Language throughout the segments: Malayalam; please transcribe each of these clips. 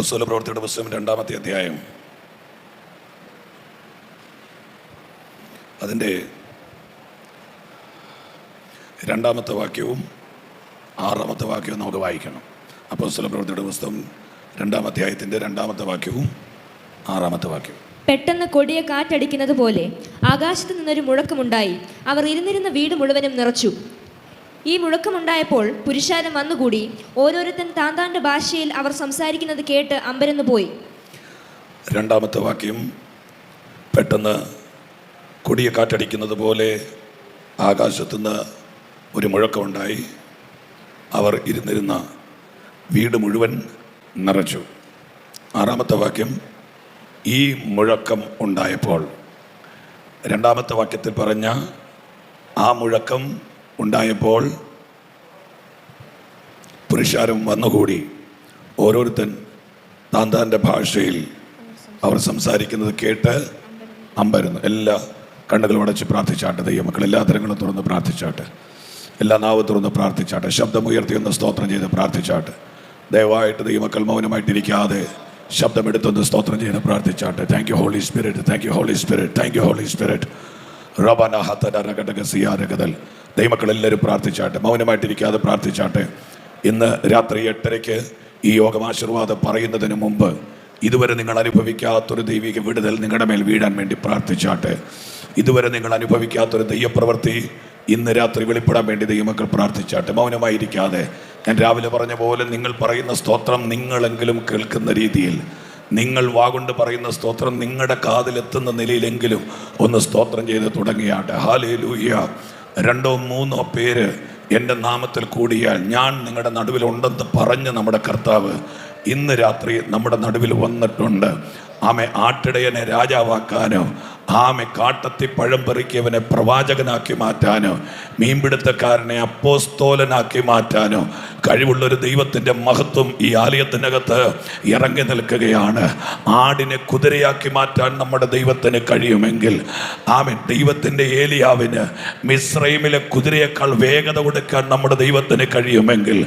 അപ്പോസ്തല പ്രവൃത്തിയുടെ പുസ്തകം 2-ാമത്തെ അധ്യായം അതിൻ്റെ 2-ാമത്തെ വാക്യവും 6-ാമത്തെ വാക്യവും നമുക്ക് വായിക്കണം. അപ്പോസ്തല പ്രവൃത്തിയുടെ പുസ്തകം 2-ാം അധ്യായത്തിൻ്റെ 2-ാമത്തെ വാക്യവും 6-ാമത്തെ വാക്യവും. പെട്ടെന്ന് കൊടിയ കാറ്റടിക്കുന്നത് പോലെ ആകാശത്ത് നിന്നൊരു മുഴക്കമുണ്ടായി. അവർ ഇരുന്നിരുന്ന വീട് മുഴുവനും നിറച്ചു. ഈ മുഴക്കമുണ്ടായപ്പോൾ പുരുഷാരം വന്നുകൂടി. ഓരോരുത്തൻ താന്താന്റെ ഭാഷയിൽ അവർ സംസാരിക്കുന്നത് കേട്ട് അമ്പരന്നു പോയി. 2-ാമത്തെ വാക്യം, പെട്ടെന്ന് കൊടിയ കാറ്റടിക്കുന്നത് പോലെ ആകാശത്തുനിന്ന് ഒരു മുഴക്കമുണ്ടായി. അവർ ഇരുന്നിരുന്ന വീട് മുഴുവൻ നിറച്ചു. 6-ാമത്തെ വാക്യം, ഈ മുഴക്കം ഉണ്ടായപ്പോൾ. 2-ാമത്തെ വാക്യത്തിൽ പറഞ്ഞ ആ മുഴക്കം ഉണ്ടായപ്പോൾ പുരുഷാരം വന്നുകൂടി. ഓരോരുത്തൻ താന്താൻ്റെ ഭാഷയിൽ അവർ സംസാരിക്കുന്നത് കേട്ട് അമ്പരന്നു. എല്ലാ കണ്ണുകളും അടച്ച് പ്രാർത്ഥിച്ചാട്ടെ. ദൈവമക്കൾ എല്ലാ തരങ്ങളും തുറന്ന് പ്രാർത്ഥിച്ചാട്ടെ. എല്ലാ നാവ് തുറന്ന് പ്രാർത്ഥിച്ചാട്ടെ. ശബ്ദമുയർത്തിയൊന്ന് സ്തോത്രം ചെയ്ത് പ്രാർത്ഥിച്ചാട്ടെ. ദയവായിട്ട് ദൈവമക്കൾ മൗനമായിട്ടിരിക്കാതെ ശബ്ദമെടുത്തൊന്ന് സ്തോത്രം ചെയ്ത് പ്രാർത്ഥിച്ചാട്ടെ. Thank you holy spirit, thank you holy spirit, thank you holy spirit. ദൈവമക്കൾ എല്ലാവരും പ്രാർത്ഥിച്ചാട്ടെ. മൗനമായിട്ടിരിക്കാതെ പ്രാർത്ഥിച്ചാട്ടെ. ഇന്ന് രാത്രി 8:30 ഈ യോഗമാശീർവാദം പറയുന്നതിന് മുമ്പ് ഇതുവരെ നിങ്ങൾ അനുഭവിക്കാത്തൊരു ദൈവിക വിടുതൽ നിങ്ങളുടെ മേൽ വീഴാൻ വേണ്ടി പ്രാർത്ഥിച്ചാട്ടെ. ഇതുവരെ നിങ്ങൾ അനുഭവിക്കാത്തൊരു ദൈവപ്രവൃത്തി ഇന്ന് രാത്രി വെളിപ്പെടാൻ വേണ്ടി ദൈവമക്കൾ പ്രാർത്ഥിച്ചാട്ടെ. മൗനമായിരിക്കാതെ ഞാൻ രാവിലെ പറഞ്ഞ പോലെ നിങ്ങൾ പറയുന്ന സ്തോത്രം നിങ്ങളെങ്കിലും കേൾക്കുന്ന രീതിയിൽ, നിങ്ങൾ വാഗൊണ്ട് പറയുന്ന സ്തോത്രം നിങ്ങളുടെ കാതിലെത്തുന്ന നിലയിലെങ്കിലും ഒന്ന് സ്തോത്രം ചെയ്ത് തുടങ്ങിയാട്ടെ. ഹല്ലേലൂയ. 2-3 പേര് എൻ്റെ നാമത്തിൽ കൂടിയാൽ ഞാൻ നിങ്ങളുടെ നടുവിലുണ്ടെന്ന് പറഞ്ഞ് നമ്മുടെ കർത്താവ് ഇന്ന് രാത്രി നമ്മുടെ നടുവിൽ വന്നിട്ടുണ്ട്. ആമെ ആട്ടിടയനെ രാജാവാക്കാനോ, ആമെ കാട്ടത്തി പഴം പെറുക്കിയവനെ പ്രവാചകനാക്കി മാറ്റാനോ, മീൻപിടുത്തക്കാരനെ അപ്പോസ്തോലനാക്കി മാറ്റാനോ കഴിവുള്ളൊരു ദൈവത്തിൻ്റെ മഹത്വം ഈ ആലയത്തിനകത്ത് ഇറങ്ങി നിൽക്കുകയാണ്. ആടിനെ കുതിരയാക്കി മാറ്റാൻ നമ്മുടെ ദൈവത്തിന് കഴിയുമെങ്കിൽ, ആമൻ ദൈവത്തിൻ്റെ ഏലിയാവിന് മിസ്രൈമിലെ കുതിരയേക്കാൾ വേഗത കൊടുക്കാൻ നമ്മുടെ ദൈവത്തിന് കഴിയുമെങ്കിൽ,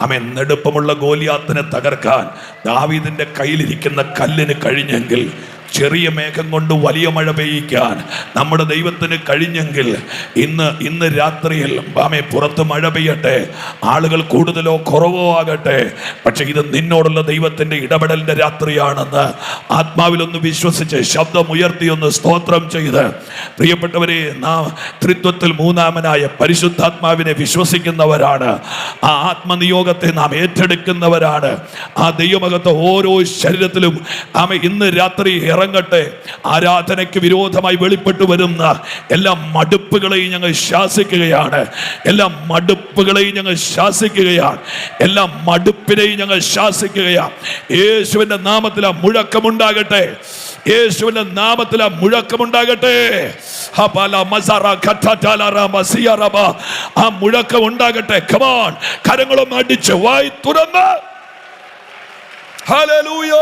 ആമൻ നെടുപ്പമുള്ള ഗോലിയാത്തിനെ തകർക്കാൻ ദാവീദിൻ്റെ കയ്യിലിരിക്കുന്ന കല്ലിന് കഴിഞ്ഞെങ്കിൽ, ചെറിയ മേഘം കൊണ്ട് വലിയ മഴ പെയ്യിക്കാൻ നമ്മുടെ ദൈവത്തിന് കഴിഞ്ഞെങ്കിൽ, ഇന്ന് രാത്രിയിൽ ആമേ പുറത്ത് മഴ പെയ്യട്ടെ, ആളുകൾ കൂടുതലോ കുറവോ ആകട്ടെ, പക്ഷെ ഇത് നിന്നോടുള്ള ദൈവത്തിൻ്റെ ഇടപെടലിൻ്റെ രാത്രിയാണെന്ന് ആത്മാവിലൊന്ന് വിശ്വസിച്ച് ശബ്ദമുയർത്തിയൊന്ന് സ്തോത്രം ചെയ്ത്, പ്രിയപ്പെട്ടവരെ, നാം ത്രിത്വത്തിൽ മൂന്നാമനായ പരിശുദ്ധാത്മാവിനെ വിശ്വസിക്കുന്നവരാണ്. ആ ആത്മനിയോഗത്തെ നാം ഏറ്റെടുക്കുന്നവരാണ്. ആ ദൈവമകത്ത് ഓരോ ശരീരത്തിലും ആമേ ഇന്ന് രാത്രി ഇറങ്ങട്ടെ. ആരാധനയ്ക്ക് വിരോധമായി വെളിപ്പെട്ടു വരുന്ന എല്ലാ മടുപ്പുകളെയും ഞങ്ങൾ ശാസിക്കുകയാണ്. എല്ലാ മടുപ്പുകളെയും ഞങ്ങൾ ശാസിക്കുകയാണ്. എല്ലാ മടുപ്പിനെയും ഞങ്ങൾ ശാസിക്കുകയാണ്. യേശുവിന്റെ നാമത്തിൽ ആ മുഴക്കമുണ്ടാകട്ടെ. യേശുവിന്റെ നാമത്തിൽ ആ മുഴക്കമുണ്ടാകട്ടെ. ആ മുഴക്കം ഉണ്ടാകട്ടെ. കമാൺ, കരങ്ങളും അടിച്ച് വായി തുറന്ന് ഹല്ലേലൂയ.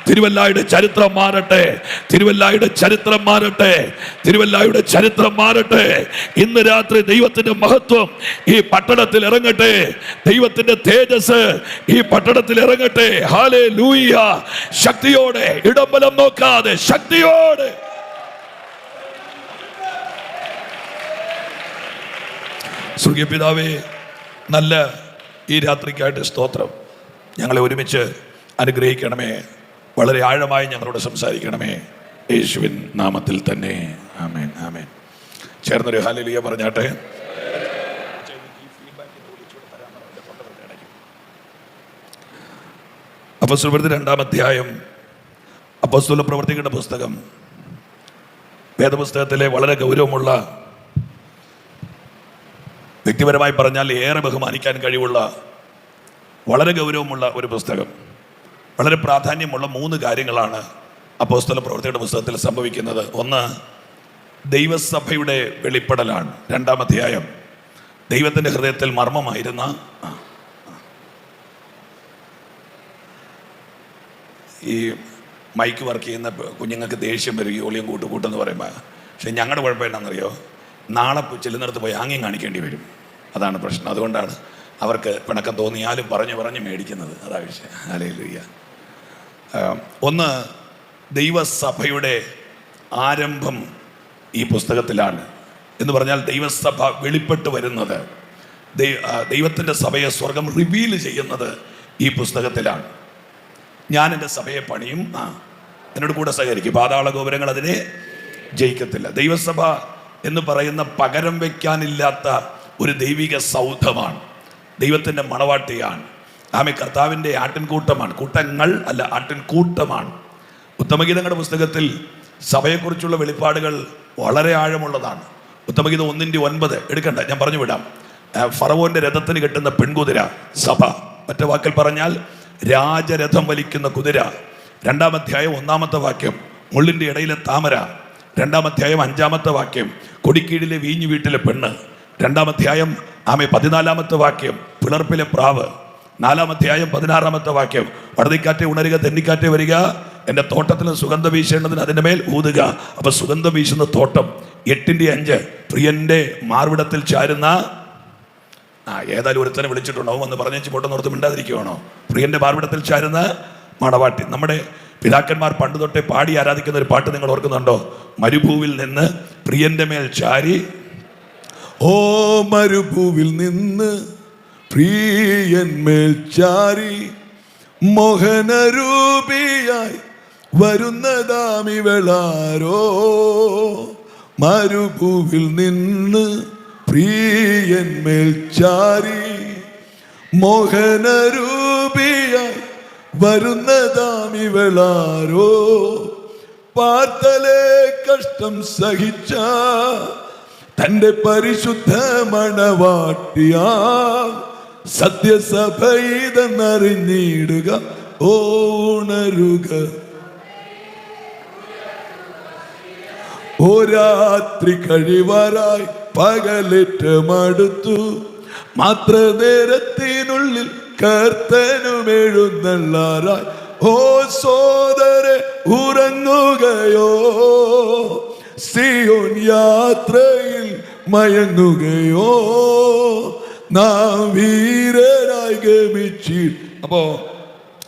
തിരുവല്ലായുടെ ചരിത്രം മാറട്ടെ. തിരുവല്ലായുടെ ചരിത്രം മാറട്ടെ. തിരുവല്ലായുടെ ചരിത്രം മാറട്ടെ. ഇന്ന് രാത്രി ദൈവത്തിന്റെ മഹത്വം ഈ പട്ടണത്തിൽ ഇറങ്ങട്ടെ. ദൈവത്തിന്റെ തേജസ് ഈ പട്ടണത്തിൽ ഇറങ്ങട്ടെ. ഹല്ലേലൂയ. ശക്തിയോടെ, ഇടംബലം നോക്കാതെ ശക്തിയോടെ. സ്വർഗീയ പിതാവേ, നല്ല ഈ രാത്രിക്കായിട്ട് സ്തോത്രം. ഞങ്ങളെ ഒരുമിച്ച് അനുഗ്രഹിക്കണമേ. വളരെ ആഴമായി ഞങ്ങളോട് സംസാരിക്കണമേ. യേശുവിൻ നാമത്തിൽ തന്നെ. ആമേൻ, ആമേൻ. ചേർന്നൊരു ഹല്ലേലൂയ പറഞ്ഞാട്ടെ. അപ്പോസ്തല പ്രവൃത്തി 2-ാം അധ്യായം, അപ്പോസ്തല പ്രവൃത്തികളുടെ പുസ്തകം, വേദപുസ്തകത്തിലെ വളരെ ഗൗരവമുള്ള, വ്യക്തിപരമായി പറഞ്ഞാൽ ഏറെ ബഹുമാനിക്കാൻ കഴിവുള്ള, വളരെ ഗൗരവമുള്ള ഒരു പുസ്തകം. വളരെ പ്രാധാന്യമുള്ള 3 കാര്യങ്ങളാണ് അപ്പോസ്തല പ്രവൃത്തിയുടെ പുസ്തകത്തിൽ സംഭവിക്കുന്നത്. ഒന്ന്, ദൈവസഭയുടെ വെളിപ്പെടലാണ്. 2-ാം അധ്യായം ദൈവത്തിൻ്റെ ഹൃദയത്തിൽ മർമ്മമായിരുന്ന, ഈ മൈക്ക് വർക്ക് ചെയ്യുന്ന കുഞ്ഞുങ്ങൾക്ക് ദേഷ്യം വരികയും ഒളിയും കൂട്ടുകൂട്ടെന്ന് പറയുമ്പോൾ, പക്ഷെ ഞങ്ങളുടെ കുഴപ്പം എന്നാണെന്നറിയോ, നാളെ ചെല്ലുന്നിടത്ത് പോയി ആംഗ്യം കാണിക്കേണ്ടി വരും. അതാണ് പ്രശ്നം. അതുകൊണ്ടാണ് അവർക്ക് പിണക്കം തോന്നിയാലും പറഞ്ഞ് മേടിക്കുന്നത്. അതാ വിഷയം. ഹല്ലേലൂയ. ഒന്ന്, ദൈവസഭയുടെ ആരംഭം ഈ പുസ്തകത്തിലാണ്. എന്ന് പറഞ്ഞാൽ ദൈവസഭ വെളിപ്പെട്ട് വരുന്നത്, ദൈവത്തിൻ്റെ സഭയെ സ്വർഗം റിവീൽ ചെയ്യുന്നത് ഈ പുസ്തകത്തിലാണ്. ഞാൻ എൻ്റെ സഭയെ പണിയും, എന്നോട് കൂടെ സഹകരിക്കും, പാതാള ഗോപുരങ്ങൾ അതിനെ ജയിക്കത്തില്ല. ദൈവസഭ എന്ന് പറയുന്ന പകരം വയ്ക്കാനില്ലാത്ത ഒരു ദൈവിക സൗധമാണ്, ദൈവത്തിൻ്റെ മണവാട്ടിയാണ്. ആമേ, കർത്താവിൻ്റെ ആട്ടിൻകൂട്ടമാണ്. കൂട്ടങ്ങൾ അല്ല, ആട്ടിൻകൂട്ടമാണ്. ഉത്തമഗീതങ്ങളുടെ പുസ്തകത്തിൽ സഭയെക്കുറിച്ചുള്ള വെളിപ്പാടുകൾ വളരെ ആഴമുള്ളതാണ്. ഉത്തമഗീതം 1:9 എടുക്കണ്ട, ഞാൻ പറഞ്ഞു വിടാം. ഫറവോന്റെ രഥത്തിന് കെട്ടുന്ന പെൺകുതിര സഭ. മറ്റു വാക്കിൽ പറഞ്ഞാൽ രാജരഥം വലിക്കുന്ന കുതിര. 2-ാം അധ്യായം 1-ാമത്തെ വാക്യം മുള്ളിൻ്റെ ഇടയിലെ താമര. 2-ാം അധ്യായം 5-ാമത്തെ വാക്യം കൊടിക്കീഴിലെ വീഞ്ഞു വീട്ടിലെ പെണ്ണ്. 2-ാം അധ്യായം 14-ാമത്തെ വാക്യം പിളർപ്പിലെ പ്രാവ്. 4-ാം അധ്യായം 16-ാമത്തെ വാക്യം വടതിക്കാറ്റെ ഉണരുക, തെന്നിക്കാറ്റെ വരിക, എൻ്റെ തോട്ടത്തിന് സുഗന്ധം വീശേണ്ടതിന് അതിൻ്റെ മേൽ ഊതുക. അപ്പൊ സുഗന്ധം വീശുന്ന തോട്ടം. 8:5 പ്രിയന്റെ മാർവിടത്തിൽ ചാരുന്ന, ഏതായാലും ഒരുത്തനെ വിളിച്ചിട്ടുണ്ടാവും എന്ന് പറഞ്ഞു പോട്ടെന്ന് ഓർത്ത് മിണ്ടാതിരിക്കുവാണോ? പ്രിയന്റെ മാർവിടത്തിൽ ചാരുന്ന മണവാട്ടി. നമ്മുടെ പിതാക്കന്മാർ പണ്ട് തൊട്ടേ പാടി ആരാധിക്കുന്ന ഒരു പാട്ട് നിങ്ങൾ ഓർക്കുന്നുണ്ടോ? മരുഭൂവിൽ നിന്ന് പ്രിയന്റെ മേൽ ചാരി, ഓ മരുഭൂവിൽ നിന്ന് പ്രിയന്മേൽ ചാരി മോഹനരൂപിയായി വരുന്നതാമിവളാരോ. മരുഭൂവിൽ നിന്ന് പ്രിയന്മേൽ ചാരി മോഹനരൂപിയായി വരുന്നതാമിവളാരോ. പാർത്തലേ കഷ്ടം സഹിച്ച തന്റെ പരിശുദ്ധ മണവാട്ടിയാ സത്യസഭ ഇതെന്നറിഞ്ഞിടുക. ഓണരുക, ഓ രാത്രി കഴിവരായി പകലേറ്റമടുത്തു. മാത്ര നേരത്തിനുള്ളിൽ കർത്തനുമെഴുന്നള്ളാറായി. ഓ സോദരെ ഉറങ്ങുകയോ, സിയോൻ യാത്രയിൽ മയങ്ങുകയോ, നാം വീരരായി ഗമിച്ചി. അപ്പോ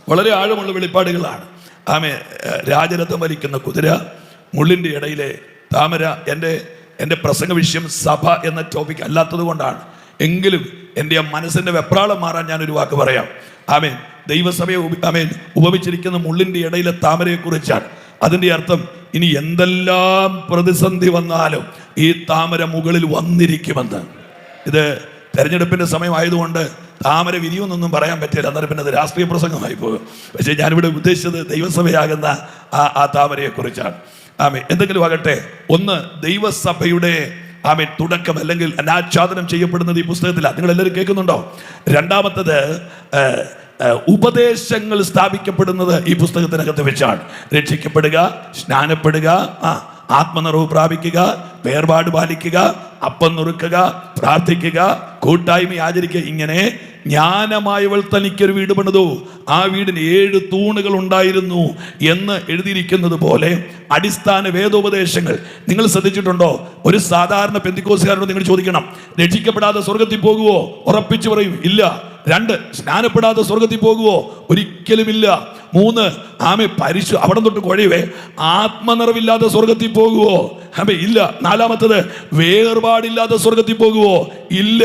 വളരെ ആഴമുള്ള വെളിപ്പാടുകളാണ്. ആമേ, രാജരഥം വലിക്കുന്ന കുതിര, മുള്ളിൻ്റെ ഇടയിലെ താമര. എൻ്റെ പ്രസംഗ വിഷയം സഭ എന്ന ടോപ്പിക് അല്ലാത്തത് കൊണ്ടാണ്. എങ്കിലും എൻ്റെ മനസ്സിൻ്റെ വെപ്രാളം മാറാൻ ഞാനൊരു വാക്ക് പറയാം. ആമേൻ. ദൈവസഭയെ ഉപമിച്ചിരിക്കുന്ന മുള്ളിൻ്റെ ഇടയിലെ താമരയെക്കുറിച്ചാണ്. അതിൻ്റെ അർത്ഥം ഇനി എന്തെല്ലാം പ്രതിസന്ധി വന്നാലും ഈ താമര മുകളിൽ വന്നിരിക്കുമെന്ന്. ഇത് തെരഞ്ഞെടുപ്പിൻ്റെ സമയമായതുകൊണ്ട് താമര വിരിയുമെന്നൊന്നും പറയാൻ പറ്റില്ല, അന്നേരം പിന്നെ അത് രാഷ്ട്രീയ പ്രസംഗമായി പോകും. പക്ഷേ ഞാനിവിടെ ഉദ്ദേശിച്ചത് ദൈവസഭയാകുന്ന ആ താമരയെക്കുറിച്ചാണ്. എന്തെങ്കിലും ആകട്ടെ, ഒന്ന് ദൈവസഭയുടെ തുടക്കം അല്ലെങ്കിൽ അനാച്ഛാദനം ചെയ്യപ്പെടുന്നത് ഈ പുസ്തകത്തിലാണ്. നിങ്ങൾ എല്ലാവരും കേൾക്കുന്നുണ്ടോ? രണ്ടാമത്തത് ഉപദേശങ്ങൾ സ്ഥാപിക്കപ്പെടുന്നത് ഈ പുസ്തകത്തിനകത്ത് വെച്ചാണ്. രക്ഷിക്കപ്പെടുക, സ്നാനപ്പെടുക, ആത്മനിറവ് പ്രാപിക്കുക, വേർപാട് പാലിക്കുക, അപ്പം നുറുക്കുക, പ്രാർത്ഥിക്കുക, കൂട്ടായ്മ ആചരിക്കുക. ഇങ്ങനെ ജ്ഞാനമായവൾ തനിക്കൊരു വീട് പണിതു, ആ വീടിന് 7 തൂണുകൾ ഉണ്ടായിരുന്നു എന്ന് എഴുതിയിരിക്കുന്നത് പോലെ അടിസ്ഥാന വേദോപദേശങ്ങൾ നിങ്ങൾ ശ്രദ്ധിച്ചിട്ടുണ്ടോ? ഒരു സാധാരണ പെന്തിക്കോസുകാരോട് നിങ്ങൾ ചോദിക്കണം, രക്ഷിക്കപ്പെടാതെ സ്വർഗത്തിൽ പോകുവോ? ഉറപ്പിച്ചു പറയും ഇല്ല. 2, സ്നാനപ്പെടാതെ സ്വർഗത്തിൽ പോകുവോ? ഒരിക്കലുമില്ല. 3, അവിടെ തൊട്ട് കുഴയുവേ, ആത്മനിറവില്ലാതെ സ്വർഗത്തിൽ പോകുവോ? ഇല്ല. 4, വേർപാടില്ലാതെ സ്വർഗത്തിൽ പോകുവോ? ഇല്ല.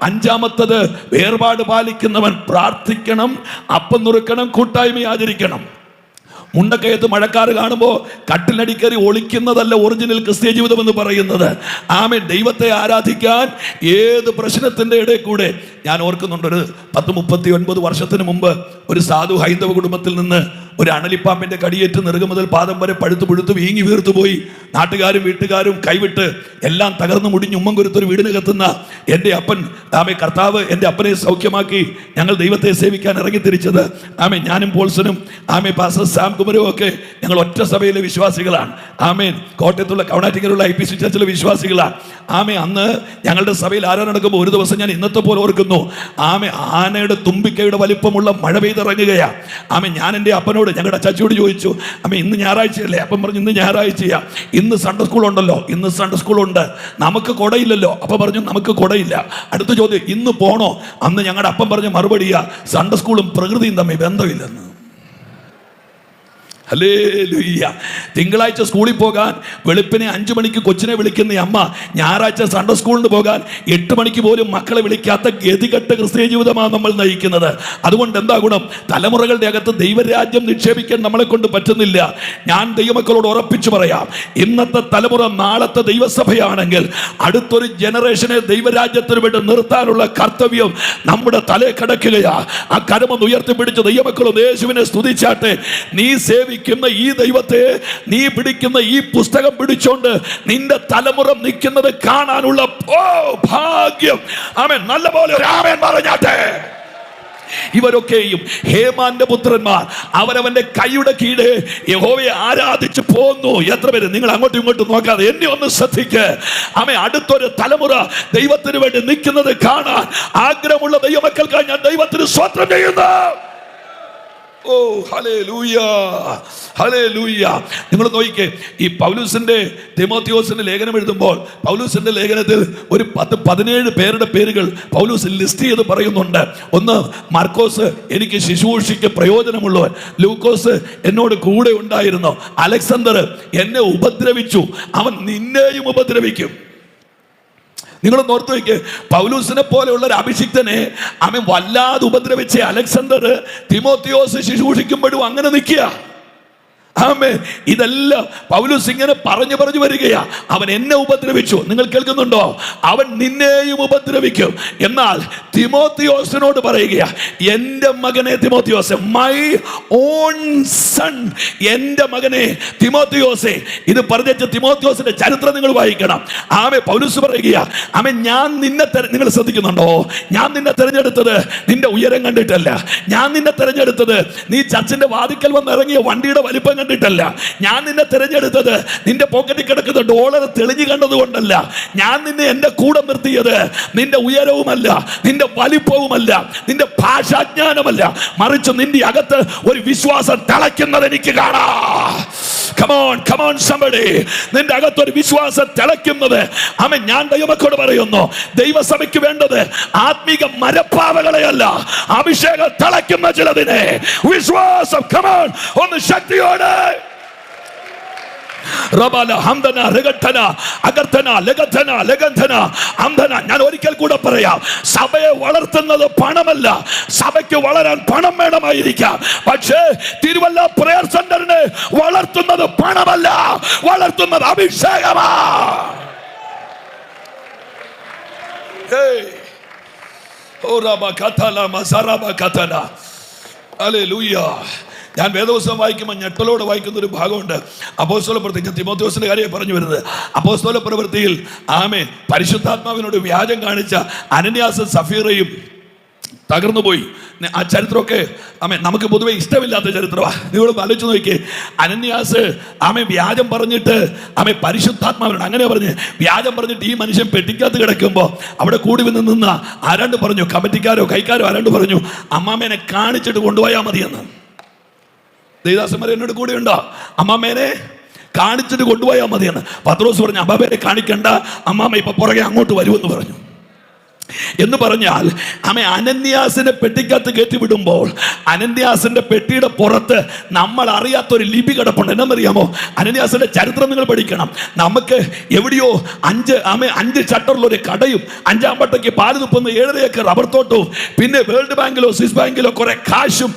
5, വേർപാട് പാലിക്കുന്നവൻ പ്രാർത്ഥിക്കണം, അപ്പം നുറുക്കണം, കൂട്ടായ്മ ആചരിക്കണം. മുണ്ടക്കയത്ത് മഴക്കാറ് കാണുമ്പോൾ കട്ടിലടിക്കറി ഒളിക്കുന്നതല്ല ഒറിജിനൽ ക്രിസ്ത്യ ജീവിതം എന്ന് പറയുന്നത്. ദൈവത്തെ ആരാധിക്കാൻ ഏത് പ്രശ്നത്തിൻ്റെ ഇടയിൽ കൂടെ. ഞാൻ ഓർക്കുന്നുണ്ട്, ഒരു 10-39 വർഷത്തിന് മുമ്പ് ഒരു സാധു ഹൈന്ദവ കുടുംബത്തിൽ നിന്ന് ഒരു അണലിപ്പാമ്പിന്റെ കടിയേറ്റ് നെറുക മുതൽ പാദം വരെ പഴുത്ത് പുഴുത്ത് വീങ്ങി വീർത്തു പോയി. നാട്ടുകാരും വീട്ടുകാരും കൈവിട്ട് എല്ലാം തകർന്നു മുടിഞ്ഞ് ഉമ്മം കുരുത്തൊരു വീടിന് കത്തുന്ന എൻ്റെ അപ്പൻ കർത്താവ് എൻ്റെ അപ്പനെ സൗഖ്യമാക്കി ഞങ്ങൾ ദൈവത്തെ സേവിക്കാൻ ഇറങ്ങി തിരിച്ചത്. ഞാനും പോൾസനും പാസ്റ്റർ സാം കുമരവും ഒക്കെ ഞങ്ങൾ ഒറ്റ സഭയിലെ വിശ്വാസികളാണ്. കോട്ടയത്തുള്ള കവണാറ്റിക്കലുള്ള IPC ചർച്ചിലെ വിശ്വാസികളാണ്. അന്ന് ഞങ്ങളുടെ സഭയിൽ ആരാധന നടക്കുമ്പോൾ ഒരു ദിവസം ഞാൻ ഇന്നത്തെ പോലെ ഓർക്കുന്നു. ആനയുടെ തുമ്പിക്കയുടെ വലിപ്പമുള്ള മഴ പെയ്തിറങ്ങുകയാണ്. ഞാൻ എൻ്റെ അപ്പനോട് എന്നോട് ഞങ്ങളുടെ ചച്ചിയോട് ചോദിച്ചു, അമ്മ ഇന്ന് ഞായറാഴ്ചയല്ലേ? അപ്പം പറഞ്ഞു ഇന്ന് ഞായറാഴ്ചയാ, ഇന്ന് സൺഡേ സ്കൂൾ ഉണ്ടല്ലോ. ഇന്ന് സൺഡേ സ്കൂളുണ്ട്, നമുക്ക് കുടയില്ലല്ലോ. അപ്പം പറഞ്ഞു നമുക്ക് കുടയില്ല. അടുത്ത ചോദ്യം, ഇന്ന് പോണോ? അന്ന് ഞങ്ങളുടെ അപ്പം പറഞ്ഞ മറുപടിയാ, സൺഡേ സ്കൂളും പ്രകൃതിയും തമ്മിൽ ബന്ധമില്ലെന്ന്. ഹല്ലേലൂയ. തിങ്കളാഴ്ച സ്കൂളിൽ പോകാൻ വെളുപ്പിനെ 5 മണിക്ക് കൊച്ചിനെ വിളിക്കുന്ന അമ്മ ഞായറാഴ്ച സൺഡേ സ്കൂളിന് പോകാൻ 8 മണിക്ക് പോലും മക്കളെ വിളിക്കാത്ത ഗതികെട്ട ക്രിസ്തീയ ജീവിതമാണ് നമ്മൾ നയിക്കുന്നത്. അതുകൊണ്ട് എന്താ ഗുണം? തലമുറകളുടെ അകത്ത് ദൈവരാജ്യം നിക്ഷേപിക്കാൻ നമ്മളെ കൊണ്ട് പറ്റുന്നില്ല. ഞാൻ ദൈവമക്കളോട് ഉറപ്പിച്ചു പറയാം, ഇന്നത്തെ തലമുറ നാളത്തെ ദൈവസഭയാണെങ്കിൽ അടുത്തൊരു ജനറേഷനെ ദൈവരാജ്യത്തിന് വേണ്ടി നിർത്താനുള്ള കർത്തവ്യം നമ്മുടെ തലേ കിടക്കുകയാ. ആ കരമൊന്ന് ഉയർത്തിപ്പിടിച്ച് ദൈവമക്കളും യേശുവിനെ സ്തുതിച്ചാട്ടെ. നീ ഈ ദൈവത്തെ, നീ പിടിക്കുന്ന ഈ പുസ്തകം പിടിച്ചോണ്ട് നിന്റെ തലമുറ നിൽക്കുന്നത് കാണാനുള്ള ഭാഗ്യം. ആമേൻ. നല്ലപോലെ ഒരു ആമേൻ പറഞ്ഞാട്ടെ. ഇവരൊക്കെയും ഹേമാന്റെ പുത്രന്മാർ, അവരവന്റെ കൈയുടെ കീഴെ യഹോവയെ ആരാധിച്ച് പോന്നു. എത്ര പേര്? നിങ്ങൾ അങ്ങോട്ടും ഇങ്ങോട്ടും നോക്കാതെ എന്നെ ഒന്ന് ശ്രദ്ധിക്ക്. ആമേൻ. അടുത്തൊരു തലമുറ ദൈവത്തിന് വേണ്ടി നിൽക്കുന്നത് കാണാൻ ആഗ്രഹമുള്ള ദൈവമക്കൾക്കായി ഞാൻ ദൈവത്തിന് സ്തോത്രം ചെയ്യുന്നു. ഓ ഹല്ലേലൂയ, ഹല്ലേലൂയ. നിങ്ങൾ നോക്കിക്കേ, ഈ പൗലൂസിന്റെ തിമോത്തിയോസിന്റെ ലേഖനം എഴുതുമ്പോൾ പൗലൂസിന്റെ ലേഖനത്തിൽ ഒരു 10-17 പേരുടെ പേരുകൾ പൗലൂസ് ലിസ്റ്റ് ചെയ്ത് പറയുന്നുണ്ട്. ഒന്ന്, മാർക്കോസ്, എനിക്ക് ശുശ്രൂഷയ്ക്ക് പ്രയോജനമുള്ളവൻ. ലൂക്കോസ്, എന്നോട് കൂടെ ഉണ്ടായിരുന്നു. അലക്സാണ്ടർ, എന്നെ ഉപദ്രവിച്ചു, അവൻ നിന്നെയും ഉപദ്രവിക്കും. നിങ്ങൾ ഓർത്തു വയ്ക്ക്, പൗലൂസിനെ പോലെയുള്ള ഒരു അഭിഷിക്തനെ അവൻ വല്ലാതെ ഉപദ്രവിച്ച അലക്സാണ്ടർ തിമോത്തിയോസ് ശുശ്രൂഷിക്കുമ്പോഴും അങ്ങനെ നിൽക്കുക. ആമേൻ. ഇതെല്ലാം പൗലോസ് ഇങ്ങനെ പറഞ്ഞു വരികയാ. അവൻ എന്നെ ഉപദ്രവിച്ചു. നിങ്ങൾ കേൾക്കുന്നുണ്ടോ? അവൻ നിന്നെയും ഉപദ്രവിക്കും. എന്നാൽ തിമോത്തിയോസിനോട് പറയുകയാ, എൻ്റെ മകനെ തിമോത്തിയോസെ, മൈ ഓൺ സൺ, എൻ്റെ മകനെ തിമോത്തിയോസെ. ഇത് പറഞ്ഞ തിമോത്തിയോസിന്റെ ചരിത്രം നിങ്ങൾ വായിക്കണം. ആമേ. പൗലോസ് പറയുകയാ, ആമേ, ഞാൻ നിന്നെ നിങ്ങൾ ശ്രദ്ധിക്കുന്നുണ്ടോ? ഞാൻ നിന്നെ തെരഞ്ഞെടുത്തത് നിന്റെ ഉയരം കണ്ടിട്ടല്ല. ഞാൻ നിന്നെ തെരഞ്ഞെടുത്തത് നീ ചർച്ചിന്റെ വാതിക്കൽ വന്ന് ഇറങ്ങിയ വണ്ടിയുടെ വലിപ്പം കണ്ടിട്ടല്ല. ഞാൻ നിന്നെ തിരഞ്ഞെടുത്തത് നിന്റെ പോക്കറ്റിൽ കിടക്കുന്ന ഡോളർ തെളിഞ്ഞു കണ്ടതുകൊണ്ടല്ല. ഞാൻ നിന്നെ എന്റെ കൂടെ നിർത്തിയത് നിന്റെ ഉയരവുമല്ല, നിന്റെ വലിപ്പവുമല്ല, നിന്റെ ഭാഷാജ്ഞാനമല്ല, മറിച്ച് നിന്റെ അകത്ത് ഒരു വിശ്വാസം തിളയ്ക്കുന്നത് എനിക്ക് കാണാം. Come on somebody. നിന്റെ അകത്ത് ഒരു വിശ്വാസം തിളയ്ക്കുന്നത്. ആമേൻ. ഞാൻ ദൈവമക്കളോട് പറയുന്നു, ദൈവസഭയ്ക്ക് വേണ്ടത് ആത്മീക മരപ്പാവകളെയല്ല, അഭിഷേകം തിളയ്ക്കുന്ന ചിലതിനെ. വിശ്വാസം. Come on, ഒന്ന് ശക്തിയോടെ. ഞാൻ ഒരിക്കൽ കൂടെ പറയാം, സഭയെ വളർത്തുന്നത് പണമല്ല. സഭയ്ക്ക് വളരാൻ പണം വേണമായിരിക്കാം, പക്ഷേ തിരുവല്ല പ്രയർ സെന്ററിനെ വളർത്തുന്നത് പണമല്ല, വളർത്തുന്നത് അഭിഷേകമാണ്. ഞാൻ വേദപുസ്തകം വായിക്കുമ്പോൾ ഞെട്ടലോടെ വായിക്കുന്ന ഒരു ഭാഗമുണ്ട്. അപ്പോസ്തല പ്രവൃത്തി, തിമോത്തിയോസിന്റെ കാര്യം പറഞ്ഞു വരുന്നത്. അപ്പോസ്തല പ്രവൃത്തിയിൽ ആമേൻ പരിശുദ്ധാത്മാവിനോട് വ്യാജം കാണിച്ച അനന്യാസും സഫീറയും തകർന്നുപോയി. ആ ചരിത്രമൊക്കെ ആമേ നമുക്ക് പൊതുവെ ഇഷ്ടമില്ലാത്ത ചരിത്രമാണ്. നിങ്ങൾ ആലോചിച്ച് നോക്കിയേ, അനന്യാസ് ആമേ വ്യാജം പറഞ്ഞിട്ട് ആമേ പരിശുദ്ധാത്മാവിനോട് അങ്ങനെ പറഞ്ഞ് വ്യാജം പറഞ്ഞിട്ട് ഈ മനുഷ്യൻ പെട്ടിക്കകത്ത് കിടക്കുമ്പോൾ അവിടെ കൂടി നിന്ന് ആരാണ്ട് പറഞ്ഞു, കമ്മിറ്റിക്കാരോ കൈക്കാരോ ആരാണ്ട് പറഞ്ഞു, അമ്മാമേനെ കാണിച്ചിട്ട് കൊണ്ടുപോയാൽ മതിയെന്ന്. ദേവദാസന്മാർ എന്നോട് കൂടെ ഉണ്ടോ? അമ്മാമേനെ കാണിച്ചിട്ട് കൊണ്ടുപോയാൽ മതിയെന്ന്. പത്രോസ് പറഞ്ഞു, അമ്മാമേനെ കാണിക്കണ്ട, അമ്മാമ ഇപ്പൊ പുറകെ അങ്ങോട്ട് വരുമെന്ന് പറഞ്ഞു. എന്ന് പറഞ്ഞാൽ അനന്യാസിനെ പെട്ടിക്കകത്ത് കയറ്റിവിടുമ്പോൾ അനന്യാസിന്റെ പെട്ടിയുടെ പുറത്ത് നമ്മൾ അറിയാത്തൊരു ലിപി കിടപ്പുണ്ട്. എന്നറിയാമോ? അനന്യാസിന്റെ ചരിത്രം നിങ്ങൾ പഠിക്കണം. നമുക്ക് എവിടെയോ 5 ഷട്ടറിലൊരു കടയും 5-ാം പട്ടയ്ക്ക് പാല് തുപ്പുന്ന 7 ഏക്കർ റബ്ബർ തോട്ടവും പിന്നെ വേൾഡ് ബാങ്കിലോ സ്വിസ് ബാങ്കിലോ കുറെ കാശും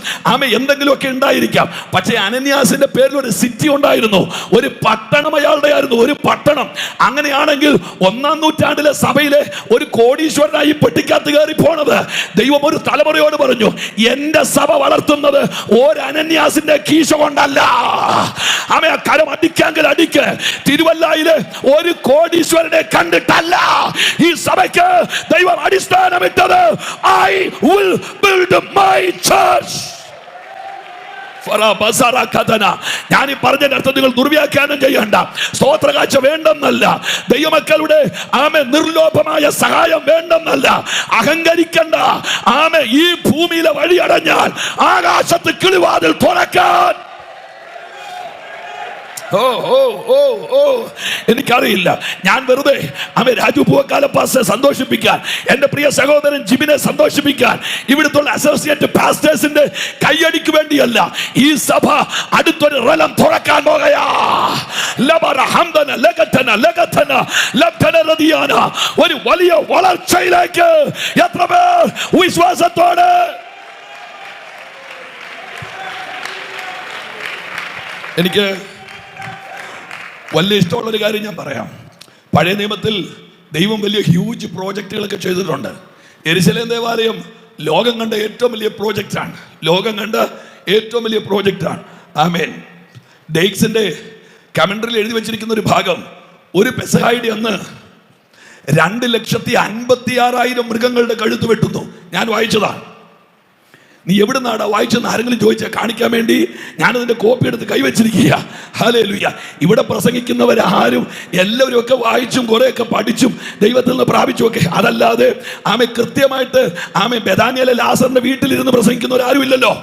എന്തെങ്കിലുമൊക്കെ ഉണ്ടായിരിക്കാം. പക്ഷേ അനന്യാസിന്റെ പേരിൽ ഒരു സിറ്റി ഉണ്ടായിരുന്നു, ഒരു പട്ടണം അയാളുടെ ആയിരുന്നു, ഒരു പട്ടണം. അങ്ങനെയാണെങ്കിൽ 1-ാം നൂറ്റാണ്ടിലെ സഭയിലെ ഒരു കോടീശ്വരൻ ഈ പെട്ടിക്കകത്ത് കയറി പോണത്. ദൈവം ഒരു തലമുറയോട് പറഞ്ഞു, എന്റെ സഭ വളർത്തുന്നത് ഒരു അനന്യാസിന്റെ കീശ കൊണ്ടല്ല. ആമേ. കരം അടിക്കാങ്കിൽ അടിക്ക്. തിരുവല്ലയിലെ ഒരു കോടീശ്വരനെ കണ്ടിട്ടല്ല ഈ സഭയ്ക്ക് ദൈവം അടിസ്ഥാനമിട്ടത്. I will build my church ഞാൻ ഈ പറഞ്ഞതിന്റെ അർത്ഥം നിങ്ങൾ ദുർവ്യാഖ്യാനം ചെയ്യണ്ട. സ്തോത്രകാഴ്ച വേണ്ടെന്നല്ല, ദൈവമക്കളുടെ നിർലോഭമായ സഹായം വേണ്ടെന്നല്ല, അഹങ്കരിക്കണ്ട. ഈ ഭൂമിയിലെ വഴി അടഞ്ഞാൽ ആകാശത്ത് കിളിവാതിൽ തുറക്കാൻ. എനിക്കറിയില്ല, ഞാൻ വെറുതെ രാജു പൂവക്കാലപ്പാസ്റ്ററെ സന്തോഷിപ്പിക്കാൻ, എന്റെ പ്രിയ സഹോദരൻ ജിബിനെ സന്തോഷിപ്പിക്കാൻ, ഇവിടുത്തെ അസോസിയേറ്റ് പാസ്റ്റേഴ്സിന്റെ കൈയടിക്ക് വേണ്ടിയല്ല. ഈ സഭ അടുത്തൊരു റലം തുറക്കാൻ പോകുകയാ. ഒരു വലിയ വളർച്ചയിലേക്ക് എത്ര പേർ വിശ്വാസത്തോടെ. എനിക്ക് വലിയ ഇഷ്ടമുള്ളൊരു കാര്യം ഞാൻ പറയാം. പഴയ നിയമത്തിൽ ദൈവം വലിയ ഹ്യൂജ് പ്രോജക്റ്റുകളൊക്കെ ചെയ്തിട്ടുണ്ട്. യെരുശലേം ദേവാലയം ലോകം കണ്ട ഏറ്റവും വലിയ പ്രോജക്റ്റാണ്. ലോകം കണ്ട ഏറ്റവും വലിയ പ്രോജക്റ്റാണ്. ആമേൻ. ഡെയ്ക്സിന്റെ കമന്ററിയിൽ എഴുതി വെച്ചിരിക്കുന്ന ഒരു ഭാഗം, ഒരു പെസഹായുടെ അന്ന് 2,56,000 മൃഗങ്ങളുടെ കഴുത്ത് വെട്ടുന്നു. ഞാൻ വായിച്ചതാണ്. നീ എവിടെ നിന്നാടാ വായിച്ചെന്ന് ആരെങ്കിലും ചോദിച്ചാൽ കാണിക്കാൻ വേണ്ടി ഞാനതിൻ്റെ കോപ്പി എടുത്ത് കൈവച്ചിരിക്കുക. ഹല്ലേലൂയ. ഇവിടെ പ്രസംഗിക്കുന്നവരാരും എല്ലാവരും ഒക്കെ വായിച്ചും കുറേയൊക്കെ പഠിച്ചും ദൈവത്തിൽ നിന്ന് പ്രാപിച്ചുമൊക്കെ. അതല്ലാതെ കൃത്യമായിട്ട് ബെഥാനിയയിലെ ലാസറിന്റെ വീട്ടിലിരുന്ന് പ്രസംഗിക്കുന്നവരാരും ഇല്ലല്ലോ.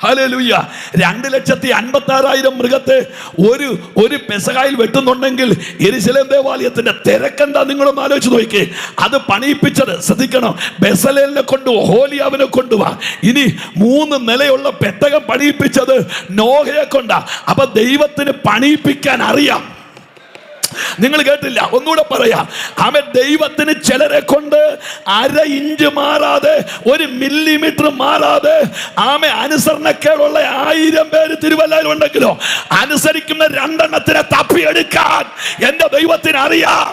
ഹല്ലേലൂയ. 2,56,000 മൃഗത്തെ ഒരു പെസഹായിൽ വെട്ടുന്നുണ്ടെങ്കിൽ യെരുശലേം ദേവാലയത്തിന്റെ തിരക്കെന്താ നിങ്ങളൊന്ന് ആലോചിച്ച് നോക്കിക്കേ. അത് പണിയിപ്പിച്ചത് ശ്രദ്ധിക്കണം, ബെസലേലിനെ കൊണ്ട് ഓഹോലിയാവിനെ കൊണ്ടുവാ. ഇനി 3 നിലയുള്ള പെട്ടകം പണിയിപ്പിച്ചത് നോഹയെ കൊണ്ടാ. അപ്പൊ ദൈവത്തിന് പണിയിപ്പിക്കാൻ അറിയാം. നിങ്ങൾ കേട്ടില്ല, ഒന്നുകൂടെ പറയാം. ദൈവത്തിന് ചിലരെ കൊണ്ട് 1/2 ഇഞ്ച് മാറാതെ 1 മില്ലിമീറ്റർ മാറാതെ അനുസരണക്കേടുള്ള 1000 പേര് തിരുവല്ലയിൽ ഉണ്ടെങ്കിലോ അനുസരിക്കുന്ന 2 എണ്ണത്തിനെ തപ്പിയെടുക്കാൻ എന്റെ ദൈവത്തിന് അറിയാം.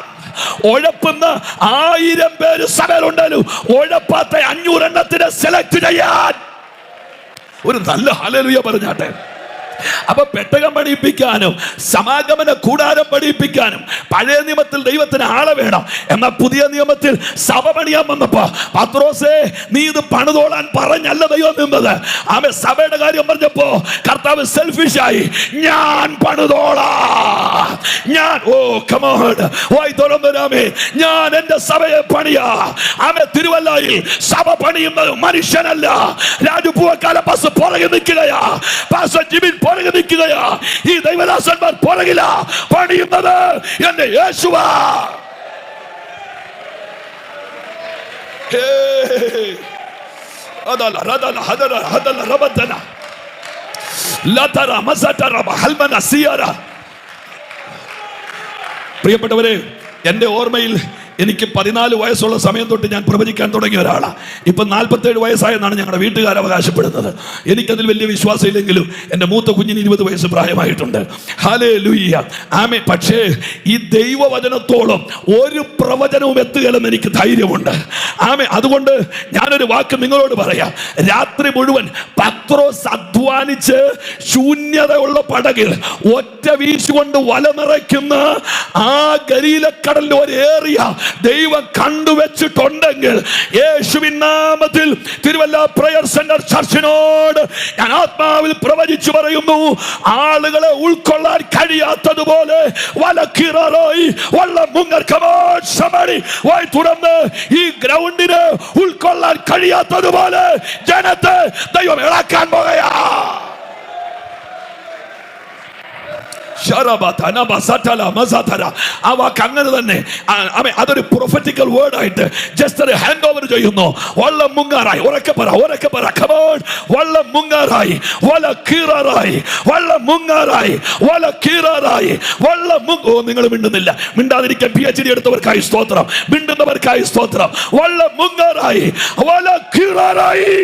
ഉഴപ്പുന്ന 1000 പേര് സഭയിലുണ്ടാലും ഉഴപ്പാത്ത 500 എണ്ണത്തിനെ സെലക്ട് ചെയ്യാൻ ഒരു നല്ല ഹല്ലേലൂയ പറഞ്ഞാട്ടെ. അപ്പൊ പെട്ടകം പണിയിപ്പിക്കാനും സമാഗമന കൂടാരം പണിയിപ്പിക്കാനും പഴയ നിയമത്തിൽ ദൈവത്തിന് ആളെ വേണം. എന്നാൽ പുതിയ നിയമത്തിൽ സഭ പണിയാൻ വന്നപ്പോ പത്രോസേ നീ ഇത് പണിതോളാൻ പറഞ്ഞല്ല ദൈവം നിന്നത്. സഭയുടെ കാര്യം പറഞ്ഞപ്പോ കർത്താവ് സെൽഫിഷായി, ഞാൻ പണിതോളാം, ഞാൻ എന്റെ സഭയെ പണിയാ. തിരുവല്ലയിൽ സഭ പണിയുന്നത് മനുഷ്യനല്ല. രാജു പൂവക്കാലപ്പാസ് പുറകെ നിൽക്കുകയാ, പാസ്റ്റർ ജിബിൻ പുറകെ നിൽക്കുകയാ. ഈ ദൈവദാസന്മാർ പുറകില പണിയുന്നത് എന്റെ യേശുവാ. പ്രിയപ്പെട്ടവരെ, എന്റെ ഓർമ്മയിൽ എനിക്ക് 14 വയസ്സുള്ള സമയം തൊട്ട് ഞാൻ പ്രവചിക്കാൻ തുടങ്ങിയ ഒരാളാണ്. ഇപ്പം 47 വയസ്സായെന്നാണ് ഞങ്ങളുടെ വീട്ടുകാർ അവകാശപ്പെടുന്നത്. എനിക്കതിൽ വലിയ വിശ്വാസമില്ലെങ്കിലും എൻ്റെ മൂത്ത കുഞ്ഞിന് 20 വയസ്സ് പ്രായമായിട്ടുണ്ട്. ഹല്ലേലൂയ. ആമേൻ. പക്ഷേ ഈ ദൈവവചനത്തോളം ഒരു പ്രവചനവും എത്തുകയില്ലെന്ന് എനിക്ക് ധൈര്യമുണ്ട്. ആമേൻ. അതുകൊണ്ട് ഞാനൊരു വാക്ക് നിങ്ങളോട് പറയാം. രാത്രി മുഴുവൻ പത്രോസ് അധ്വാനിച്ച് ശൂന്യതയുള്ള പടകിൽ ഒറ്റ വീശുകൊണ്ട് വല നിറയ്ക്കുന്ന ആ ഗലീലക്കടലിൽ ഒരു ഏറിയ ദൈവം കണ്ടുവച്ചിട്ടുണ്ടെങ്കിൽ യേശുവിൻ നാമത്തിൽ തിരുവല്ല പ്രയർ സെന്റർ ചർച്ചിനോട് ഞാൻ ആത്മാവിൽ പ്രവചിച്ചു പറയുന്നു, ആളുകളെ ഉൾക്കൊള്ളാൻ കഴിയാത്തതുപോലെ വലക്കീറാറായി വള്ളം വായി തുറന്ന് ഈ ഗ്രൗണ്ടിന് ഉൾക്കൊള്ളാൻ കഴിയാത്തതുപോലെ ജനത്തെ ദൈവം ഇളക്കാൻ പോകുകയാ. ആ വാക്ക് അങ്ങനെ തന്നെ അതൊരു പ്രൊഫറ്റിക്കൽ വേർഡ് ആയിട്ട് ജസ്റ്റ് ഒരു ഹാൻഡ് ഓവർ ചെയ്യുന്നു. വള്ളം മുങ്ങാറായി, ഉറക്കെ പറ, ഉറക്കെ പറ, വള്ളം മുങ്ങാറായി, വല കീറാറായി, വള്ളം മുങ്ങാറായി, വല കീറാറായി, വള്ളം നിങ്ങൾ മിണ്ടുന്നില്ല. മിണ്ടാതിരിക്കാൻ PhD എടുത്തവർക്കായി സ്തോത്രം, മിണ്ടുന്നവർക്കായി സ്തോത്രം. വള്ളം മുങ്ങാറായി, വല കീറാറായി.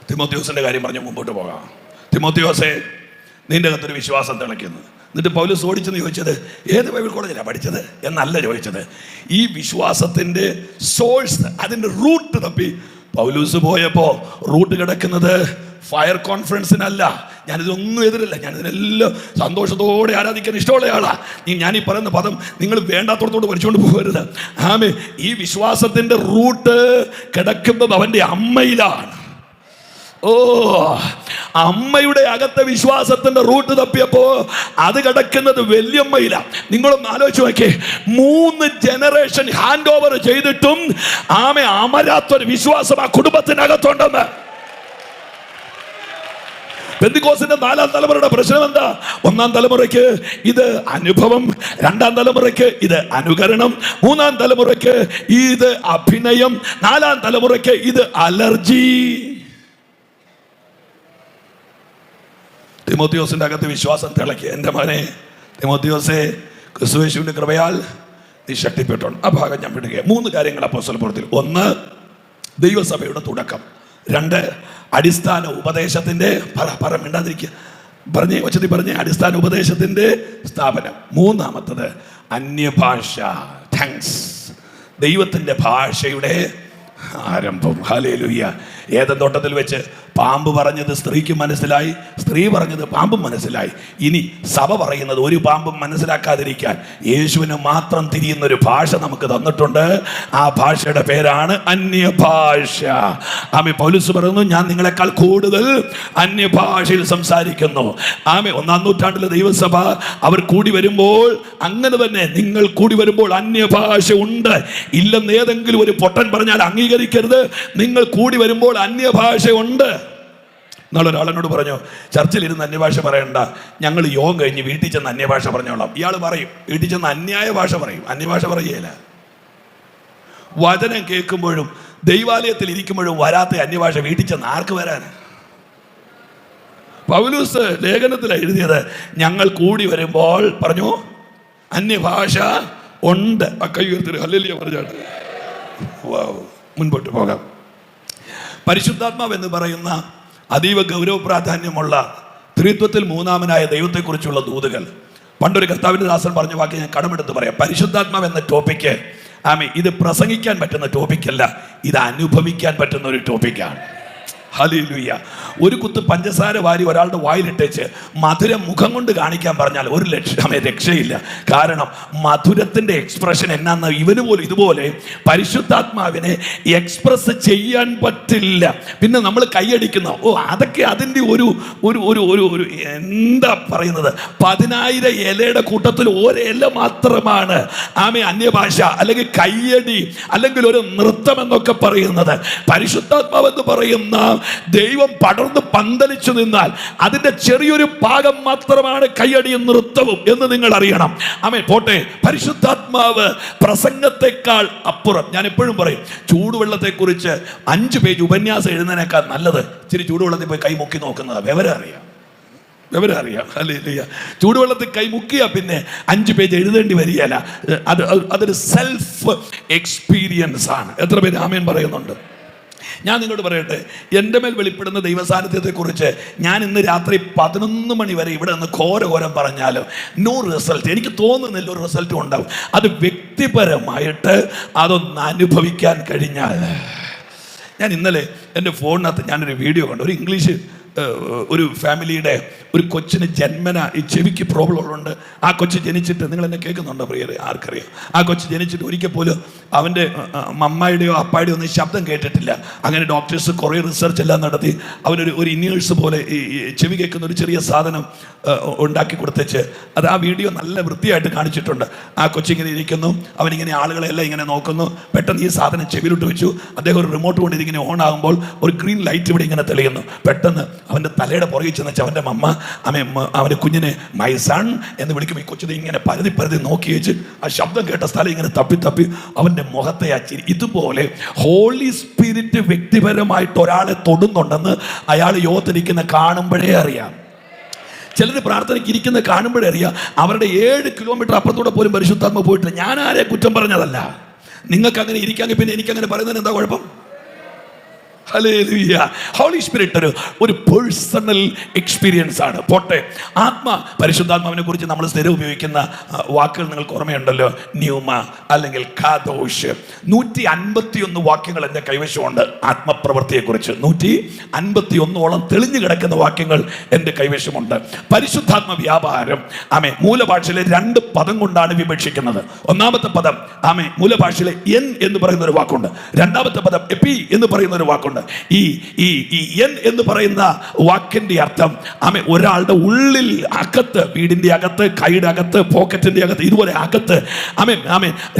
തിമോത്തിയോസിന്റെ കാര്യം പറഞ്ഞ് മുമ്പോട്ട് പോകാം. തിമോത്തിയോസേ, നിന്റെ അകത്തൊരു വിശ്വാസം തിളയ്ക്കുന്നു. എന്നിട്ട് പൗലോസ് ഓടിച്ചെന്ന് ചോദിച്ചത് ഏത് ബൈബിൾ കോളേജിലാണ് പഠിച്ചത് എന്നല്ല ചോദിച്ചത്. ഈ വിശ്വാസത്തിന്റെ സോഴ്സ്, അതിന്റെ റൂട്ട് തപ്പി പൗലോസ് പോയപ്പോ റൂട്ട് കിടക്കുന്നത് ഫയർ കോൺഫറൻസിനല്ല, ഞാനിതൊന്നും എതിരല്ല, ഞാനിതിനെല്ലാം സന്തോഷത്തോടെ ആരാധിക്കാൻ ഇഷ്ടമുള്ള ആളാണ്. ഞാൻ ഈ പറയുന്ന പദം നിങ്ങൾ വേണ്ടാത്തോടത്തോട് വലിച്ചുകൊണ്ട് പോകരുത്. ആമേ, ഈ വിശ്വാസത്തിന്റെ റൂട്ട് കിടക്കുന്നത് അവൻ്റെ അമ്മയിലാണ്. ഓ, അമ്മയുടെ അകത്തെ വിശ്വാസത്തിന്റെ റൂട്ട് തപ്പിയപ്പോ അത് കിടക്കുന്നത് വല്യമ്മയില. നിങ്ങളൊന്ന് ആലോചിച്ച് നോക്കേ, 3 ജനറേഷൻ ഹാൻഡ് ഓവർ ചെയ്തിട്ടും ആമേ അമരാത്തൊരു വിശ്വാസം ആ കുടുംബത്തിനകത്തുണ്ടെന്ന്. പെന്തിക്കോസിന്റെ 4ാം തലമുറയുടെ പ്രശ്നം എന്താ? 1ാം തലമുറയ്ക്ക് ഇത് അനുഭവം, 2ാം തലമുറയ്ക്ക് ഇത് അനുകരണം, 3ാം തലമുറയ്ക്ക് ഇത് അഭിനയം, 4ാം തലമുറയ്ക്ക് ഇത് അലർജി. തിമോത്തിയോസിന്റെ അകത്ത് വിശ്വാസം തിളക്കി. എൻ്റെ മോനെ തിമോത്തിയോസേ, ക്രിസ്തുയേശുവിന്റെ കൃപയാൽ നീ ശക്തിപ്പെട്ടുണ്ട്. ആ ഭാഗം ഞാൻ വിടുക. 3 കാര്യങ്ങൾ അപ്പോസ്തലപ്രവൃത്തിയിൽ. 1, ദൈവസഭയുടെ തുടക്കം. 2, അടിസ്ഥാന ഉപദേശത്തിന്റെ അടിസ്ഥാന ഉപദേശത്തിന്റെ സ്ഥാപനം. 3ാമത്തത് അന്യഭാഷ, ടങ്സ്, ദൈവത്തിന്റെ ഭാഷയുടെ ആരംഭം. ഹല്ലേലൂയ. ഏദൻ തോട്ടത്തിൽ വെച്ച് പാമ്പ് പറഞ്ഞത് സ്ത്രീക്ക് മനസ്സിലായി, സ്ത്രീ പറഞ്ഞത് പാമ്പും മനസ്സിലായി. ഇനി സഭ പറയുന്നത് ഒരു പാമ്പും മനസ്സിലാക്കാതിരിക്കാൻ യേശുവിന് മാത്രം തിരിയുന്ന ഒരു ഭാഷ നമുക്ക് തന്നിട്ടുണ്ട്. ആ ഭാഷയുടെ പേരാണ് അന്യഭാഷ. ആമേ, പൗലോസ് പറയുന്നു, ഞാൻ നിങ്ങളെക്കാൾ കൂടുതൽ അന്യഭാഷയിൽ സംസാരിക്കുന്നു. ആമേ, 1ാം നൂറ്റാണ്ടിലെ ദൈവസഭ അവർ കൂടി വരുമ്പോൾ അങ്ങനെ തന്നെ നിങ്ങൾ കൂടി വരുമ്പോൾ അന്യഭാഷ ഉണ്ട് ഇല്ലെന്ന് ഏതെങ്കിലും ഒരു പൊട്ടൻ പറഞ്ഞാൽ അംഗീകരിക്കരുത്. നിങ്ങൾ കൂടി വരുമ്പോൾ അന്യഭാഷ ഉണ്ട്. നാളൊരാളെന്നോട് പറഞ്ഞു, ചർച്ചിലിരുന്ന് അന്യഭാഷ പറയണ്ട, ഞങ്ങൾ യോഗം കഴിഞ്ഞ് വീട്ടിൽ ചെന്ന് അന്യഭാഷ പറഞ്ഞോളാം. ഇയാൾ പറയും വീട്ടിൽ ചെന്ന് അന്യായ ഭാഷ പറയും, അന്യഭാഷ പറയുകയില്ല. വചനം കേൾക്കുമ്പോഴും ദൈവാലയത്തിൽ ഇരിക്കുമ്പോഴും വരാത്ത അന്യഭാഷ വീട്ടിൽ ചെന്ന് ആർക്ക് വരാൻ? പൗലോസ് ലേഖനത്തിലാണ് എഴുതിയത്, ഞങ്ങൾ കൂടി വരുമ്പോൾ പറഞ്ഞു അന്യഭാഷ ഉണ്ട്. കൈ ഉയർത്തി ഹല്ലേലൂയ പറഞ്ഞാണ്. മുൻപോട്ട് പോകാം. പരിശുദ്ധാത്മാവ് എന്ന് പറയുന്ന അതീവ ഗൗരവ പ്രാധാന്യമുള്ള ത്രിത്വത്തിൽ 3ാമനായ ദൈവത്തെക്കുറിച്ചുള്ള ദൂതുകൾ. പണ്ടൊരു കർത്താവിന്റെ ദാസൻ പറഞ്ഞ വാക്ക് ഞാൻ കടമെടുത്ത് പറയാം. പരിശുദ്ധാത്മാവ് എന്ന ടോപ്പിക്ക് ഇത് പ്രസംഗിക്കാൻ പറ്റുന്ന ടോപ്പിക്കല്ല, ഇത് അനുഭവിക്കാൻ പറ്റുന്ന ഒരു ടോപ്പിക്കാണ്. ഹല്ലേലൂയ. ഒരു കുത്ത് പഞ്ചസാര വാരി ഒരാളുടെ വായിലിട്ടേച്ച് മധുരം മുഖം കൊണ്ട് കാണിക്കാൻ പറഞ്ഞാൽ ഒരു രക്ഷയില്ല. കാരണം മധുരത്തിന്റെ എക്സ്പ്രഷൻ എന്നാന്ന് ഇവന് പോലും ഇതുപോലെ പരിശുദ്ധാത്മാവിനെ എക്സ്പ്രസ് ചെയ്യാൻ പറ്റില്ല. പിന്നെ നമ്മൾ കൈയടിക്കുന്ന അതൊക്കെ അതിൻ്റെ ഒരു ഒരു ഒരു ഒരു ഒരു എന്താ പറയുന്നത്, 10,000 ഇലയുടെ കൂട്ടത്തിൽ ഒരില മാത്രമാണ് ആമേ അന്യഭാഷ അല്ലെങ്കിൽ കയ്യടി അല്ലെങ്കിൽ ഒരു നൃത്തം എന്നൊക്കെ പറയുന്നത്. പരിശുദ്ധാത്മാവ് എന്ന് പറയുന്ന ദൈവം പടർന്ന് പന്തലിച്ചു നിന്നാൽ അതിന്റെ ചെറിയൊരു ഭാഗം മാത്രമാണ് കയ്യടിയും നൃത്തവും എന്ന് നിങ്ങൾ അറിയണം. ആമേൻ. പോട്ടെ, പരിശുദ്ധാത്മാവ് പ്രസംഗത്തെക്കാൾ അപ്പുറം. ഞാൻ എപ്പോഴും പറയും, ചൂടുവെള്ളത്തെക്കുറിച്ച് 5 പേജ് ഉപന്യാസം എഴുതുന്നതിനേക്കാൾ നല്ലത് ഇച്ചിരി ചൂടുവെള്ളത്തിൽ പോയി കൈ മുക്കി നോക്കുന്നത്. വിവരം അറിയാം. ഹല്ലേലൂയ. ചൂടുവെള്ളത്തിൽ കൈ മുക്കിയ പിന്നെ 5 പേജ് എഴുതേണ്ടി വരികയല്ല. അതൊരു സെൽഫ് എക്സ്പീരിയൻസ് ആണ്. എത്ര പേര് ആമേൻ പറയുന്നുണ്ട്? ഞാൻ നിങ്ങളോട് പറയട്ടെ, എൻ്റെ മേൽ വെളിപ്പെടുന്ന ദൈവസാന്നിധ്യത്തെക്കുറിച്ച് ഞാൻ ഇന്ന് രാത്രി 11 മണി വരെ ഇവിടെ നിന്ന് ഘോരം പറഞ്ഞാലും നോ റിസൾട്ട്. എനിക്ക് തോന്നുന്നില്ല ഒരു റിസൾട്ടും ഉണ്ടാവും. അത് വ്യക്തിപരമായിട്ട് അതൊന്ന് അനുഭവിക്കാൻ കഴിഞ്ഞാൽ. ഞാൻ ഇന്നലെ എൻ്റെ ഫോണിനകത്ത് ഞാനൊരു വീഡിയോ കണ്ടു. ഒരു ഇംഗ്ലീഷ് ഒരു ഫാമിലിയുടെ ഒരു കൊച്ചിന് ജന്മന ഈ ചെവിക്ക് പ്രോബ്ലം ഉള്ളതുകൊണ്ട് ആ കൊച്ച് ജനിച്ചിട്ട്, നിങ്ങൾ എന്നെ കേൾക്കുന്നുണ്ടോ പ്രിയരെ? ആർക്കറിയാം? ആ കൊച്ച് ജനിച്ചിട്ട് ഒരിക്കൽ പോലും അവൻ്റെ മമ്മയുടെയോ അപ്പായുടെയോ ഒന്നും ശബ്ദം കേട്ടിട്ടില്ല. അങ്ങനെ ഡോക്ടേഴ്സ് കുറേ റിസർച്ച് എല്ലാം നടത്തി അവനൊരു ഇന്നേഴ്സ് പോലെ ഈ ചെവി കേൾക്കുന്ന ഒരു ചെറിയ സാധനം ഉണ്ടാക്കി കൊടുത്തേച്ച് അത് ആ വീഡിയോ നല്ല വൃത്തിയായിട്ട് കാണിച്ചിട്ടുണ്ട്. ആ കൊച്ചിങ്ങനെ ഇരിക്കുന്നു, അവനിങ്ങനെ ആളുകളെല്ലാം ഇങ്ങനെ നോക്കുന്നു. പെട്ടെന്ന് ഈ സാധനം ചെവിയിലോട്ട് വെച്ചു. അദ്ദേഹം ഒരു റിമോട്ട് കൊണ്ട് ഇതിങ്ങനെ ഓൺ ആകുമ്പോൾ ഒരു ഗ്രീൻ ലൈറ്റ് ഇവിടെ ഇങ്ങനെ തെളിയുന്നു. പെട്ടെന്ന് അവൻ്റെ തലയുടെ പുറകിൽ ചെന്ന് വെച്ച് അവൻ്റെ മമ്മ അവൻ്റെ കുഞ്ഞിനെ മൈ സൺ എന്ന് വിളിക്കും. ഈ കൊച്ചിനെ ഇങ്ങനെ പരതി നോക്കി വെച്ച് ആ ശബ്ദം കേട്ട സ്ഥലം ഇങ്ങനെ തപ്പി അവൻ്റെ മുഖത്തെ ആ ചിരി. ഇതുപോലെ ഹോളി സ്പിരിറ്റ് വ്യക്തിപരമായിട്ട് ഒരാളെ തൊടുന്നുണ്ടെന്ന് അയാൾ യോത്തിരിക്കുന്ന കാണുമ്പോഴേ അറിയാം. ചിലർ പ്രാർത്ഥനയ്ക്ക് ഇരിക്കുന്ന കാണുമ്പോഴേ അറിയാം. അവരുടെ 7 കിലോമീറ്റർ അപ്പുറത്തൂടെ പോലും പരിശുദ്ധാത്മ പോയിട്ടില്ല. ഞാൻ ആരെ കുറ്റം പറഞ്ഞതല്ല. നിങ്ങൾക്ക് അങ്ങനെ ഇരിക്കാമെങ്കിൽ പിന്നെ എനിക്കങ്ങനെ പറയുന്നതിന് എന്താ കുഴപ്പം? ഹല്ലേലൂയ. ഹോളി സ്പിരിറ്റ് ഒരു പേഴ്സണൽ എക്സ്പീരിയൻസ് ആണ്. പോട്ടെ, പരിശുദ്ധാത്മാവിനെ കുറിച്ച് നമ്മൾ സ്ഥിരം ഉപയോഗിക്കുന്ന വാക്കുകൾ നിങ്ങൾക്ക് ഓർമ്മയുണ്ടല്ലോ. ന്യൂമ അല്ലെങ്കിൽ കാദോഷ്. 151 വാക്യങ്ങൾ എൻ്റെ കൈവശമുണ്ട് ആത്മപ്രവൃത്തിയെക്കുറിച്ച്. 151ഓളം തെളിഞ്ഞു കിടക്കുന്ന വാക്യങ്ങൾ എൻ്റെ കൈവശമുണ്ട്. പരിശുദ്ധാത്മ വ്യാപാരം മൂലഭാഷയിലെ 2 പദം കൊണ്ടാണ് വിവക്ഷിക്കുന്നത്. ഒന്നാമത്തെ പദം മൂലഭാഷയിലെ എൻ എന്ന് പറയുന്ന ഒരു വാക്കുണ്ട്. രണ്ടാമത്തെ പദം എപ്പി എന്ന് പറയുന്ന ഒരു വാക്കുണ്ട്. ഈ എൻ എന്ന് പറയുന്ന വാക്കിന്റെ അർത്ഥം ഒരാളുടെ ഉള്ളിൽ, അകത്ത്, വീടിന്റെ അകത്ത്, കൈയുടെ അകത്ത്, പോക്കറ്റിന്റെ അകത്ത്, ഇതുപോലെ അകത്ത്.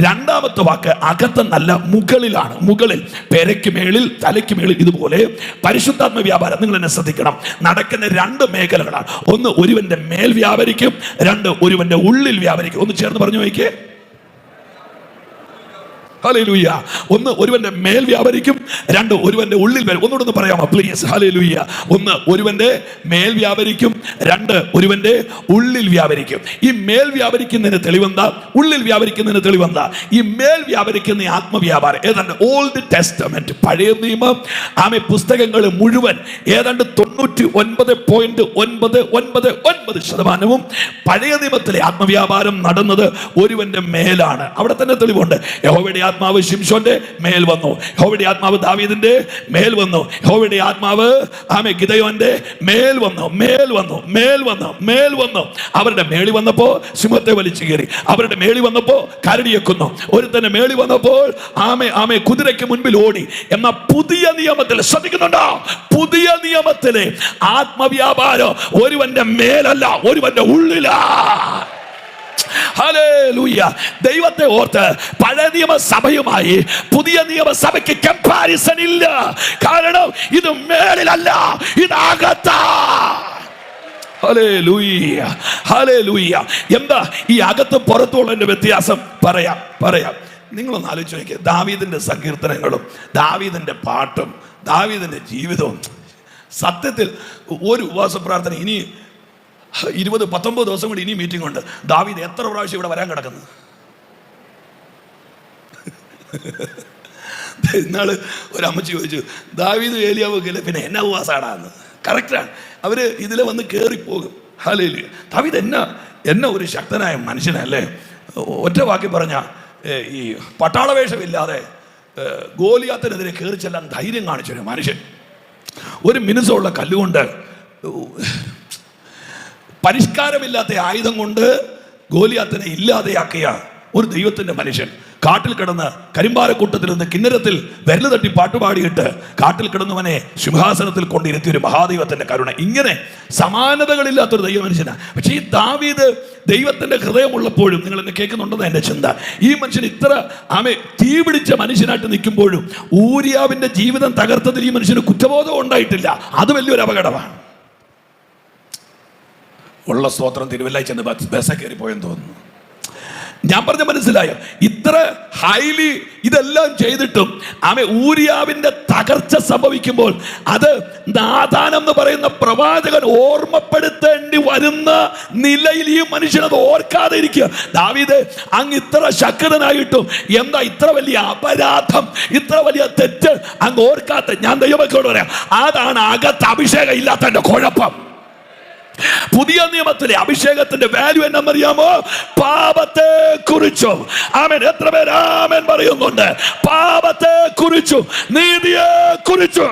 രണ്ടാമത്തെ വാക്ക് അകത്തെന്നല്ല, മുകളിലാണ്. മുകളിൽ, പെരയ്ക്ക് മേളിൽ, തലയ്ക്ക് മേളിൽ. ഇതുപോലെ പരിശുദ്ധാത്മ വ്യാപാരം നിങ്ങൾ എന്നെ ശ്രദ്ധിക്കണം, നടക്കുന്ന 2 മേഖലകളാണ്. ഒന്ന് ഒരുവന്റെ മേൽ വ്യാപരിക്കും, 2 ഒരുവന്റെ ഉള്ളിൽ വ്യാപരിക്കും. ഒന്ന് ചേർന്ന് പറഞ്ഞു നോക്കിയേ. ഹല്ലേലൂയ. ഒന്ന് ഒരുവന്റെ മേൽ വ്യാപരിക്കും, 2 ഒരുവന്റെ ഉള്ളിൽ വരും. ഒന്നുകൂടെ പറയാമോ പ്ലീസ്? ഹല്ലേലൂയ. ഒന്ന് ഒരുവന്റെ മേൽ വ്യാപരിക്കും, 2 ഒരുവന്റെ ഉള്ളിൽ വ്യാപരിക്കും. ഈ മേൽ വ്യാപരിക്കുന്നതിന് തെളിവെന്താ? ഉള്ളിൽ വ്യാപരിക്കുന്നതിന് തെളിവെന്താ? ഈ മേൽ വ്യാപരിക്കുന്ന ആത്മവ്യാപാരം ഏതാണ്ട് ഓൾഡ് ടെസ്റ്റമെന്റ്, പഴയ നിയമം പുസ്തകങ്ങൾ മുഴുവൻ ഏതാണ്ട് 99.999% പഴയ നിയമത്തിലെ ആത്മവ്യാപാരം നടന്നത് ഒരുവന്റെ മേലാണ്. അവിടെ തന്നെ തെളിവുണ്ട്. യഹോവയുടെ ആത്മാവ് ശിംശോന്റെ മേൽ വന്നു, യഹോവയുടെ ആത്മാവ് ദാവീദിന്റെ മേൽ വന്നു, യഹോവയുടെ ആത്മാവ് ഗിദെയോന്റെ മേൽ വന്നു. അവരുടെ മേളി വന്നപ്പോൾ സിംഹത്തെ വലിച്ചു കയറി, അവരുടെ മേളി വന്നപ്പോൾ കരടിയെ കൊന്നു, ഒരുത്തന്റെ മേളി വന്നപ്പോൾ കുതിരയ്ക്ക് മുൻപിൽ ഓടി. എന്നാൽ പുതിയ നിയമത്തിൽ ശ്രദ്ധിക്കുന്നുണ്ടോ? പുതിയ നിയമത്തിലെ ആത്മവ്യാപാരം ഒരുവന്റെ മേലല്ല, ഒരുവന്റെ ഉള്ളിലാ. ഹല്ലേലൂയ. ദൈവത്തെ ഓർത്ത് പഴയ നിയമസഭയുമായി പുതിയ നിയമസഭയ്ക്ക് കമ്പാരിസൺ ഇല്ല. കാരണം ഇത് മേളിലല്ല, ഇത് അകത്താ. Hallelujah, hallelujah. എന്താ ഈ അകത്തും പുറത്തുള്ളതിന്റെ വ്യത്യാസം? പറയാം. നിങ്ങളൊന്ന് ആലോചിച്ച് നോക്കിയേ. ദാവീദിന്റെ സങ്കീർത്തനങ്ങളും ദാവീദിന്റെ പാട്ടും ദാവീദിന്റെ ജീവിതവും. സത്യത്തിൽ ഒരു ഉപവാസ പ്രാർത്ഥന ഇനി 20-19 ദിവസം കൂടി ഇനി മീറ്റിംഗ് ഉണ്ട്. ദാവീദ് എത്ര പ്രാവശ്യം ഇവിടെ വരാൻ കിടക്കുന്നു? ഇന്നാള് ഒരു അമ്മച്ചി ചോദിച്ചു, ദാവീദ് ഏലിയാവ് പിന്നെ എന്നാ ഉപവാസാടാന്ന്. കറക്റ്റാണ്, അവര് ഇതിലെ വന്ന് കയറിപ്പോകും. ഹല്ലേലൂയ. ദാവീദ് എന്ന ഒരു ശക്തനായ മനുഷ്യനല്ലേ. ഒറ്റ വാക്കി പറഞ്ഞ ഈ പട്ടാളവേഷമില്ലാതെ ഗോലിയാത്തിനെതിരെ കയറി ചെല്ലാൻ ധൈര്യം കാണിച്ചൊരു മനുഷ്യൻ. ഒരു മിനുസമുള്ള കല്ലുകൊണ്ട്, പരിഷ്കാരമില്ലാത്ത ആയുധം കൊണ്ട് ഗോലിയാത്തിനെ ഇല്ലാതെയാക്കിയ ഒരു ദൈവത്തിന്റെ മനുഷ്യൻ. കാട്ടിൽ കിടന്ന് കരിമ്പാരക്കൂട്ടത്തിൽ നിന്ന് കിന്നരത്തിൽ വിരല് തട്ടി പാട്ടുപാടിയിട്ട് കാട്ടിൽ കിടന്നവനെ സിംഹാസനത്തിൽ കൊണ്ടിരുത്തിയ ഒരു മഹാദൈവത്തിന്റെ കരുണ. ഇങ്ങനെ സമാനതകളില്ലാത്തൊരു ദൈവ മനുഷ്യനാണ്. പക്ഷേ ഈ ദാവീദ് ദൈവത്തിന്റെ ഹൃദയമുള്ളപ്പോഴും, നിങ്ങൾ എന്നെ കേൾക്കുന്നുണ്ടെന്ന് എൻ്റെ ചിന്ത, ഈ മനുഷ്യൻ ഇത്ര തീ പിടിച്ച മനുഷ്യനായിട്ട് നിൽക്കുമ്പോഴും ഊരിയാവിന്റെ ജീവിതം തകർത്തതിൽ ഈ മനുഷ്യന് കുറ്റബോധം ഉണ്ടായിട്ടില്ല. അത് വലിയൊരു അപകടമാണ്. ഉള്ള സ്തോത്രം. തിരുവല്ല ചെന്ന് ബസ് കയറിപ്പോയെന്ന് തോന്നുന്നു. ഞാൻ പറഞ്ഞ മനസ്സിലായോ? ഇത്ര ഹൈലി ഇതെല്ലാം ചെയ്തിട്ടും ഊരിയാവിന്റെ തകർച്ച സംഭവിക്കുമ്പോൾ അത് നാഥാൻ എന്ന് പറയുന്ന പ്രവാചകൻ ഓർമ്മപ്പെടുത്തേണ്ടി വരുന്ന നിലയിൽ ഈ മനുഷ്യനത് ഓർക്കാതെ ഇരിക്കുക. ദാവീദ്, അങ്ങ് ഇത്ര ശക്തനായിട്ടും എന്താ ഇത്ര വലിയ അപരാധം, ഇത്ര വലിയ തെറ്റ് അങ്ങ് ഓർക്കാത്ത? ഞാൻ ദൈവമക്കളോട് പറയാം, അതാണ് അകത്ത് അഭിഷേകം ഇല്ലാത്തതിന്റെ കുഴപ്പം. പുതിയ നിയമത്തിലെ അഭിഷേകത്തിന്റെ വാല്യൂ എന്നറിയാമോ? പാപത്തെ കുറിച്ചും എത്ര പേര് ആമേൻ പറയുന്നുണ്ട്? പാപത്തെ കുറിച്ചും നീതിയെ കുറിച്ചും.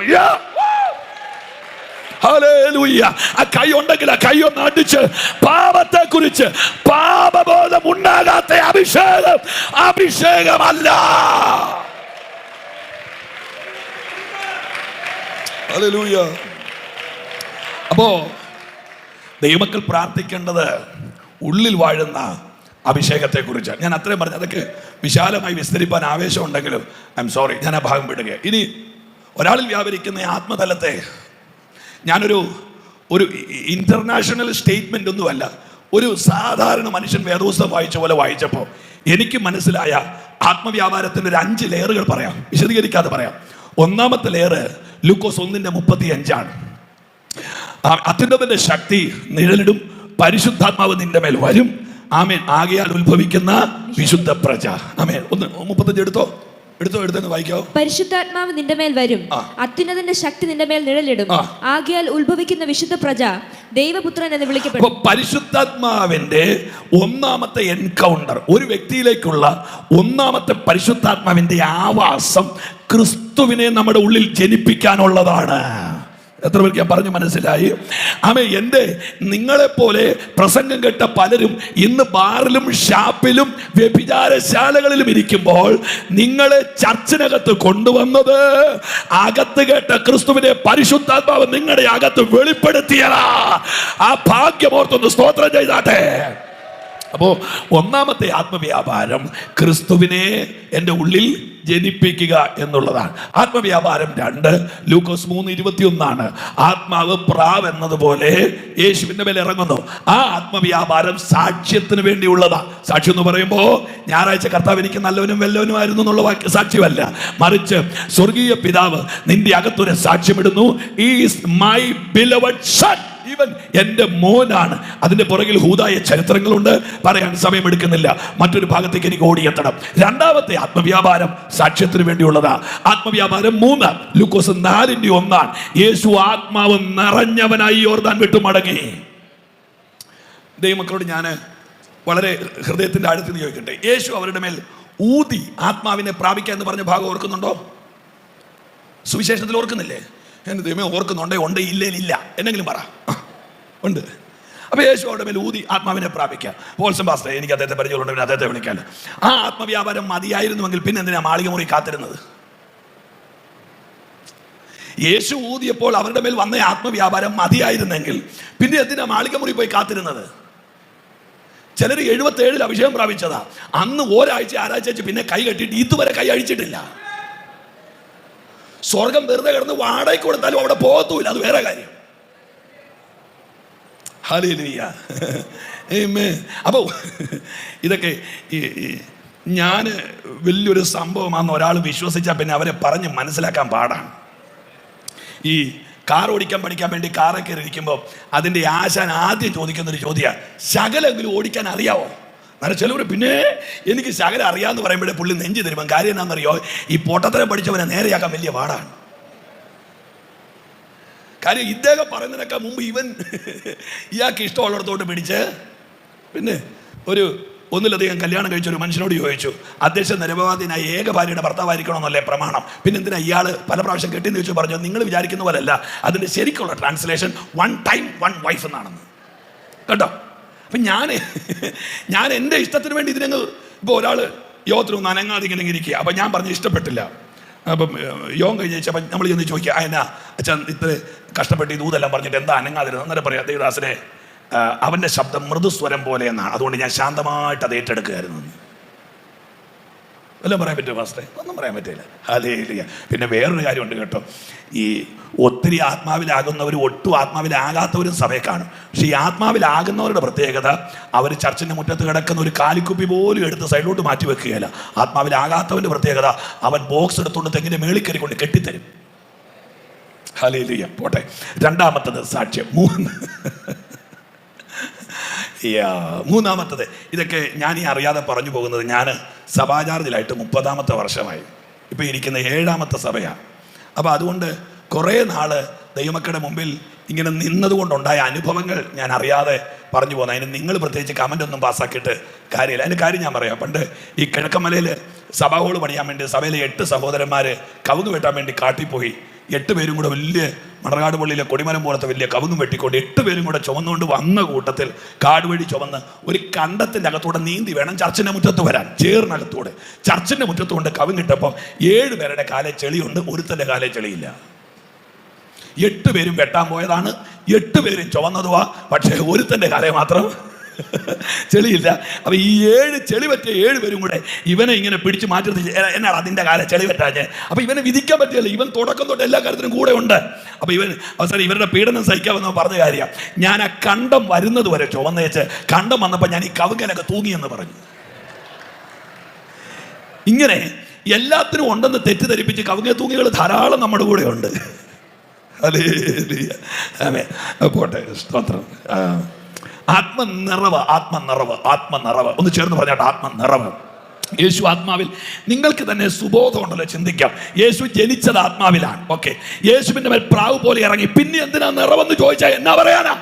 ഹല്ലേലൂയ. ആ കൈ ഉണ്ടെങ്കിൽ ആ കൈ ഒന്ന് അടിച്ച് പാപത്തെ കുറിച്ച് പാപബോധം ഉണ്ടാകാത്ത അഭിഷേകമല്ല. ഹല്ലേലൂയ. അപ്പോ ദൈവമക്കൾ പ്രാർത്ഥിക്കേണ്ടത് ഉള്ളിൽ വാഴുന്ന അഭിഷേകത്തെ കുറിച്ചാണ്. ഞാൻ അത്രയും പറഞ്ഞു. അതൊക്കെ വിശാലമായി വിസ്തരിപ്പാൻ ആവേശം ഉണ്ടെങ്കിലും ഐ എം സോറി, ഞാൻ ആ ഭാഗം വിടുക. ഇനി ഒരാളിൽ വ്യാപരിക്കുന്ന ആത്മതലത്തെ ഞാനൊരു ഇന്റർനാഷണൽ സ്റ്റേറ്റ്മെന്റ് ഒന്നുമല്ല, ഒരു സാധാരണ മനുഷ്യൻ വേദപുസ്തകം വായിച്ച പോലെ വായിച്ചപ്പോൾ എനിക്ക് മനസ്സിലായ ആത്മവ്യാപാരത്തിന്റെ ഒരു 5 ലെയറുകൾ പറയാം, വിശദീകരിക്കാതെ പറയാം. ഒന്നാമത്തെ ലെയർ ലൂക്കോസ് 1:35 അത്യുന്നതന്റെ ശക്തി നിഴലിടും, പരിശുദ്ധാത്മാവ് നിന്റെ മേൽ വരും, ആമേൻ, ആകയാൽ ഉത്ഭവിക്കുന്ന വിശുദ്ധ പ്രജ. ആമേൻ. 35 എടുത്തോ. എടുത്തെന്ന് വായിക്കാവോ? പരിശുദ്ധാത്മാവ് നിന്റെ മേൽ വരും, അത്യുന്നതന്റെ ശക്തി നിന്റെ മേൽ നിഴലിടും, ആകയാൽ ഉത്ഭവിക്കുന്ന വിശുദ്ധ പ്രജ ദൈവപുത്രൻ എന്ന് വിളിക്കപ്പെടും. പരിശുദ്ധാത്മാവിന്റെ ഒന്നാമത്തെ എൻകൗണ്ടർ, ഒരു വ്യക്തിയിലേക്കുള്ള ഒന്നാമത്തെ പരിശുദ്ധാത്മാവിന്റെ ആവാസം ക്രിസ്തുവിനെ നമ്മുടെ ഉള്ളിൽ ജനിപ്പിക്കാനുള്ളതാണ്. എത്ര പേർക്ക് ഞാൻ പറഞ്ഞു മനസ്സിലായി? എൻ്റെ നിങ്ങളെപ്പോലെ പ്രസംഗം കേട്ട പലരും ഇന്ന് ബാറിലും ഷാപ്പിലും വ്യഭിചാരശാലകളിലും ഇരിക്കുമ്പോൾ നിങ്ങളെ ചർച്ചിനകത്ത് കൊണ്ടുവന്നത് അകത്ത് കേട്ട ക്രിസ്തുവിനെ പരിശുദ്ധാത്മാവ് നിങ്ങളുടെ അകത്ത് വെളിപ്പെടുത്തിയതാ. ആ ഭാഗ്യമോർത്തൊന്ന് സ്തോത്രം ചെയ്താട്ടെ. അപ്പോൾ ഒന്നാമത്തെ ആത്മവ്യാപാരം ക്രിസ്തുവിനെ എൻ്റെ ഉള്ളിൽ ജനിപ്പിക്കുക എന്നുള്ളതാണ്. ആത്മവ്യാപാരം 2 ലൂക്കോസ് 3:21 ആത്മാവ് പ്രാവ് എന്നതുപോലെ യേശുവിന്റെ മേൽ ഇറങ്ങുന്നു. ആ ആത്മവ്യാപാരം സാക്ഷ്യത്തിന് വേണ്ടിയുള്ളതാ. സാക്ഷ്യം എന്ന് പറയുമ്പോൾ ഞായറാഴ്ച കർത്താവ് എനിക്ക് നല്ലവനും വല്ലവനുമായിരുന്നു എന്നുള്ള സാക്ഷ്യമല്ല, മറിച്ച് സ്വർഗീയ പിതാവ് നിന്റെ അകത്തൊരു സാക്ഷ്യമിടുന്നു, ഈസ് മൈ ബിലവഡ് സൺ, ഇവൻ എൻ്റെ മോനാണ്. അതിന്റെ പുറകിൽ ഹൂദായ ചരിത്രങ്ങളുണ്ട്, പറയാൻ സമയമെടുക്കുന്നില്ല. മറ്റൊരു ഭാഗത്തേക്ക് എനിക്ക് ഓടിയെത്തണം. രണ്ടാമത്തെ ആത്മവ്യാപാരം സാക്ഷ്യത്തിന് വേണ്ടിയുള്ളതാ. ആത്മവ്യാപാരം 3 ലൂക്കോസ് 4:1 യേശു ആത്മാവ് നിറഞ്ഞവനായി യോർദാൻ വിട്ടു മടങ്ങി. ദൈവമക്കളോട് ഞാൻ വളരെ ഹൃദയത്തിന്റെ ആഴത്തിൽ നിന്ന് ചോദിക്കട്ടെ, യേശു അവരുടെ മേൽ ഊതി ആത്മാവിനെ പ്രാപിക്കുക എന്ന് പറഞ്ഞ ഭാഗം ഓർക്കുന്നുണ്ടോ? സുവിശേഷത്തിൽ ഓർക്കുന്നില്ലേ? എൻ്റെ ദൈവമേ ഓർക്കുന്നുണ്ടേ? ഉണ്ട്, ഇല്ല എന്നെങ്കിലും പറ. ഉണ്ട്. അപ്പോൾ യേശു അവരുടെ മേൽ ഊതി ആത്മാവിനെ പ്രാപിക്കുക. പോൾസൺ പാസ്റ്റർ, എനിക്ക് അദ്ദേഹത്തെ പരിചയമുണ്ടെങ്കിൽ അദ്ദേഹത്തെ വിളിക്കാൻ. ആ ആത്മവ്യാപാരം മതിയായിരുന്നുവെങ്കിൽ പിന്നെ എന്തിനാ മാളിക മുറി കാത്തിരുന്നത്? യേശു ഊതിയപ്പോൾ അവരുടെ മേൽ വന്ന ആത്മവ്യാപാരം മതിയായിരുന്നെങ്കിൽ പിന്നെ എന്തിനാ മാളിക മുറി പോയി കാത്തിരുന്നത്? ചിലർ 77 അഭിഷേകം പ്രാപിച്ചതാ. അന്ന് ഒരാഴ്ച ആരാഴ്ച പിന്നെ കൈ കെട്ടിയിട്ട് ഇതുവരെ കൈ അഴിച്ചിട്ടില്ല. സ്വർഗം വെറുതെ കിടന്ന് വാടകയ്ക്ക് കൊടുത്താലും അവിടെ പോകത്തുമില്ല, അത് വേറെ കാര്യം. ഹല്ലേലൂയ. അപ്പോൾ ഇതൊക്കെ ഞാൻ വലിയൊരു സംഭവമാണെന്ന് ഒരാൾ വിശ്വസിച്ചാൽ പിന്നെ അവരെ പറഞ്ഞ് മനസ്സിലാക്കാൻ പാടാണ്. ഈ കാർ ഓടിക്കാൻ പഠിക്കാൻ വേണ്ടി കാറിൽ കയറി ഇരിക്കുമ്പോൾ അതിൻ്റെ ആശാൻ ആദ്യം ചോദിക്കുന്നൊരു ചോദ്യമാണ്, ശകലെങ്കിലും ഓടിക്കാൻ അറിയാവോ? എന്നാൽ ചിലവർ പിന്നെ എനിക്ക് ശകലം അറിയാമെന്ന് പറയുമ്പോഴേ പുള്ളി നെഞ്ചി തരുമ്പം. കാര്യം എന്താണെന്നറിയോ? ഈ പൊട്ടത്തരം പഠിച്ചവനെ നേരെയാക്കാൻ വലിയ പാടാണ്. കാര്യം ഇദ്ദേഹം പറയുന്നതിനൊക്കെ മുമ്പ് ഇയാൾക്ക് ഇഷ്ടമുള്ളിടത്തോട്ട് പിടിച്ച് പിന്നെ ഒന്നിലധികം കല്യാണം കഴിച്ച ഒരു മനുഷ്യനോട് ചോദിച്ചു, അധ്യക്ഷൻ നിരപവാദിനായ ഏക ഭാര്യയുടെ ഭർത്താവായിരിക്കണമെന്നല്ലേ പ്രമാണം, പിന്നെ എന്തിനാ ഇയാൾ പല പ്രാവശ്യം കെട്ടിയെന്ന് ചോദിച്ചു. പറഞ്ഞു, നിങ്ങൾ വിചാരിക്കുന്ന പോലല്ല, അതിൻ്റെ ശരിക്കുള്ള ട്രാൻസ്ലേഷൻ 1 time 1 wife എന്നാണെന്ന്. കേട്ടോ? അപ്പം ഞാൻ എൻ്റെ ഇഷ്ടത്തിന് വേണ്ടി ഇതിനങ്ങ് ഇപ്പോൾ ഒരാൾ യോഗത്തിനൊന്നും അനങ്ങാതെ ഇങ്ങനെ ഇരിക്കുക. അപ്പം ഞാൻ പറഞ്ഞ് ഇഷ്ടപ്പെട്ടില്ല. അപ്പം യോഗം കഴിഞ്ഞ് വെച്ചപ്പം നമ്മൾ ചെന്ന് ചോദിക്കുക, എന്നാ അച്ഛൻ ഇത്ര കഷ്ടപ്പെട്ട് ഈ ദൂതെല്ലാം പറഞ്ഞിട്ട് എന്താ അനങ്ങാതിരുന്നത്? അന്നേരം പറയാം, ദേവദാസനെ അവൻ്റെ ശബ്ദം മൃദുസ്വരം പോലെ എന്നാണ്, അതുകൊണ്ട് ഞാൻ ശാന്തമായിട്ട് അത് ഏറ്റെടുക്കുകയായിരുന്നു. വല്ലതും പറയാൻ പറ്റുമോ പാസ്റ്ററെ? ഒന്നും പറയാൻ പറ്റില്ല. ഹല്ലേലൂയ. പിന്നെ വേറൊരു കാര്യമുണ്ട് കേട്ടോ, ഈ ഒത്തിരി ആത്മാവിലാകുന്നവരും ഒട്ടും ആത്മാവിലാകാത്തവരും സഭയെ കാണും. പക്ഷേ ഈ ആത്മാവിലാകുന്നവരുടെ പ്രത്യേകത, അവർ ചർച്ചിൻ്റെ മുറ്റത്ത് കിടക്കുന്ന ഒരു കാലിക്കുപ്പി പോലും എടുത്ത് സൈഡിലോട്ട് മാറ്റി വെക്കുകയില്ല. ആത്മാവിലാകാത്തവൻ്റെ പ്രത്യേകത, അവൻ ബോക്സ് എടുത്തുകൊണ്ട് തെങ്ങിൻ്റെ മേളിൽ കയറിക്കൊണ്ട് കെട്ടിത്തരും. ഹല്ലേലൂയ. പോട്ടെ. രണ്ടാമത്തത് സാക്ഷ്യം. മൂന്നാമത്തത്, ഇതൊക്കെ ഞാൻ ഈ അറിയാതെ പറഞ്ഞു പോകുന്നത്, ഞാൻ സഭാചാർജിലായിട്ട് 30ാമത്തെ വർഷമായി. ഇപ്പോൾ ഇരിക്കുന്ന 7ാമത്തെ സഭയാണ്. അപ്പോൾ അതുകൊണ്ട് കുറേ നാള് ദൈവമക്കളുടെ മുമ്പിൽ ഇങ്ങനെ നിന്നതുകൊണ്ടുണ്ടായ അനുഭവങ്ങൾ ഞാൻ അറിയാതെ പറഞ്ഞു പോകുന്നത്. അതിന് നിങ്ങൾ പ്രത്യേകിച്ച് കമൻ്റ് ഒന്നും പാസ്സാക്കിയിട്ട് കാര്യമില്ല. അതിൻ്റെ കാര്യം ഞാൻ പറയാം. പണ്ട് ഈ കിഴക്കമലയിൽ സഭാ ഹോള് പണിയാൻ വേണ്ടി സഭയിലെ 8 സഹോദരന്മാർ കവുങ്ങ് വെട്ടാൻ വേണ്ടി കാട്ടിപ്പോയി. 8 പേരും കൂടെ വലിയ മണർകാട് പള്ളിയിലെ കൊടിമരം പോലത്തെ വലിയ കവുങ്ങും വെട്ടിക്കൊണ്ട് 8 പേരും കൂടെ ചുമന്നുകൊണ്ട് വന്ന കൂട്ടത്തിൽ കാട് വഴി ചുമന്ന് ഒരു കണ്ടത്തിൻ്റെ അകത്തൂടെ നീന്തി വേണം ചർച്ചിൻ്റെ മുറ്റത്ത് വരാൻ. ചേറിനകത്തൂടെ ചർച്ചിൻ്റെ മുറ്റത്ത് കൊണ്ട് കവുങ്ങിട്ടപ്പോൾ 7 പേരുടെ കാലേ ചെളിയുണ്ട്, ഒരുത്തൻ്റെ കാലേ ചെളിയില്ല. 8 പേരും വെട്ടാൻ പോയതാണ്, 8 പേരും ചുമന്നതുവാ, പക്ഷേ ഒരുത്തൻ്റെ കാലേ മാത്രം ചെളിയില്ല. അപ്പൊ ഈ 7 ചെളി പറ്റിയ 7 പേരും കൂടെ ഇവനെ ഇങ്ങനെ പിടിച്ച് മാറ്റി, എന്നാണ് അതിൻ്റെ കാലം ചെളി പറ്റാഞ്ഞ്. അപ്പൊ ഇവനെ വിധിക്കാൻ പറ്റില്ല. ഇവൻ തുടക്കം തൊട്ട് എല്ലാ കാര്യത്തിനും കൂടെ ഉണ്ട്. അപ്പൊ ഇവൻ അവസാനം ഇവരുടെ പീഡനം സഹിക്കാമെന്ന് പറഞ്ഞ കാര്യം, ഞാൻ ആ കണ്ടം വരുന്നത് വരെ ചുവന്നേച്ച് കണ്ടം വന്നപ്പോൾ ഞാൻ ഈ കവുങ്ങനൊക്കെ തൂങ്ങിയെന്ന് പറഞ്ഞു. ഇങ്ങനെ എല്ലാത്തിനും ഉണ്ടെന്ന് തെറ്റിദ്ധരിപ്പിച്ച് കവുങ്ങ തൂങ്ങികൾ ധാരാളം നമ്മുടെ കൂടെ ഉണ്ട്. പോട്ടെ. സ്തോത്രം. ആത്മനിറവ് ഒന്ന് ചേർന്ന് പറഞ്ഞാട്ട്, ആത്മനിറവ്. യേശു ആത്മാവിൽ. നിങ്ങൾക്ക് തന്നെ സുബോധം ഉണ്ടല്ലോ, ചിന്തിക്കാം. യേശു ജനിച്ചത് ആത്മാവിലാണ്. ഓക്കെ, യേശുവിന്റെ മേൽ പ്രാവ് പോലെ ഇറങ്ങി. പിന്നെ എന്തിനാ നിറവെന്ന് ചോദിച്ചാൽ എന്നാ പറയാനാ?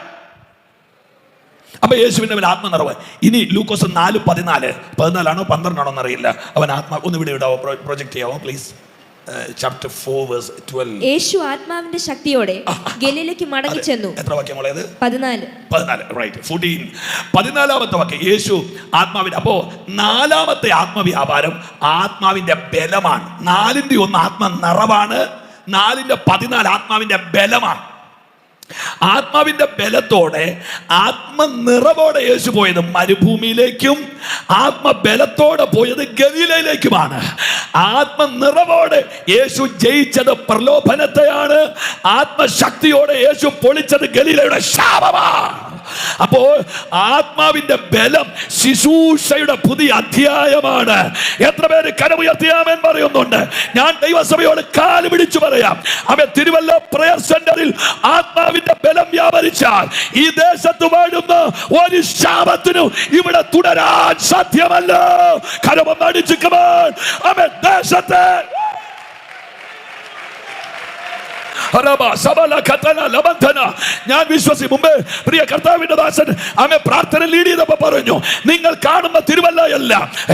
അപ്പൊ യേശുവിന്റെ മേൽ ആത്മനിറവ്. ഇനി ലൂക്കോസ് 4:14 14ആണോ 12ആണോ എന്നറിയില്ല. അവൻ ആത്മാ ഒന്ന് ഇവിടെ ഇടാവോ, പ്രൊജക്ട് ചെയ്യാവോ പ്ലീസ്? ചാപ്റ്റർ 4:12. യേശു ആത്മാവിന്റെ ശക്തിയോടെ ഗലീലയ്ക്ക് മടങ്ങി ചെന്നു. എത്ര വാക്യമുള്ളത്? 14. റൈറ്റ്. 14. 14ാമത്തെ വാക്യം യേശു ആത്മാവിന്റെ. അപ്പോ 4ാമത്തെ ആത്മവ്യാപാരം ആത്മാവിന്റെ ബലമാണ്. 4-1 ആത്മ നിറവാണ്, 4-14 ആത്മാവിന്റെ ബലമാണ്. ആത്മാവിന്റെ ബലത്തോടെ ആത്മനിറവോടെ യേശു പോയത് മരുഭൂമിയിലേക്കും ആത്മബലത്തോടെ പോയത് ഗലീലയിലേക്കുമാണ്. ആത്മനിറവോടെ യേശു ജയിച്ചത് പ്രലോഭനത്തെയാണ്. ആത്മശക്തിയോടെ യേശു പൊളിച്ചത് ഗലീലയുടെ ശാപമാണ്. അപ്പോൾ ആത്മാവിന്റെ ബലം ശുശ്രൂഷയുടെ പുതിയ അധ്യായമാണ്. എത്ര പേര് കരമുയർത്തിയാമേൻ പറയുന്നുണ്ട്? ഞാൻ ദൈവസഭയോട് കാല് പിടിച്ചു പറയാം, അവൻ തിരുവല്ല പ്രയർ സെന്ററിൽ ആത്മാവിന്റെ ബലം വ്യാപരിച്ചാൽ ഈ ദേശത്ത് വാഴുന്ന ഒരു ശാപത്തിനും ഇവിടെ തുടരാൻ സാധ്യമല്ല. കരമൊന്ന് അടിച്ചുക്കുവാൻ അവൻ ദേശത്തെ ഞാൻ വിശ്വസി. മുമ്പേ പ്രിയ കർത്താവിന്റെ ദാസൻ അമ്മ പ്രാർത്ഥന ലീഡ് ചെയ്തപ്പോ പറഞ്ഞു, നിങ്ങൾ കാണുന്ന തിരുവല്ലയല്ല,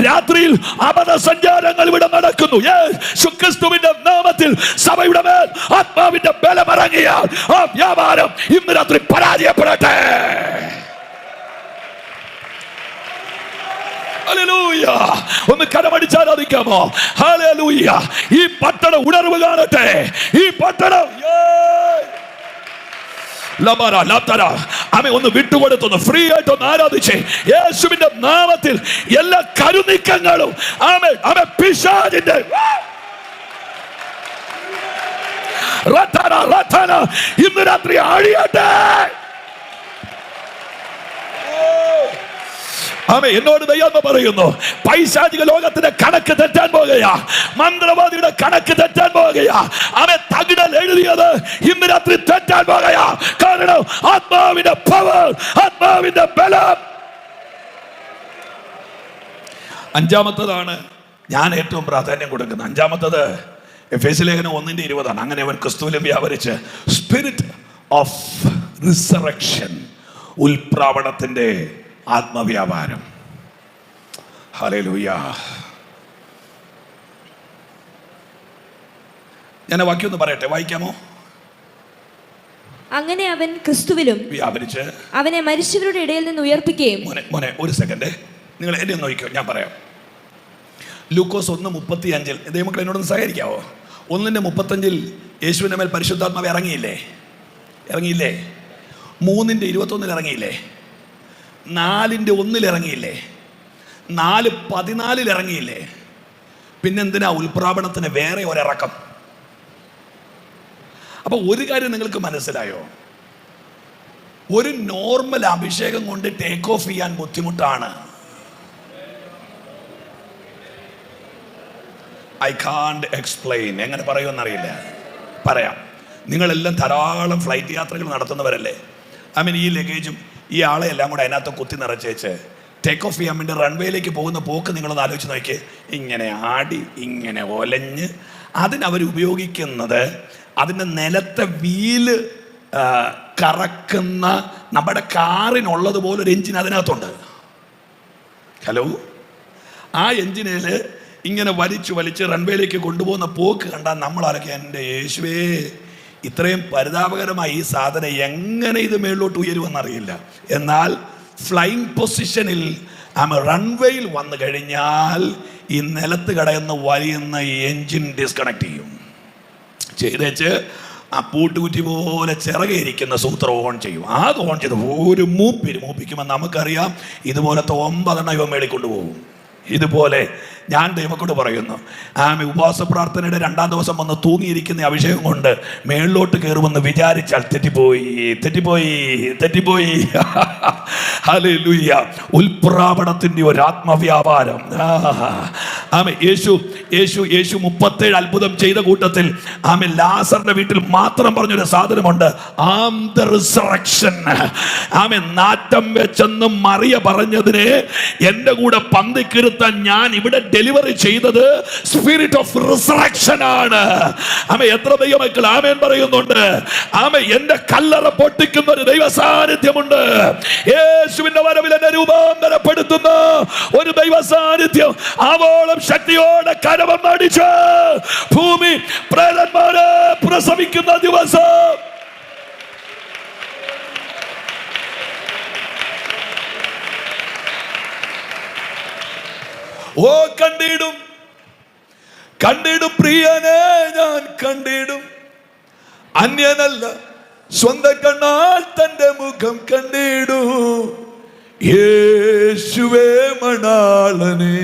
രാത്രിയിൽ അപത സഞ്ചാരങ്ങൾ ഇവിടെ നടക്കുന്നു. യേശുക്രിസ്തുവിന്റെ നാമത്തിൽ സഭയുടെ മേൽ ആത്മാവിന്റെ ബലമിറങ്ങിയാൽ ആ വ്യാപാരം ഇന്ന് രാത്രി പരാജയപ്പെടട്ടെ. ഹല്ലേലൂയ. ഒന്ന് കരമടിച്ചാരാധിക്കാമോ? ഹല്ലേലൂയ. ഈ പട്ടണം ഉണർവ് കാണട്ടെ. ഈ പട്ടണം ഒന്ന് വിട്ടുകൊടുത്തൊന്ന് ഫ്രീ ആയിട്ട് ഒന്ന് ആരാധിച്ചേ. യേശുവിന്റെ നാമത്തിൽ എല്ലാ കരുനീക്കങ്ങളും പിശാചിന്റെ ഇന്ന് രാത്രി അഴിയട്ടെ. എന്നോട് ദൈവം പറയുന്നു, പൈശാചിക ലോകത്തിന്റെ കണക്ക് തെറ്റാൻ പോകുകയാ, മന്ത്രവാദിയുടെ കണക്ക് തെറ്റാൻ പോകുകയാ. അവൻ തകിടൽ എഴുതിയത് ഇന്ന് രാത്രി തെറ്റാൻ പോകുകയാ. കാരണം ആത്മാവിന്റെ പവർ, ആത്മാവിന്റെ ബലം. അഞ്ചാമത്തതാണ് ഞാൻ ഏറ്റവും പ്രാധാന്യം കൊടുക്കുന്നത്. അഞ്ചാമത്തത് എഫേസ്യ ലേഖനം 1:20. അങ്ങനെ അവൻ ക്രിസ്തുവിലും വ്യാപരിച്ച് സ്പിരിറ്റ് ഓഫ് റിസറക്ഷൻ, ഉൽപ്രാവണത്തിന്റെ ആത്മവ്യാപാരം. ഹല്ലേലൂയ. ഞാൻ വാക്യം ഒന്ന് പറയട്ടെ, വായിക്കാമോ? അങ്ങനെ അവൻ ക്രിസ്തുവിലും വ്യാപരിച്ച് അവനെ മരിച്ചവരുടെ ഇടയിൽ നിന്ന് ഉയർപ്പിക്കുകയും. മോനെ ഒരു സെക്കൻഡ്, നിങ്ങൾ എന്നെ ഒന്ന് നോക്കിയോ, ഞാൻ പറയാം. ലൂക്കോസ് 1:35 ദൈവമക്കൾ എന്നോടൊന്ന് സഹകരിക്കാവോ? 1:35 യേശുവിന്റെ മേൽ പരിശുദ്ധാത്മാവ് ഇറങ്ങിയില്ലേ? 3:21 ഇറങ്ങിയില്ലേ? 4:1 ഇറങ്ങിയില്ലേ? 4:14 ഇറങ്ങിയില്ലേ? പിന്നെന്തിനാ ഉൽപ്രാപണത്തിന് വേറെ ഒരിറക്കം? അപ്പൊ ഒരു കാര്യം നിങ്ങൾക്ക് മനസ്സിലായോ? ഒരു നോർമൽ അഭിഷേകം കൊണ്ട് ടേക്ക് ഓഫ് ചെയ്യാൻ ബുദ്ധിമുട്ടാണ്. I can't explain. എങ്ങനെ പറയുമെന്നറിയില്ല, പറയാം. നിങ്ങളെല്ലാം ധാരാളം ഫ്ലൈറ്റ് യാത്രകൾ നടത്തുന്നവരല്ലേ? ഈ ലഗേജും ഈ ആളെ എല്ലാം കൂടെ അതിനകത്ത് കുത്തി നിറച്ചേച്ച് ടേക്ക് ഓഫ് ചെയ്യാൻ വേണ്ടി റൺവേയിലേക്ക് പോകുന്ന പോക്ക് നിങ്ങളൊന്ന് ആലോചിച്ച് നോക്കി. ഇങ്ങനെ ആടി, ഇങ്ങനെ ഒലഞ്ഞ്, അതിനവരുപയോഗിക്കുന്നത് അതിൻ്റെ നിലത്തെ വീല് കറക്കുന്ന നമ്മുടെ കാറിനുള്ളതുപോലെ ഒരു എഞ്ചിൻ അതിനകത്തുണ്ട്. ഹലോ, ആ എഞ്ചിനിൽ ഇങ്ങനെ വലിച്ച് റൺവേയിലേക്ക് കൊണ്ടുപോകുന്ന പോക്ക് കണ്ടാൽ നമ്മളാരൊക്കെ, എൻ്റെ യേശുവേ, ഇത്രയും പരിതാപകരമായി ഈ സാധനം എങ്ങനെ ഇത് മേളിലോട്ട് ഉയരുമെന്നറിയില്ല. എന്നാൽ ഫ്ലൈയിങ് പൊസിഷനിൽ റൺവേയിൽ വന്നു കഴിഞ്ഞാൽ ഈ നിലത്ത് കടയുന്ന വലിയുന്ന എൻജിൻ ഡിസ്കണക്ട് ചെയ്തേച്ച് ആ പൂട്ടുകുറ്റി പോലെ ചിറകയിരിക്കുന്ന സൂത്രം ഓൺ ചെയ്യും. അത് ഓൺ ചെയ്ത് ഒരു മൂപ്പിക്കുമ്പോൾ നമുക്കറിയാം ഇതുപോലത്തെ 9 ഇവ മേളിക്കൊണ്ടുപോകും. ഇതുപോലെ ഞാൻ ദൈവത്തോട് പറയുന്നു, ഉപവാസ പ്രാർത്ഥനയുടെ 2ാം ദിവസം വന്ന് തൂങ്ങിയിരിക്കുന്ന അഭിഷേകം കൊണ്ട് മേളിലോട്ട് കയറുമെന്ന് വിചാരിച്ചാൽ തെറ്റിപ്പോയി. ഹല്ലേലൂയ. ഉൽപ്രാപണത്തിന്റെ ഒരു ആത്മവ്യാപാരം. ആമേ യേശു 37 അത്ഭുതം ചെയ്ത കൂട്ടത്തിൽ ആമേ ലാസറിന്റെ വീട്ടിൽ മാത്രം പറഞ്ഞൊരു സാധനമുണ്ട്, ആം ദ റിസറക്ഷൻ. ആമേ നാറ്റം വെച്ചെന്ന് മറിയ പറഞ്ഞതിനെ എന്റെ കൂടെ പന്തിക്കിരുത്താൻ ഞാൻ ഇവിടെ ഡെലിവറി ചെയ്തത് സ്പിരിറ്റ് ഓഫ് റിസറക്ഷൻ ആണ്. ആമേ എത്ര ദൈവമക്കൾ ആമേൻ പറയുന്നുണ്ട്? ആമേ എന്റെ കല്ലറ പൊട്ടിക്കുന്ന ഒരു ദൈവ സാന്നിധ്യമുണ്ട്. യേശുവിന്റെ വരവിൽ എന്നെ രൂപാന്തരപ്പെടുത്തുന്ന ഒരു ദൈവ സാന്നിധ്യം ആവോളം ശക്തിയോടെ കരവന്നടിച്ച് ഭൂമി പ്രേതന്മാരെ പ്രസവിക്കുന്ന ദിവസം. ഓ കണ്ടിടും കണ്ടിടും പ്രിയനെ ഞാൻ കണ്ടിടും, അന്യനല്ല സ്വന്തം കണ്ണാൽ തന്റെ മുഖം കണ്ടിടും. യേശുവേ മണാളനേ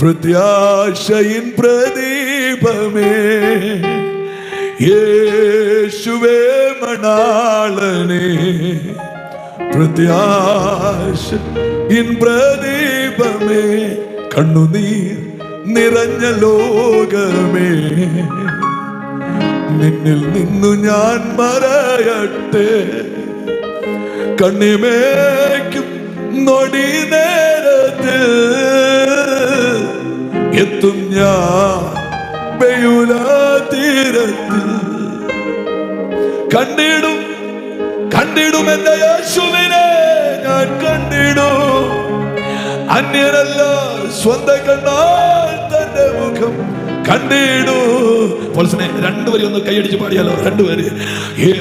പ്രത്യാശയിൻ പ്രദീപമേ, യേശുവേ മണാളനേ പ്രത്യാശയിൻ പ്രദീപമേ, കണ്ണുനീർ നിറഞ്ഞ ലോകമേ നിന്നിൽ നിന്നു ഞാൻ മറയട്ടെ, കണ്ണിമേക്കും നൊടി നേരത്തിൽ എത്തും ഞാൻ ബെയൂല തീരത്തിൽ. കണ്ടിടും കണ്ടിടും എന്റെ യേശുവിനെ ഞാൻ കണ്ടിടും, അന്യനല്ല സ്വന്തം കണ്ണാൽ തന്റെ മുഖം കണ്ടിടൂ. രണ്ടുപേരും ഒന്ന് കൈയടിച്ച് പാടിയാലോ? രണ്ടുപേര്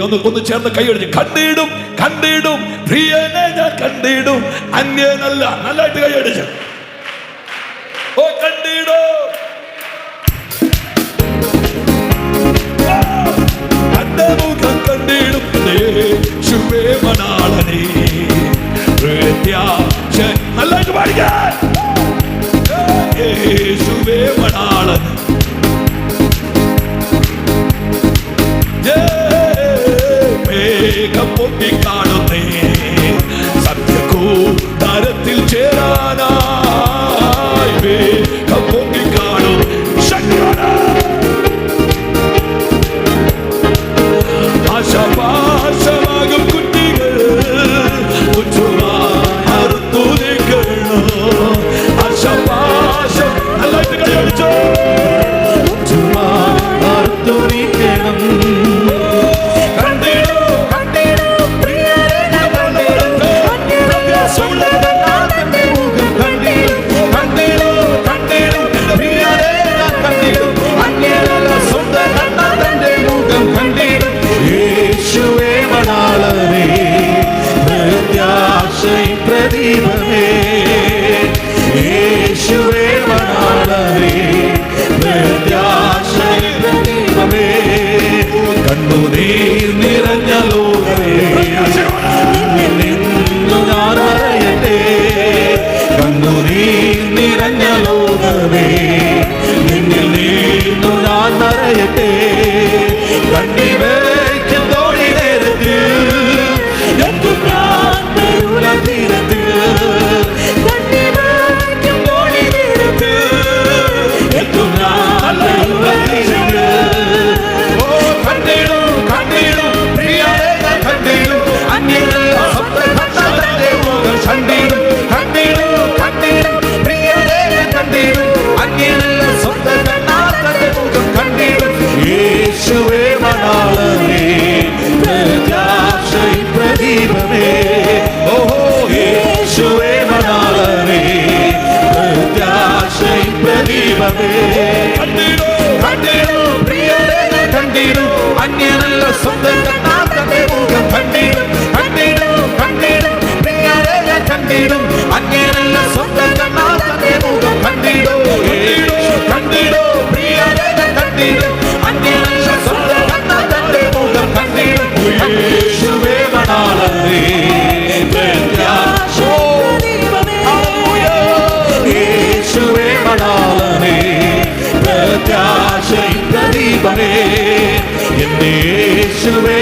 ഒന്ന് ചേർന്ന് കൈയടിച്ച് കണ്ടിടും കണ്ടിടും പ്രിയനെ ഞാൻ കണ്ടിടും, അന്യനല്ല. നല്ലതായിട്ട് കൈയടിച്ച് ഓ കണ്ടിടൂ. തന്റെ മുഖം കണ്ടിടും യേശുവേ മണാളനേ പ്രത്യാശ. നല്ലതായിട്ട് പാടിക്കാൻ യേശുവേ മണാളൻ. മേഘം പൊങ്ങിക്കാണുന്നേ സത്യകൂടാരത്തിൽ ചേരാനായി, മേഘം പൊങ്ങിക്കാണും ആശാപാശമാകും കുട്ടികൾ അറുത്തു നിൽക്കണം. ആശാപാശം നല്ലായിട്ട് കൈയടിച്ചോ അറുത്തു നിൽക്കണം. പ്രദീപമേ യേശുവേ മണാളനേ പ്രത്യാശയിൻ പ്രദീപമേ, കണ്ണുനീർ നിറഞ്ഞ ലോകമേ നിന്നിൽ നിന്നു ഞാൻ മറയട്ടെ, കണ്ണുനീർ നിറഞ്ഞ ലോകമേ നിന്നിൽ നിന്നു ഞാൻ മറയട്ടെ, കണ്ണിമേക്കും തോണി നേരത്തിൽ എത്തും ഞാൻ ബെയൂല തീരത്തിൽ, കണ്ണിമേക്കും തോണി നേരത്തിൽ എത്തും ഞാൻ ബെയൂല തീരത്തിൽ. ഓ കണ്ടിടും കണ്ടിടും പ്രിയരെ ഞാൻ കണ്ടിടും, അന്യനല്ല സ്വന്തം കണ്ണാൽ തന്റെ മുഖം കണ്ടിടും. കണ്ടിടും കണ്ടിടും പ്രിയരെ ഞാൻ കണ്ടിടും, അന്യനല്ല സ്വന്തം കണ്ണാൽ തന്റെ മുഖം കണ്ടിടും. യേശുവേ മണാളനേ പ്രത്യാശയിൻ പ്രദീപമേ, ഓഹോ യേശുവേ മണാളനേ പ്രത്യാശയിൻ പ്രദീപമേ. കണ്ടിടും പ്രിയരെ ഞാൻ കണ്ടിടും, അന്യനല്ല സ്വന്തം കണ്ണാൽ തന്റെ മുഖം കണ്ടിടും. കണ്ടിടും പ്രിയരെ ഞാൻ കണ്ടിടും, അന്യനല്ല സ്വന്തം കണ്ണാൽ തന്റെ മുഖം കണ്ടിടും. കണ്ടിടും പ്രിയരെ ഞാൻ കണ്ടിടും, അന്യനല്ല സ്വന്തം കണ്ണാൽ തന്റെ മുഖം കണ്ടിടും. യേശുവേ മണാളനേ പ്രത്യാശ, യേശുവേ മണാളനേ പ്രത്യാശയിൻ പ്രദീപമേ, എന്റെ യേശുവേ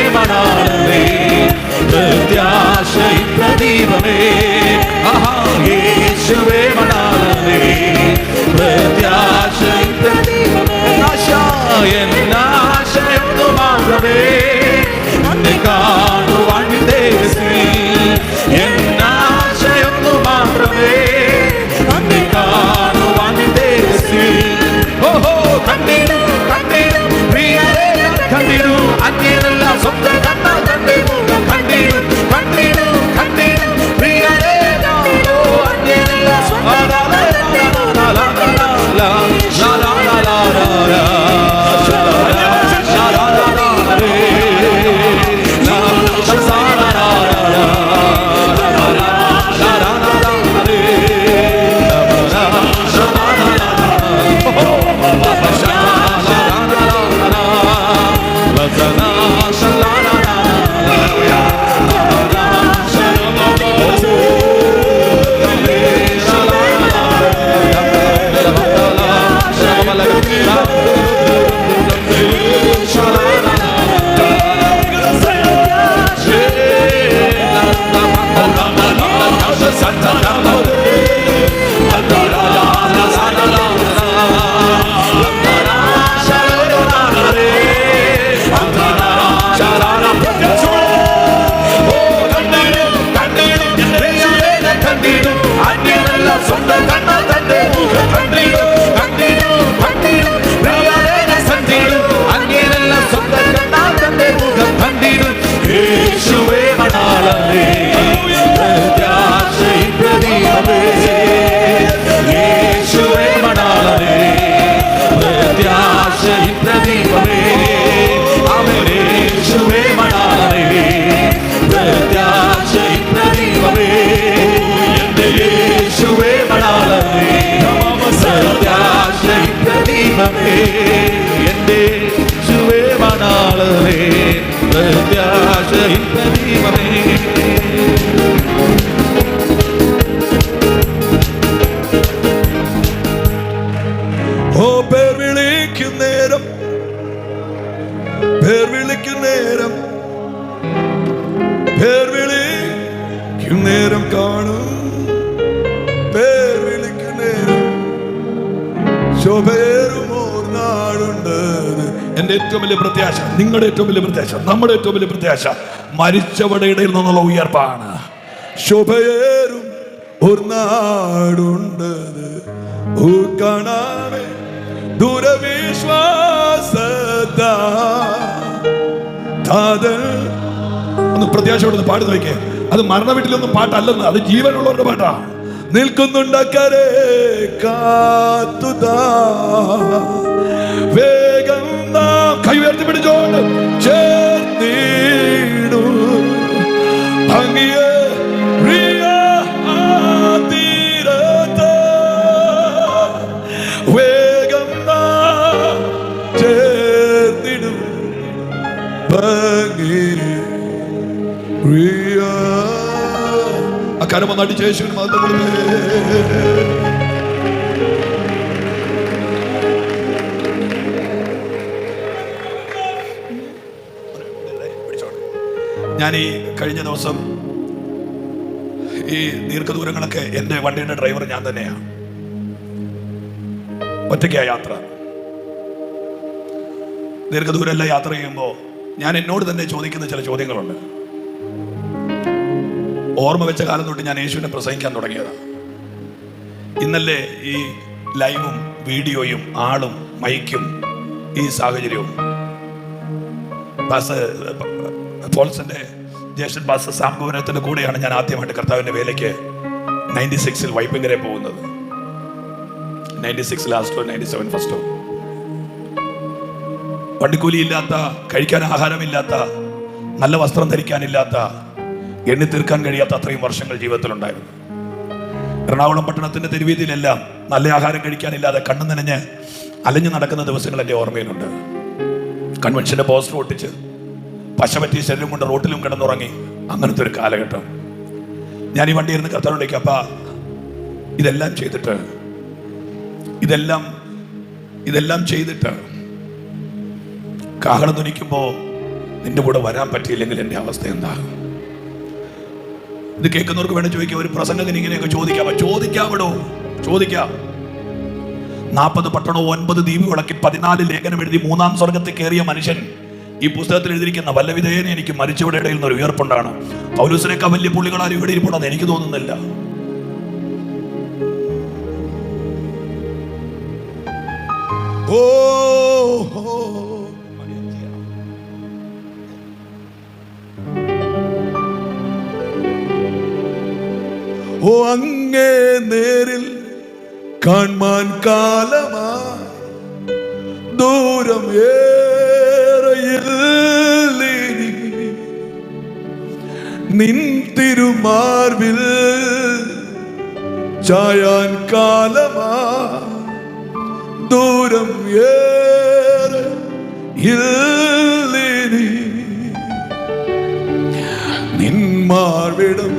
ശോഭയേറുമോർ നാടുണ്ട്. എന്റെ ഏറ്റവും വലിയ പ്രത്യാശ, നിങ്ങളുടെ ഏറ്റവും വലിയ പ്രത്യാശ, നമ്മുടെ ഏറ്റവും വലിയ പ്രത്യാശ മരിച്ചവരുടെ ഇടയിൽ നിന്നുള്ള ഉയർപ്പാണ്. ശോഭയേറും ഒരു നാടുണ്ട്, കാണാമേ ദൂരവിശ്വാസത്താ. ഒന്ന് പ്രത്യാശയോടെ പാടി നോക്കിയേ. അത് മരണ വീട്ടിലൊന്നും പാട്ടല്ലെന്ന്, അത് ജീവനുള്ളവരുടെ പാട്ടാ. നിൽക്കുന്നുണ്ടക്കരെ കാത്തുതാ, വേഗം നാം കൈ ഉയർത്തി പിടിച്ചോണ്ട് ചേർന്നിടൂ. ഭംഗിയ വേഗം നാം ചേർന്നിടൂ. കരമൊന്ന് അടിച്ച് യേശുവിന് മഹത്വം കൊടുത്തേ. ഞാൻ ഈ കഴിഞ്ഞ ദിവസം ഈ ദീർഘദൂരങ്ങളൊക്കെ എൻ്റെ വണ്ടിയുടെ ഡ്രൈവർ ഞാൻ തന്നെയാണ്. ഒറ്റയ്ക്കാ യാത്ര. ദീർഘദൂരമെല്ലാം യാത്ര ചെയ്യുമ്പോൾ ഞാൻ എന്നോട് തന്നെ ചോദിക്കുന്ന ചില ചോദ്യങ്ങളുണ്ട്. ഓർമ്മ വെച്ച കാലം തൊട്ട് ഞാൻ യേശുവിനെ പ്രസംഗിക്കാൻ തുടങ്ങിയതാണ്. ഇന്നല്ലേ ഈ ലൈവും വീഡിയോയും ആളും മൈക്കും ഈ സാഹചര്യവും. പോൾസിന്റെ ജ്യേഷ്ഠൻ പാസ്റ്റർ സാംഭവനത്തിന്റെ കൂടെയാണ് ഞാൻ ആദ്യമായിട്ട് കർത്താവിന്റെ വേലയ്ക്ക് 96 വൈപ്പിങ്കരെ പോകുന്നത്. 96 ലാസ്റ്റോ 97 ഫസ്റ്റോ. വണ്ടിക്കൂലി ഇല്ലാത്ത, കഴിക്കാൻ ആഹാരമില്ലാത്ത, നല്ല വസ്ത്രം ധരിക്കാനില്ലാത്ത, എണ്ണി തീർക്കാൻ കഴിയാത്ത അത്രയും വർഷങ്ങൾ ജീവിതത്തിലുണ്ടായിരുന്നു. എറണാകുളം പട്ടണത്തിന്റെ തെരുവീതിയിലെല്ലാം നല്ല ആഹാരം കഴിക്കാനില്ലാതെ കണ്ണു നനഞ്ഞ് അലഞ്ഞു നടക്കുന്ന ദിവസങ്ങൾ എൻ്റെ ഓർമ്മയിലുണ്ട്. കൺവെൻഷന്റെ പോസ്റ്റർ ഒട്ടിച്ച് പശ പറ്റിയ ശരീരം കൊണ്ട് റോട്ടിലും കിടന്നുറങ്ങി അങ്ങനത്തെ ഒരു കാലഘട്ടം. ഞാൻ ഈ വണ്ടി ഇരുന്ന് കർത്താവിനോടേക്ക്, അപ്പാ ഇതെല്ലാം ചെയ്തിട്ട് കാഹളം ധ്വനിക്കുമ്പോൾ നിന്റെ കൂടെ വരാൻ പറ്റിയില്ലെങ്കിൽ എൻ്റെ അവസ്ഥ എന്താകും? ഇത് കേൾക്കുന്നവർക്ക് വേണം ചോദിക്കാം. ഒരു പ്രസംഗത്തിന് ഇങ്ങനെയൊക്കെ ചോദിക്കാമോ? ചോദിക്കാം. 40 പട്ടണവും 9 ദ്വീപുകളൊക്കെ 14 ലേഖനം എഴുതി 3-ാം സ്വർഗത്തിൽ കയറിയ മനുഷ്യൻ ഈ പുസ്തകത്തിൽ എഴുതിയിരിക്കുന്ന വല്ല വിധേയനെ എനിക്ക് മരിച്ചവരുടെ ഇടയിൽ നിന്ന് ഒരു ഉയർപ്പുണ്ടാണ്. പൗലോസിനേക്കാൾ വലിയ പുള്ളികളാരും ഇവിടെ ഇരിപ്പുണ്ടെന്ന് എനിക്ക് തോന്നുന്നില്ല. ഓ അങ്ങേ നേരിൽ കാൺമാൻ കാലമാ ദൂരം നിൻ തിരുമാർവിൽ ചായാൻ കാലമാ ദൂരം നിൻ മാർവിടം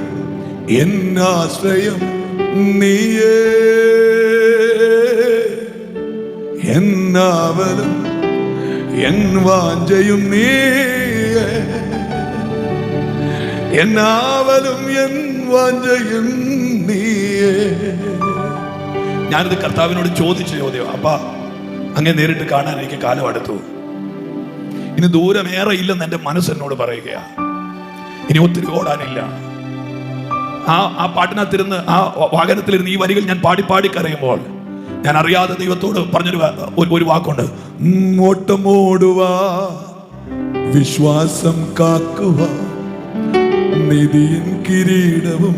എന്നാശ്രയം നീയേ, എന്നാവലും എൻ വാഞ്ചയും നീയേ, എന്നാവലും എൻ വാഞ്ചയും നീയേ. ഞാനിത് കർത്താവിനോട് ചോദിച്ച ചോദ്യം, അപ്പാ അങ്ങനെ നേരിട്ട് കാണാൻ എനിക്ക് കാലം അടുത്തു. ഇനി ദൂരമേറെ ഇല്ലെന്ന് എൻ്റെ മനസ്സെന്നോട് പറയുകയാ. ഇനി ഒത്തിരി ഓടാനില്ല. ആ പാട്ടിനകത്തിരുന്ന്, ആ വാഹനത്തിലിരുന്ന് ഈ വരികൾ ഞാൻ പാടി കരയുമ്പോൾ ഞാൻ അറിയാതെ ദൈവത്തോട് പറഞ്ഞൊരു വാക്കുണ്ട്. ഓട്ടമോടുവാ, വിശ്വാസം കാക്കുക, നിധിയിൻ കിരീടവും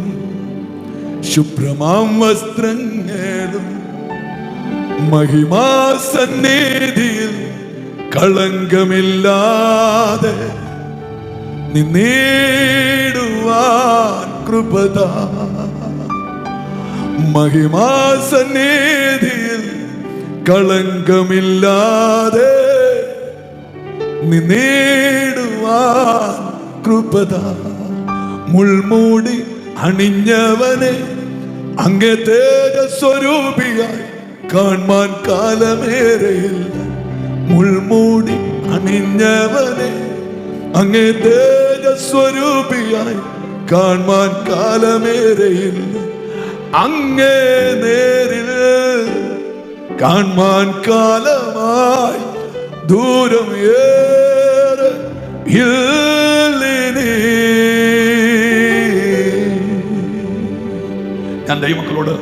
ശുഭ്രമാം വസ്ത്രങ്ങളും മഹിമാസന്നിധിയിൽ കളങ്കമില്ലാതെ നിന്നിടുവാൻ കൃപദ. മഹിമാസന്നിധിയിൽ കളങ്കമില്ലാതെ നിന്നിടുവാൻ കൃപദ. മുൾമൂടി അണിഞ്ഞവനെ അങ്ങേ തേജസ്വരൂപിയായി കാൺമാൻ കാലമേറെയില്ല. മുൾമൂടി അണിഞ്ഞവനെ അങ്ങേ തേജസ്വരൂപിയായി കാൺമാൻ കാലമേറെയില്ല. അങ്ങേ നേരിൽ കാൺമാൻ കാലമായി ദൂരം ഏറെ ഇല്ലിനി. ഞാൻ ദൈവമക്കളോട്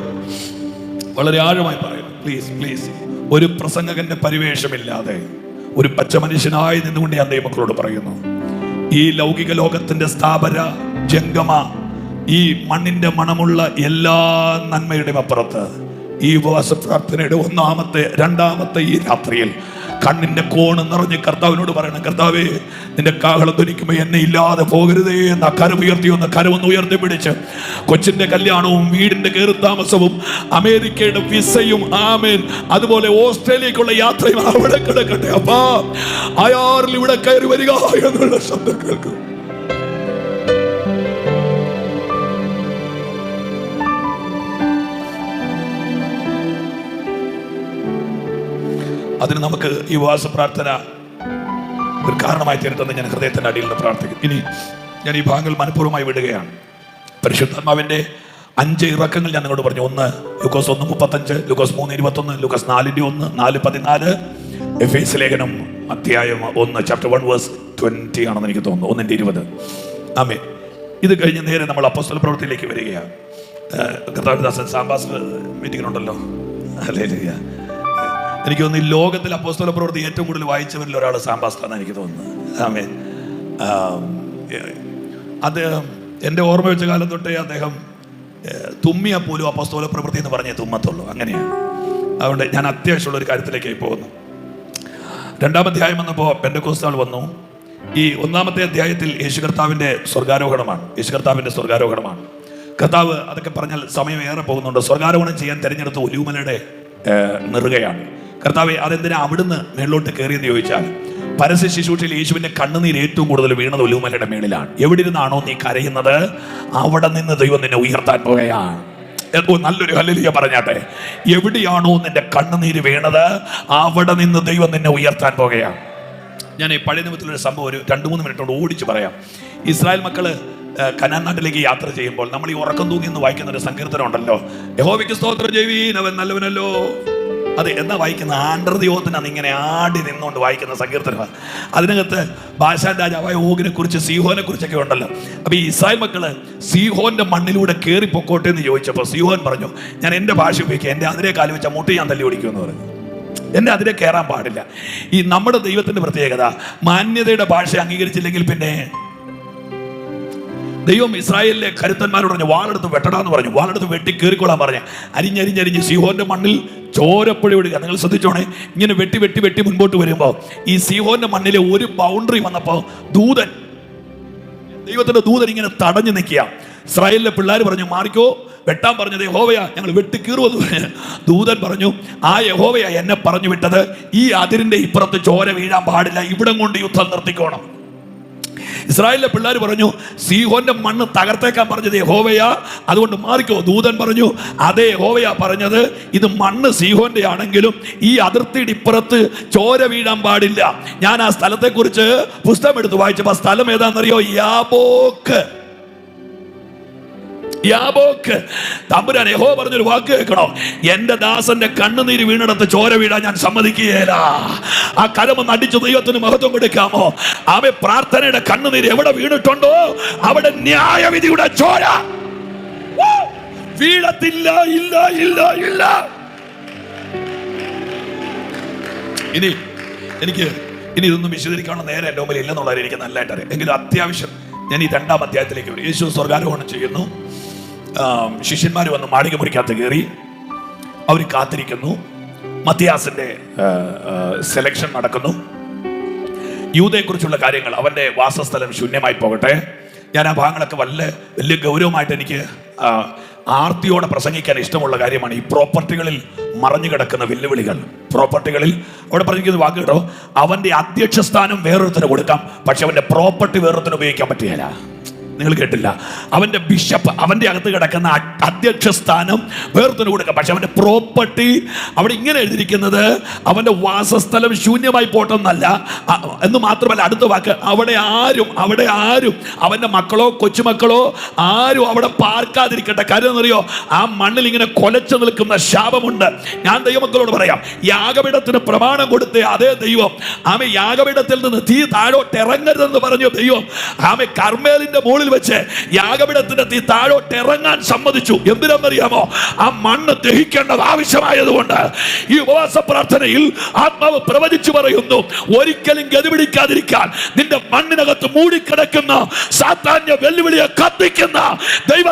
വളരെ ആഴമായി പറയുന്നു, പ്ലീസ് പ്ലീസ്, ഒരു പ്രസംഗകന്റെ പരിവേഷമില്ലാതെ ഒരു പച്ച മനുഷ്യനായി നിന്നുകൊണ്ട് ഞാൻ ദൈവമക്കളോട് പറയുന്നു, ഈ ലൗകിക ലോകത്തിന്റെ സ്ഥാപന ജംഗമ ഈ മണ്ണിന്റെ മണമുള്ള എല്ലാ നന്മയുടെയും അപ്പുറത്ത് ഈ ഉപവാസ പ്രാർത്ഥനയുടെ രണ്ടാമത്തെ ഈ രാത്രിയിൽ കണ്ണിന്റെ കോണ് നിറഞ്ഞ് കർത്താവിനോട് പറയണം, കർത്താവേ, നിന്റെ കാഹളം ധ്വനിക്കുമ്പോൾ എന്നെ ഇല്ലാതെ പോകരുതേ എന്ന കരമൊന്ന് ഉയർത്തി പിടിച്ച് കൊച്ചിന്റെ കല്യാണവും വീടിന്റെ കയറി താമസവും അമേരിക്കയുടെ വിസയും ആമേൻ അതുപോലെ ഓസ്ട്രേലിയക്കുള്ള യാത്രയും അവിടെ കിടക്കട്ടെ. അപ്പാ അയാറിൽ ഇവിടെ കയറി വരിക എന്നുള്ള ശബ്ദം കേൾക്കും. അതിന് നമുക്ക് ഈ ഉപവാസ പ്രാർത്ഥന ഒരു കാരണമായി തീരട്ടെന്ന് ഞാൻ ഹൃദയത്തിന്റെ അടിയിൽ നിന്ന് പ്രാർത്ഥിക്കും. ഇനി ഞാൻ ഈ ഭാഗങ്ങൾ മനഃപൂർവ്വമായി വിടുകയാണ്. പരിശുദ്ധാത്മാവിന്റെ 5 ഇറക്കങ്ങൾ ഞാൻ നിങ്ങളോട് പറഞ്ഞു. 1 ലൂക്കോസ് 1:35, ലൂക്കോസ് 3:21, ലൂക്കോസ് 4:1, 4:14, എഫേസ്യ ലേഖനം അധ്യായം 1 ചാപ്റ്റർ 1 വേഴ്സ് 20 ആണെന്ന് എനിക്ക് തോന്നുന്നു, 1:20. ആമേൻ. ഇത് കഴിഞ്ഞ് നേരെ നമ്മൾ അപ്പോസ്തല പ്രവൃത്തിയിലേക്ക് വരികയാണ്. കർത്താവിദാസൻ സാംബാസ് മീറ്റിങ്ങിനുണ്ടല്ലോ. ഹല്ലേലൂയ. എനിക്ക് തോന്നുന്നു ഈ ലോകത്തിൽ അപ്പോസ്തല പ്രവൃത്തി ഏറ്റവും കൂടുതൽ വായിച്ചവരിൽ ഒരാൾ സാംബാസ്റ്റാണ് എനിക്ക് തോന്നുന്നത്. ആമേൻ. അദ്ദേഹം എൻ്റെ ഓർമ്മ വെച്ച കാലം തൊട്ടേ അദ്ദേഹം തുമ്മിയാൽ പോലും അപ്പോസ്തല പ്രവൃത്തി എന്ന് പറഞ്ഞേ തുമ്മത്തുള്ളൂ, അങ്ങനെയാണ്. അതുകൊണ്ട് ഞാൻ അത്യാവശ്യമുള്ള ഒരു കാര്യത്തിലേക്കായി പോകുന്നു. 2-ാം അധ്യായം വന്നപ്പോൾ പെന്തക്കോസ്താൾ വന്നു. ഈ 1-ാമത്തെ അധ്യായത്തിൽ യേശു കർത്താവിൻ്റെ സ്വർഗാരോഹണമാണ്. കർത്താവ് അതൊക്കെ പറഞ്ഞാൽ സമയം ഏറെ പോകുന്നുണ്ട്. സ്വർഗാരോഹണം ചെയ്യാൻ തിരഞ്ഞെടുത്ത ഒലിവുമലയുടെ നെറുകയാണ്. കർത്താവെ, അതെന്തിനാ അവിടുന്ന് മേളിലോട്ട് കയറിയെന്ന് ചോദിച്ചാൽ, പരസ്യ ശുശ്രൂഷയിൽ യേശുവിന്റെ കണ്ണുനീര് ഏറ്റവും കൂടുതൽ വീണത് ഒലിവുമലയുടെ മേളിലാണ്. എവിടെ ഇരുന്നാണോ നീ കരയുന്നത് അവിടെ നിന്ന് ദൈവം നിന്നെ ഉയർത്താൻ പോകുകയാണ്. നല്ലൊരു ഹല്ലേലൂയ പറഞ്ഞാട്ടെ. എവിടെയാണോ നിന്റെ കണ്ണുനീര് വീണത് അവിടെ നിന്ന് ദൈവം നിന്നെ ഉയർത്താൻ പോകുകയാണ്. ഞാൻ ഈ പഴയ നിയമത്തിലൊരു സംഭവം ഒരു 2-3 മിനിറ്റ് കൊണ്ട് ഓടിച്ച് പറയാം. ഇസ്രായേൽ മക്കള് കനാൻ നാട്ടിലേക്ക് യാത്ര ചെയ്യുമ്പോൾ നമ്മൾ ഈ ഉറക്കം തൂങ്ങി എന്ന് വായിക്കുന്ന ഒരു സങ്കീർത്തനം ഉണ്ടല്ലോ, യഹോവയ്ക്ക് സ്തോത്രം ചെയ്യുവീൻ, അവൻ നല്ലവനല്ലോ. അതെ, എന്നാ വായിക്കുന്ന ആണ്ടർദിയോത്തിനാണ് ഇങ്ങനെ ആടി നിന്നുകൊണ്ട് വായിക്കുന്ന സങ്കീർത്തനമാണ്. അതിനകത്ത് ബാശാൻ രാജാവായ ഓഗിനെ കുറിച്ച് സീഹോനെ കുറിച്ചൊക്കെ ഉണ്ടല്ലോ. അപ്പൊ ഈ ഇസ്രായേൽ മക്കള് സീഹോന്റെ മണ്ണിലൂടെ കയറി പൊക്കോട്ടെ എന്ന് ചോദിച്ചപ്പോൾ സീഹോൻ പറഞ്ഞു, ഞാൻ എൻ്റെ ഭാഷ ഉപയോഗിക്കുക, എൻ്റെ അതിരെ കാല് വെച്ച മുട്ടി ഞാൻ തല്ലി ഓടിക്കുമെന്ന് പറഞ്ഞു. എന്നെ അതിരെ കയറാൻ പാടില്ല. ഈ നമ്മുടെ ദൈവത്തിന്റെ പ്രത്യേകത, മാന്യതയുടെ ഭാഷ അംഗീകരിച്ചില്ലെങ്കിൽ പിന്നെ ദൈവം ഇസ്രായേലിലെ കരുത്തന്മാരോട് പറഞ്ഞു, വാളെടുത്ത് വെട്ടടാന്ന് പറഞ്ഞു. വാളെടുത്ത് വെട്ടി കയറിക്കൊള്ളാൻ പറഞ്ഞു. അരിഞ്ഞരിഞ്ഞരിഞ്ഞ് സീഹോന്റെ മണ്ണിൽ ചോരപ്പുഴ വിടുക. നിങ്ങൾ ശ്രദ്ധിച്ചോണേ, ഇങ്ങനെ വെട്ടി വെട്ടി വെട്ടി മുൻപോട്ട് വരുമ്പോൾ ഈ സീഹോന്റെ മണ്ണിലെ ഒരു ബൗണ്ടറി വന്നപ്പോൾ ദൈവത്തിന്റെ ദൂതൻ ഇങ്ങനെ തടഞ്ഞു നിൽക്കുക. ഇസ്രായേലിലെ പിള്ളേർ പറഞ്ഞു, മാറിക്കോ, വെട്ടാൻ പറഞ്ഞത് യഹോവയാ, ഞങ്ങൾ വെട്ടിക്കീറുമെന്ന് പറഞ്ഞു. ദൂതൻ പറഞ്ഞു, ആ യഹോവയാ എന്നെ പറഞ്ഞു വിട്ടത്, ഈ അതിരിന്റെ ഇപ്പുറത്ത് ചോര വീഴാൻ പാടില്ല, ഇവിടം കൊണ്ട് യുദ്ധം നിർത്തിക്കോണം. ഇസ്രായേലിലെ പിള്ളേർ പറഞ്ഞു, സീഹോന്റെ മണ്ണ് തകർത്തേക്കാൻ പറഞ്ഞത് യഹോവയാ, അതുകൊണ്ട് മാറിക്കോ. ദൂതൻ പറഞ്ഞു, അതേ യഹോവയാ പറഞ്ഞത്, ഇത് മണ്ണ് സീഹോന്റെ ആണെങ്കിലും ഈ അതിർത്തിയുടെ ഇപ്പുറത്ത് ചോര വീഴാൻ പാടില്ല. ഞാൻ ആ സ്ഥലത്തെ കുറിച്ച് പുസ്തകം എടുത്ത് വായിച്ചപ്പോൾ ആ സ്ഥലം ഏതാണെന്നറിയോ? യാബോക്ക്. തമ്പുരാൻ യഹോവ പറഞ്ഞൊരു വാക്ക് കേൾക്കണോ? എന്റെ ദാസന്റെ കണ്ണുനീര് വീണിടത്ത് ചോര വീഴാൻ ഞാൻ സമ്മതിക്കുകയില്ല. ആ കരമൊന്ന് അടിച്ചു ദൈവത്തിന് മഹത്വം കൊടുക്കാമോ? അവ പ്രാർത്ഥനയുടെ കണ്ണുനീര് എവിടെ വീണിട്ടുണ്ടോ അവിടെ ന്യായവിധിയുടെ ചോര വീഴത്തില്ല. ഇല്ല ഇല്ല ഇല്ല. ഇനി ഇതൊന്നും വിശദീകരിക്കാനുള്ള നേരെ എൻ്റെ മുമ്പിൽ ഇല്ലെന്നുള്ളത് എനിക്ക് നല്ലതായിട്ട് അറിയാം. എങ്കിലും അത്യാവശ്യം ഞാൻ ഈ 2-ാം അധ്യായത്തിലേക്ക് വരും. യേശു സ്വർഗാരോഹണം ചെയ്യുന്നു. ശിഷ്യന്മാർ വന്ന് മാളിക മുറിക്കകത്ത് കയറി അവർ കാത്തിരിക്കുന്നു. മത്തിയാസിന്റെ സെലക്ഷൻ നടക്കുന്നു. യൂദയെക്കുറിച്ചുള്ള കാര്യങ്ങൾ, അവന്റെ വാസസ്ഥലം ശൂന്യമായി പോകട്ടെ. ഞാൻ ആ ഭാഗങ്ങളൊക്കെ വലിയ ഗൗരവമായിട്ട് എനിക്ക് ആർത്തിയോടെ പ്രസംഗിക്കാൻ ഇഷ്ടമുള്ള കാര്യമാണ്. ഈ പ്രോപ്പർട്ടികളിൽ മറഞ്ഞു കിടക്കുന്ന വെല്ലുവിളികൾ. പ്രോപ്പർട്ടികളിൽ അവിടെ പറഞ്ഞിരിക്കുന്ന വാക്ക് കേട്ടോ, അവന്റെ അധ്യക്ഷ സ്ഥാനം വേറൊരുത്തിന് കൊടുക്കാം, പക്ഷെ അവന്റെ പ്രോപ്പർട്ടി വേറൊരുത്തിന് ഉപയോഗിക്കാൻ പറ്റുകയില്ല. നിങ്ങൾ കേട്ടില്ല. അവന്റെ ബിഷപ്പ്, അവന്റെ അകത്ത് കിടക്കുന്ന അധ്യക്ഷ സ്ഥാനം വേറൊരു കൊടുക്കുക. പക്ഷെ അവന്റെ പ്രോപ്പർട്ടി അവിടെ ഇങ്ങനെ എഴുതിയിരിക്കുന്നത് അവന്റെ വാസസ്ഥലം ശൂന്യമായി പോട്ടെന്നല്ല എന്ന് മാത്രമല്ല, അടുത്ത വാക്ക് അവിടെ ആരും അവന്റെ മക്കളോ കൊച്ചുമക്കളോ ആരും അവിടെ പാർക്കാതിരിക്കട്ടെ. കാര്യം എന്നറിയോ, ആ മണ്ണിൽ ഇങ്ങനെ കൊലച്ചു നിൽക്കുന്ന ശാപമുണ്ട്. ഞാൻ ദൈവമക്കളോട് പറയാം, യാഗപീഠത്തിന് പ്രമാണം കൊടുത്ത അതേ ദൈവം ആമേ യാഗപീഠത്തിൽ നിന്ന് തീ താഴോട്ട് ഇറങ്ങരുതെന്ന് പറഞ്ഞു ദൈവം ആമേ കർമ്മേലിന്റെ മുകളിൽ വെച്ച് യാഗപീഠത്തിന്റെ തീ താഴോട്ട് ഇറങ്ങാൻ സമ്മതിച്ചു. എന്തിനാണെന്നറിയാമോ? ആ മണ്ണ് ദഹിക്കേണ്ടത് ആവശ്യമായതുകൊണ്ട്. ഈ ഉപവാസ പ്രാർത്ഥനയിൽ ആത്മാവ് പ്രവചിച്ചു പറയുന്നു, ഒരിക്കലും ഗതിപിടിക്കാതിരിക്കാൻ നിന്റെ മണ്ണിനകത്ത് മൂടിക്കിടക്കുന്ന സാത്താന്യ വെല്ലുവിളിയെ കത്തിക്കുന്ന ദൈവ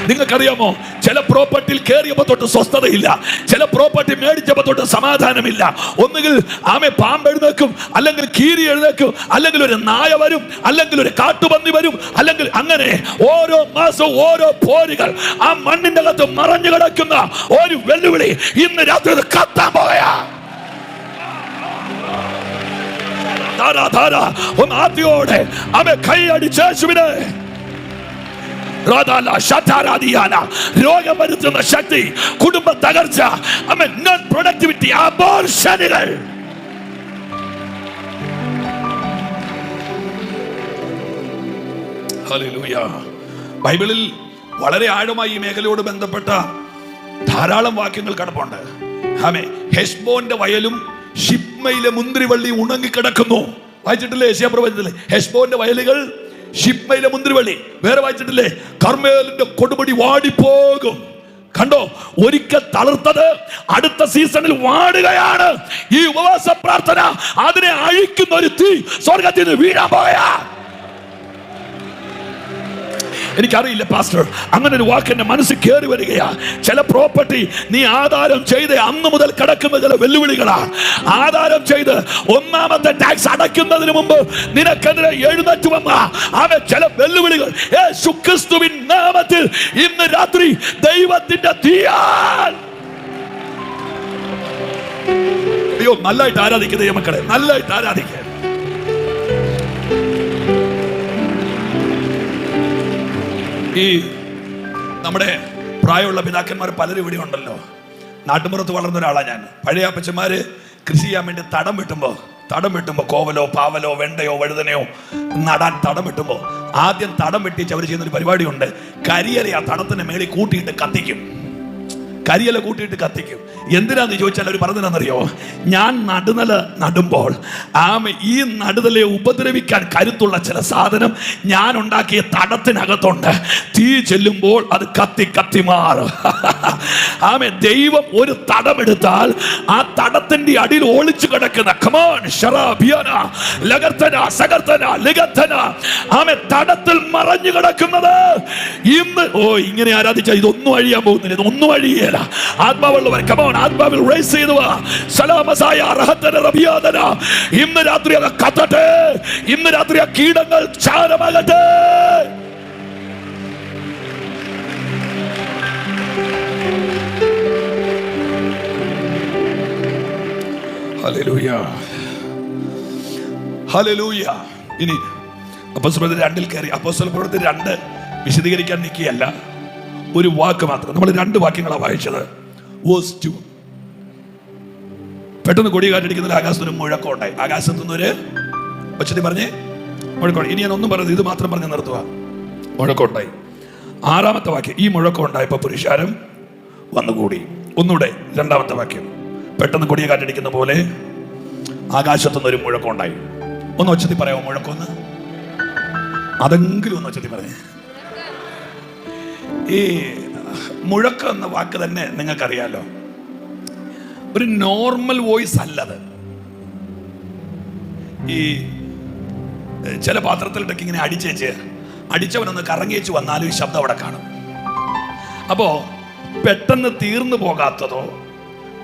നിങ്ങൾക്കറിയാമോ, ചില പ്രോപ്പർട്ടിയിൽ കയറിയപ്പോ തൊട്ട് സ്വസ്ഥതയില്ല, ചില പ്രോപ്പർട്ടി മേടിച്ചപ്പോ തൊട്ട് സമാധാനമില്ല. ഒന്നുകിൽ ആമെ പാമ്പ് എഴുന്നേക്കും, അല്ലെങ്കിൽ കീരി എഴുന്നേക്കും, അല്ലെങ്കിൽ ഒരു നായ വരും, അല്ലെങ്കിൽ ഒരു കാട്ടുപന്നി വരും, അല്ലെങ്കിൽ അങ്ങനെ ഓരോ മാസവും ഓരോ പോരുകൾ ആ മണ്ണിന്റെ അകത്ത് മറഞ്ഞു കിടക്കുന്ന ഒരു വെല്ലുവിളി ഇന്ന് രാത്രി കത്താൻ പോകയാ. ഒന്ന് ആദ്യോടെ ആമെ കൈയടിച്ച് യേശുവിനെ രോഗം വരുത്തുന്ന ശക്തി, കുടുംബ തകർച്ച, നോൺ പ്രൊഡക്ടിവിറ്റി, അബോർഷനുകൾ, ഹല്ലേലൂയ. ബൈബിളിൽ വളരെ ആഴമായി ഈ മേഖലയോട് ബന്ധപ്പെട്ട ധാരാളം വാക്യങ്ങൾ കിടപ്പുണ്ട്. ആമേ, ഹെശ്ബോന്റെ വയലും ഷിപ്മയിലെ മുന്തിരിവള്ളി ഉണങ്ങിക്കിടക്കുന്നു. വായിച്ചിട്ടില്ലേ യെശയ്യാപ്രവചനത്തിലെ? ഹെശ്ബോന്റെ വയലുകൾ, ഷിപ്മയിലെ മുന്തിരിവള്ളി. വേറെ വായിച്ചിട്ടില്ലേ? കർമ്മേലിന്റെ കൊടുമുടി വാടിപ്പോകും. കണ്ടോ, ഒരിക്കൽ തളർത്തത് അടുത്ത സീസണിൽ വാടുകയാണ്. ഈ ഉപവാസ പ്രാർത്ഥന അതിനെ അഴിക്കുന്ന ഒരു തീ സ്വർഗത്തിൽ നിന്ന് വീഴാൻ പോയാ. എനിക്കറിയില്ല പാസ്റ്റർ, അങ്ങനെ ഒരു വാക്ക് എന്റെ മനസ്സിൽ കയറി വരികയാ. ചില പ്രോപ്പർട്ടി നീ ആധാരം ചെയ്ത് അന്ന് മുതൽ കിടക്കുന്ന ചില വെല്ലുവിളികളാ. ആധാരം ചെയ്ത് ഒന്നാമത്തെ ടാക്സ് അടയ്ക്കുന്നതിന് മുമ്പ് നിനക്കെതിരെ എഴുന്നേറ്റ് വന്ന ചില വെല്ലുവിളികൾ യേശുക്രിസ്തുവിൻ നാമത്തിൽ ഇന്ന് രാത്രി ദൈവത്തിന്റെ തീയാൽ. അയ്യോ, നല്ലതായിട്ട് ആരാധിക്കുക മക്കളെ, നല്ലതായിട്ട് ആരാധിക്കുക. ഈ നമ്മുടെ പ്രായമുള്ള പിതാക്കന്മാർ പലരും ഇവിടെ ഉണ്ടല്ലോ. നാട്ടുമ്പുറത്ത് വളർന്ന ഒരാളാണ് ഞാൻ. പഴയ അപ്പച്ചന്മാര് കൃഷി ചെയ്യാൻ വേണ്ടി തടം വെട്ടുമ്പോൾ കോവലോ പാവലോ വെണ്ടയോ വഴുതനയോ നടാൻ തടം വെട്ടുമ്പോൾ ആദ്യം തടം വെട്ടിച്ച് അവർ ചെയ്യുന്നൊരു പരിപാടിയുണ്ട്. കരിയല ആ തടത്തിന്റെ മേളിൽ കൂട്ടിയിട്ട് കത്തിക്കും. കരിയില കൂട്ടിയിട്ട് കത്തിക്കും. എന്തിനാന്ന് ചോദിച്ചാൽ അവർ പറഞ്ഞതെന്നറിയോ? ഞാൻ നടുനില നടുമ്പോൾ ഈ നടുതലയെ ഉപദ്രവിക്കാൻ കരുത്തുള്ള ചില സാധനം ഞാൻ ഉണ്ടാക്കിയ തടത്തിനകത്തുണ്ട്. തീ ചെല്ലുമ്പോൾ അത് കത്തി കത്തി മാറും. ദൈവം ഒരു തടമെടുത്താൽ ആ തടത്തിന്റെ അടിയിൽ ഒളിച്ചു കിടക്കുന്ന തടത്തിൽ മറഞ്ഞു കിടക്കുന്നത് ഇന്ന് ഇങ്ങനെ ആരാധിച്ചാൽ ഇതൊന്നും അഴിയാൻ പോകുന്നില്ല, ഇതൊന്നും അഴിയേ. ആത്മാവുള്ളവർ ആത്മാവിൽ റൈസ് ചെയ്തു. ഇന്ന് രാത്രി അത് കത്തട്ടെ. ഇന്ന് രാത്രി ആ കീടങ്ങൾ ചാരമാകട്ടെ. Hallelujah, hallelujah. ഇനി അപ്പോസ്തലപ്രവൃത്തി 2 കയറി. അപ്പോസ്തലപ്രവൃത്തി 2 വിശദീകരിക്കാൻ നിൽക്കുകയല്ല, ഒരു വാക്ക് മാത്രം. നമ്മൾ 2 വാക്യങ്ങളാണ് വായിച്ചത്. വേഴ്സ് 2. പെട്ടെന്ന് കൊടി കാറ്റടിക്കുന്നതിൽ ആകാശത്തിന് മുഴക്കം ഉണ്ടായി. ആകാശത്തുനിന്നൊരു ഒച്ചത്തി പറഞ്ഞേ മുഴക്കം. ഇനി ഞാൻ ഒന്നും പറയുന്നത്, ഇത് മാത്രം പറഞ്ഞ് നിർത്തുക. മുഴക്കം ഉണ്ടായി. 6ാമത്തെ വാക്യം, ഈ മുഴക്കം ഉണ്ടായപ്പോൾ പുരുഷാരം വന്നുകൂടി. ഒന്നുകൂടെ 2ാമത്തെ വാക്യം, പെട്ടെന്ന് കൊടിയെ കാറ്റടിക്കുന്ന പോലെ ആകാശത്തുനിന്നൊരു മുഴക്കം ഉണ്ടായി. ഒന്ന് ഒച്ചത്തി പറയാമോ മുഴക്കമെന്ന്? അതെങ്കിലും ഒന്ന് ഒച്ചത്തി പറഞ്ഞേ. ഈ മുഴക്കം എന്ന വാക്ക് തന്നെ നിങ്ങൾക്കറിയാലോ, ഒരു നോർമൽ വോയിസ് അല്ലത്. ഈ ചില പാത്രത്തിലിട്ടൊക്കെ ഇങ്ങനെ അടിച്ചവനൊന്ന് കറങ്ങിയേച്ച് വന്നാലും ഈ ശബ്ദം അവിടെ കാണും. അപ്പോ പെട്ടെന്ന് തീർന്നു പോകാത്തതോ